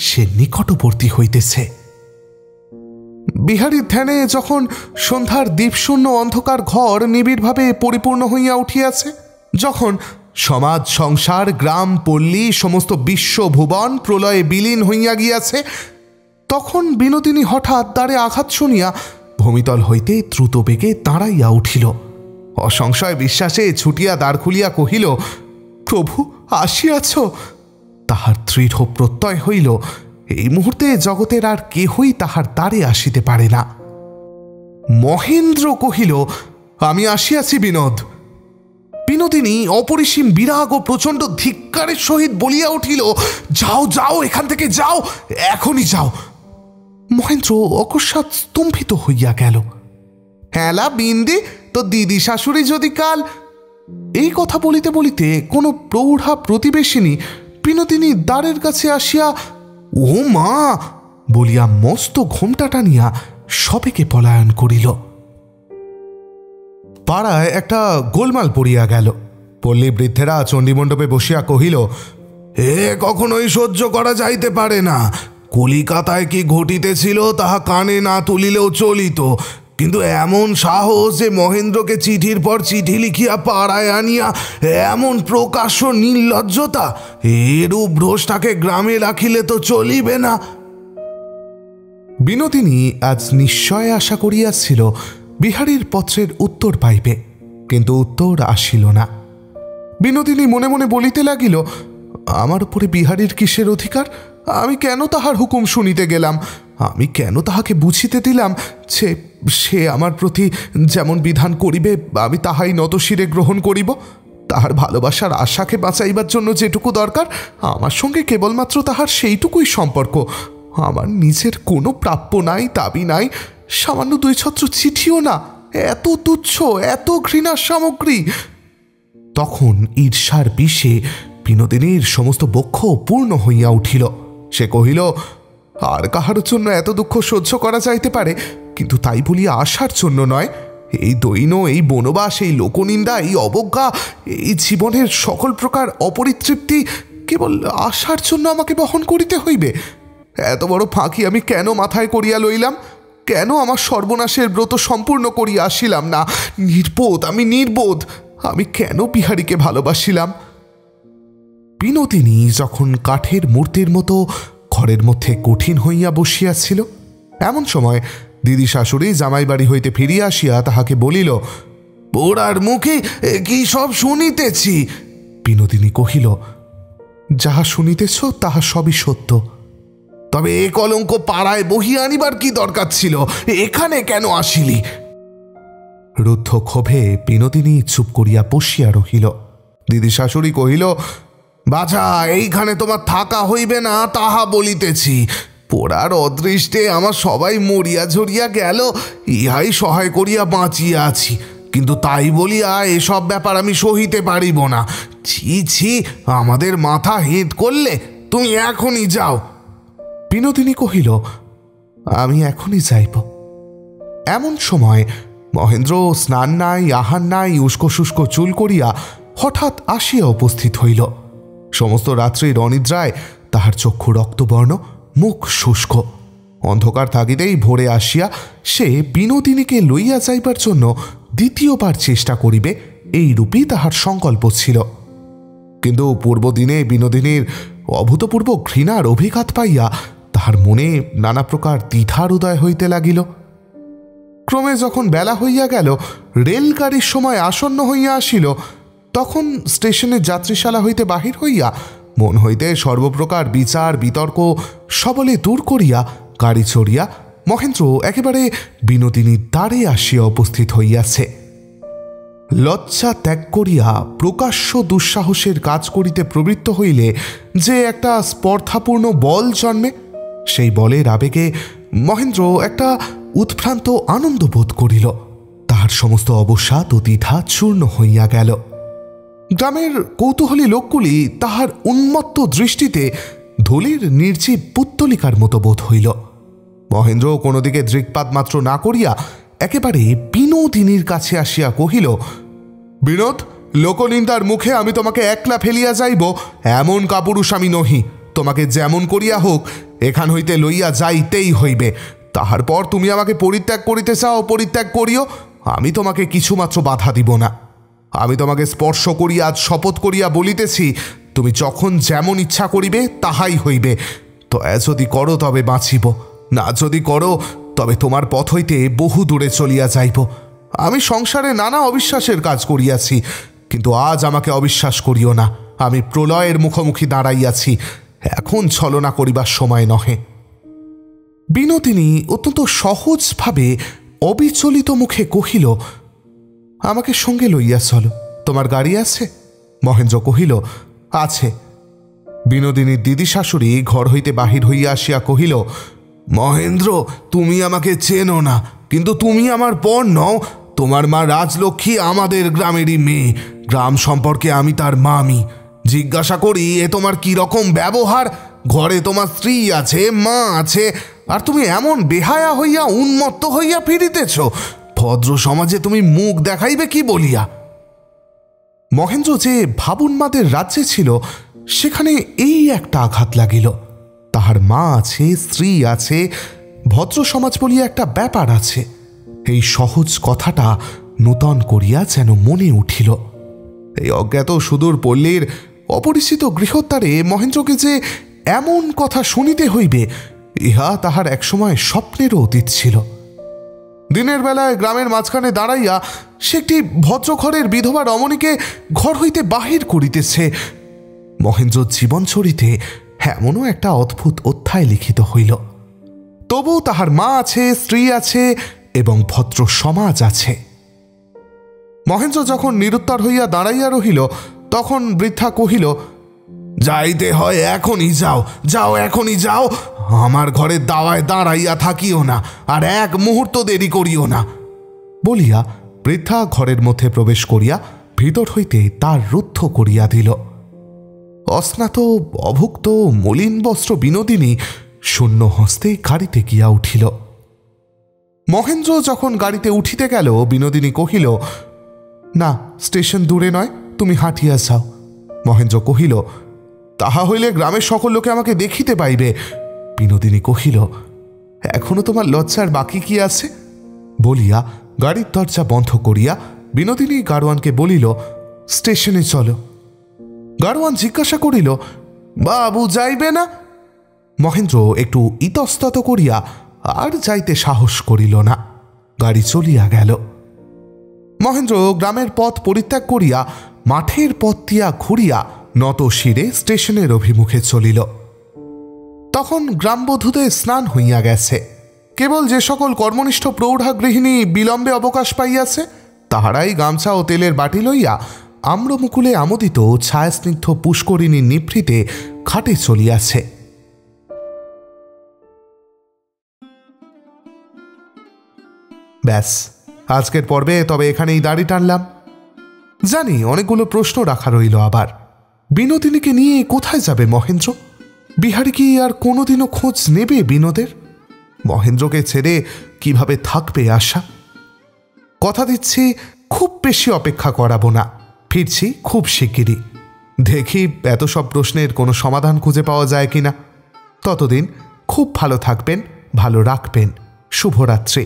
সে নিকটবর্তী হইতেছে। বিহারীর ধ্যানে যখন সন্ধ্যার দ্বীপশূন্য অন্ধকার ঘর নিবিড়ভাবে পরিপূর্ণ হইয়া উঠিয়াছে, যখন সমাজ সংসার গ্রাম পল্লী সমস্ত বিশ্ব ভুবন প্রলয়ে বিলীন হইয়া গিয়াছে, তখন বিনোদিনী হঠাৎ দ্বারে আঘাত শুনিয়া ভূমিতল হইতে দ্রুত বেগে দাঁড়াইয়া উঠিল। অসংশয় বিশ্বাসে ছুটিয়া দ্বার খুলিয়া কহিল, প্রভু আসিয়াছ। তাহার দৃঢ় প্রত্যয় হইল এই মুহূর্তে জগতের আর কেহই তাহার দ্বারে আসিতে পারে না। মহেন্দ্র কহিল, আমি আসিয়াছি বিনোদ। বিনোদিনী অপরিসীম বিরাগ ও প্রচণ্ড ধিক্কারের সহিত বলিয়া উঠিল, যাও যাও, এখান থেকে যাও, এখনই যাও। মহেন্দ্র অকস্মাৎ স্তম্ভিত হইয়া গেল। হ্যালা বিন্দি, তো দিদি শাশুড়ি যদি কাল। এই কথা বলিতে বলিতে কোনো প্রৌঢ়া প্রতিবেশিনী বিনোদিনী দ্বারের কাছে আসিয়া ও মা বলিয়া মস্ত ঘোমটা টানিয়া সবেকে পলায়ন করিল। পাড়ায় একটা গোলমাল পড়িয়া গেল। পল্লী বৃদ্ধেরা চণ্ডীমণ্ডপে বসিয়া কহিল, এ কখনোই সহ্য করা যাইতে পারে না। কলিকাতায় কি ঘটিতেছিল তাহা কানে না তুলিলেও চলিত, কিন্তু এমন সাহস যে মহেন্দ্রকে চিঠির পর চিঠি লিখিয়া পাড়ায় আনিয়া এমন প্রকাশ্য নির্লজ্জতা, এরূপ ভ্রষ্টাকে গ্রামে রাখিলে তো চলিবে না। বিনোদিনী আজ নিশ্চয় আশা করিয়াছিল বিহারীর পত্রের উত্তর পাইবে, কিন্তু উত্তর আসিল না। বিনোদিনী মনে মনে বলিতে লাগিল, আমার উপরে বিহারীর কিসের অধিকার? আমি কেন তাহার হুকুম শুনিতে গেলাম? আমি কেন তাহাকে বুঝিতে দিলাম সে আমার প্রতি যেমন বিধান করিবে আমি তাহাই নতশিরে গ্রহণ করিব? তাহার ভালোবাসার আশাকে বাঁচাইবার জন্য যেটুকু দরকার, আমার সঙ্গে কেবলমাত্র তাহার সেইটুকুই সম্পর্ক। আমার নিজের কোনো প্রাপ্য নাই, দাবি নাই, সামান্য 2 ছত্র চিঠিও না। এত তুচ্ছ, এত ঘৃণার সামগ্রী! তখন ঈর্ষার বিষে বিনোদিনীর সমস্ত বক্ষ পূর্ণ হইয়া উঠিল। সে কহিল, আর কাহার জন্য এত দুঃখ সহ্য করা যাইতে পারে, কিন্তু তাই বলিয়া আশার জন্য নয়। এই দৈন্য, এই বনবাস, এই লোকনিন্দা, এই অবজ্ঞা, এই জীবনের সকল প্রকার অপরিতৃপ্তি কেবল আশার জন্য আমাকে বহন করিতে হইবে? এত বড় ফাঁকি আমি কেন মাথায় করিয়া লইলাম? কেন আমার সর্বনাশের ব্রত সম্পূর্ণ করিয়া আসিলাম না? নির্বোধ, আমি নির্বোধ। আমি কেন বিহারীকে ভালোবাসিলাম? বিনোদিনী যখন কাঠের মূর্তির মতো ঘরের মধ্যে কঠিন হইয়া বসিয়াছিল, এমন সময় দিদি শাশুড়ি জামাই বাড়ি হইতে ফিরিয়া আসিয়া তাহাকে বলিল, পোড়ার মুখে কি সব শুনিতেছি। বিনোদিনী কহিল, যাহা শুনিতেছ তাহা সবই সত্য। তবে এ কলঙ্ক পাড়ায় বহিয়া আনিবার কি দরকার ছিল? এখানে কেন আসিলি? রুদ্ধ ক্ষোভে বিনোদিনী চুপ করিয়া বসিয়া রহিল। দিদি শাশুড়ি কহিল, বাছা, এইখানে তোমার থাকা হইবে না তাহা বলিতেছি। পোড়ার অদৃষ্টে আমার সবাই মরিয়া ঝরিয়া গেল, ইহাই সহায় করিয়া বাঁচিয়া আছি, কিন্তু তাই বলিয়া এসব ব্যাপার আমি সহিতে পারিব না। ছি ছি, আমাদের মাথা হেঁট করলে। তুমি এখনই যাও। বিনোদিনী কহিল, আমি এখনই যাইব। এমন সময় মহেন্দ্র স্নান নাই, আহার নাই, উস্কো শুষ্ক চুল করিয়া হঠাৎ আসিয়া উপস্থিত হইল। সমস্ত রাত্রির অনিদ্রায় তাহার চক্ষু রক্তবর্ণ, মুখ শুষ্ক। অন্ধকার থাকিতেই ভোরে আসিয়া সে বিনোদিনীকে লইয়া যাইবার জন্য দ্বিতীয়বার চেষ্টা করিবে, এইরূপই তাহার সংকল্প ছিল। কিন্তু পূর্বদিনে বিনোদিনীর অভূতপূর্ব ঘৃণার অভিঘাত পাইয়া তাহার মনে নানা প্রকার দ্বিধার উদয় হইতে লাগিল। ক্রমে যখন বেলা হইয়া গেল, রেলগাড়ির সময় আসন্ন হইয়া আসিল, তখন স্টেশনের যাত্রীশালা হইতে বাহির হইয়া মন হইতে সর্বপ্রকার বিচার বিতর্ক সবলে দূর করিয়া গাড়ি চড়িয়া মহেন্দ্র একেবারে বিনোদিনীর দ্বারে আসিয়া উপস্থিত হইয়াছে। লজ্জা ত্যাগ করিয়া প্রকাশ্য দুঃসাহসের কাজ করিতে প্রবৃত্ত হইলে যে একটা স্পর্ধাপূর্ণ বল জন্মে, সেই বলের আবেগে মহেন্দ্র একটা উৎভ্রান্ত আনন্দ বোধ করিল। তাহার সমস্ত অবসাদ ও দ্বিধা চূর্ণ হইয়া গেল। গ্রামের কৌতূহলী লোকগুলি তাহার উন্মত্ত দৃষ্টিতে ধূলির নির্জীব পুত্তলিকার মতো বোধ হইল। মহেন্দ্র কোনো দিকে দৃকপাত মাত্র না করিয়া একেবারে বিনোদিনীর কাছে আসিয়া কহিল, বিনোদ, লোকনিন্দার মুখে আমি তোমাকে একলা ফেলিয়া যাইব এমন কাপুরুষ আমি নহি। তোমাকে যেমন করিয়া হোক এখান হইতে লইয়া যাইতেই হইবে। তাহার পর তুমি আমাকে পরিত্যাগ করিতে চাও, পরিত্যাগ করিও, আমি তোমাকে কিছুমাত্র বাধা দিব না। আমি তোমাকে স্পর্শ করিয়া আজ শপথ করিয়া বলিতেছি, তুমি যখন যেমন ইচ্ছা করিবে তাহাই হইবে। দয়া যদি করো তবে বাঁচিব, না যদি করো তবে তোমার পথ হইতে বহু দূরে চলিয়া যাইব। আমি সংসারে নানা অবিশ্বাসের কাজ করিয়াছি, কিন্তু আজ আমাকে অবিশ্বাস করিও না। আমি প্রলয়ের মুখোমুখি দাঁড়াইয়াছি, এখন ছলনা করিবার সময় নহে। বিনোদিনী অত্যন্ত সহজভাবে অবিচলিত মুখে কহিল, আমাকে সঙ্গে লইয়া চলো, তোমার গাড়ি আছে? মহেন্দ্র কহিল, আছে। বিনোদিনীর দিদি শাশুড়ি ঘর হইতে বাহির হইয়া আসিয়া কহিল, মহেন্দ্র, তুমি আমাকে চেনো না, কিন্তু তুমি আমার পর নও। তোমার মা রাজলক্ষ্মী আমাদের গ্রামেরই মেয়ে। গ্রাম সম্পর্কে আমি তার মামি। জিজ্ঞাসা করি, এ তোমার কি রকম ব্যবহার? ঘরে তোমার স্ত্রী আছে, মা আছে, আর তুমি এমন বেহায়া হইয়া উন্মত্ত হইয়া ফিরিতেছ। ভদ্র সমাজে তুমি মুখ দেখাইবে কি বলিয়া? মহেন্দ্র যে ভাবুন্মাদের রাজ্যে ছিল, সেখানে এই একটা আঘাত লাগিল। তাহার মা আছে, স্ত্রী আছে, ভদ্র সমাজ বলিয়া একটা ব্যাপার আছে। এই সহজ কথাটা নূতন করিয়া যেন মনে উঠিল। এই অজ্ঞাত সুদূর পল্লীর অপরিচিত গৃহদ্বারে মহেন্দ্রকে যে এমন কথা শুনিতে হইবে, ইহা তাহার একসময় স্বপ্নেরও অতীত ছিল। দিনের বেলায় গ্রামের মাঝখানে দাঁড়াইয়া সে একটি ভদ্রঘরের বিধবা রমণীকে ঘর হইতে বাহির করিতেছে। মহেন্দ্র জীবনচরিতে এমনও একটা অদ্ভুত অধ্যায় লিখিত হইল। তবু তাহার মা আছে, স্ত্রী আছে এবং ভদ্র সমাজ আছে। মহেন্দ্র যখন নিরুত্তর হইয়া দাঁড়াইয়া রহিল, তখন বৃদ্ধা কহিল, যাইতে হয় এখনই যাও, যাও এখনই যাও। আমার ঘরের দাওয়ায় দাঁড়াইয়া থাকিও না, আর এক মুহূর্ত দেরি করিও না। বলিয়া বৃদ্ধা ঘরের মধ্যে প্রবেশ করিয়া ভিতর হইতে তার রুদ্ধ করিয়া দিল। অস্নাত অভুক্ত মলিন বস্ত্র বিনোদিনী শূন্য হস্তে গাড়িতে গিয়া উঠিল। মহেন্দ্র যখন গাড়িতে উঠিতে গেল, বিনোদিনী কহিল, না, স্টেশন দূরে নয়, তুমি হাঁটিয়া যাও। মহেন্দ্র কহিল, তাহা হইলে গ্রামের সকল লোকে আমাকে দেখিতে পাইবে। বিনোদিনী কহিল, এখনো তোমার লজ্জার বাকি কি আছে? বলিয়া গাড়ির দরজা বন্ধ করিয়া বিনোদিনী গাড়োয়ানকে বলিল, স্টেশনে চলো। গাড়োয়ান জিজ্ঞাসা করিল, বাবু যাইবে না? মহেন্দ্র একটু ইতস্তত করিয়া আর যাইতে সাহস করিল না। গাড়ি চলিয়া গেল। মহেন্দ্র গ্রামের পথ পরিত্যাগ করিয়া মাঠের পথ দিয়া ঘুরিয়া নত শিরে স্টেশনের অভিমুখে চলিল। তখন গ্রামবধূদের স্নান হইয়া গেছে। কেবল যে সকল কর্মনিষ্ঠ প্রৌঢ়া গৃহিণী বিলম্বে অবকাশ পাইয়াছে, তাহারাই গামছা ও তেলের বাটি লইয়া আম্রমুকুলে আমোদিত ছায়াস্নিগ্ধ পুষ্করিণী নিভৃতে ঘাটে চলিয়াছে। ব্যাস, আজকের পর্বে তবে এখানেই দাড়ি টানলাম। জানি অনেকগুলো প্রশ্ন রাখা রইল। আবার বিনোদিনীকে নিয়ে কোথায় যাবে মহেন্দ্র? বিহারী কি আর কোনোদিনও খোঁজ নেবে বিনোদের? মহেন্দ্রকে ছেড়ে কিভাবে থাকবে আশা? কথা দিচ্ছি, খুব বেশি অপেক্ষা করাবো না, ফিরছি খুব শিগগিরই। দেখি এত সব প্রশ্নের কোনো সমাধান খুঁজে পাওয়া যায় কিনা। ততদিন খুব ভালো থাকবেন, ভালো রাখবেন। শুভরাত্রি।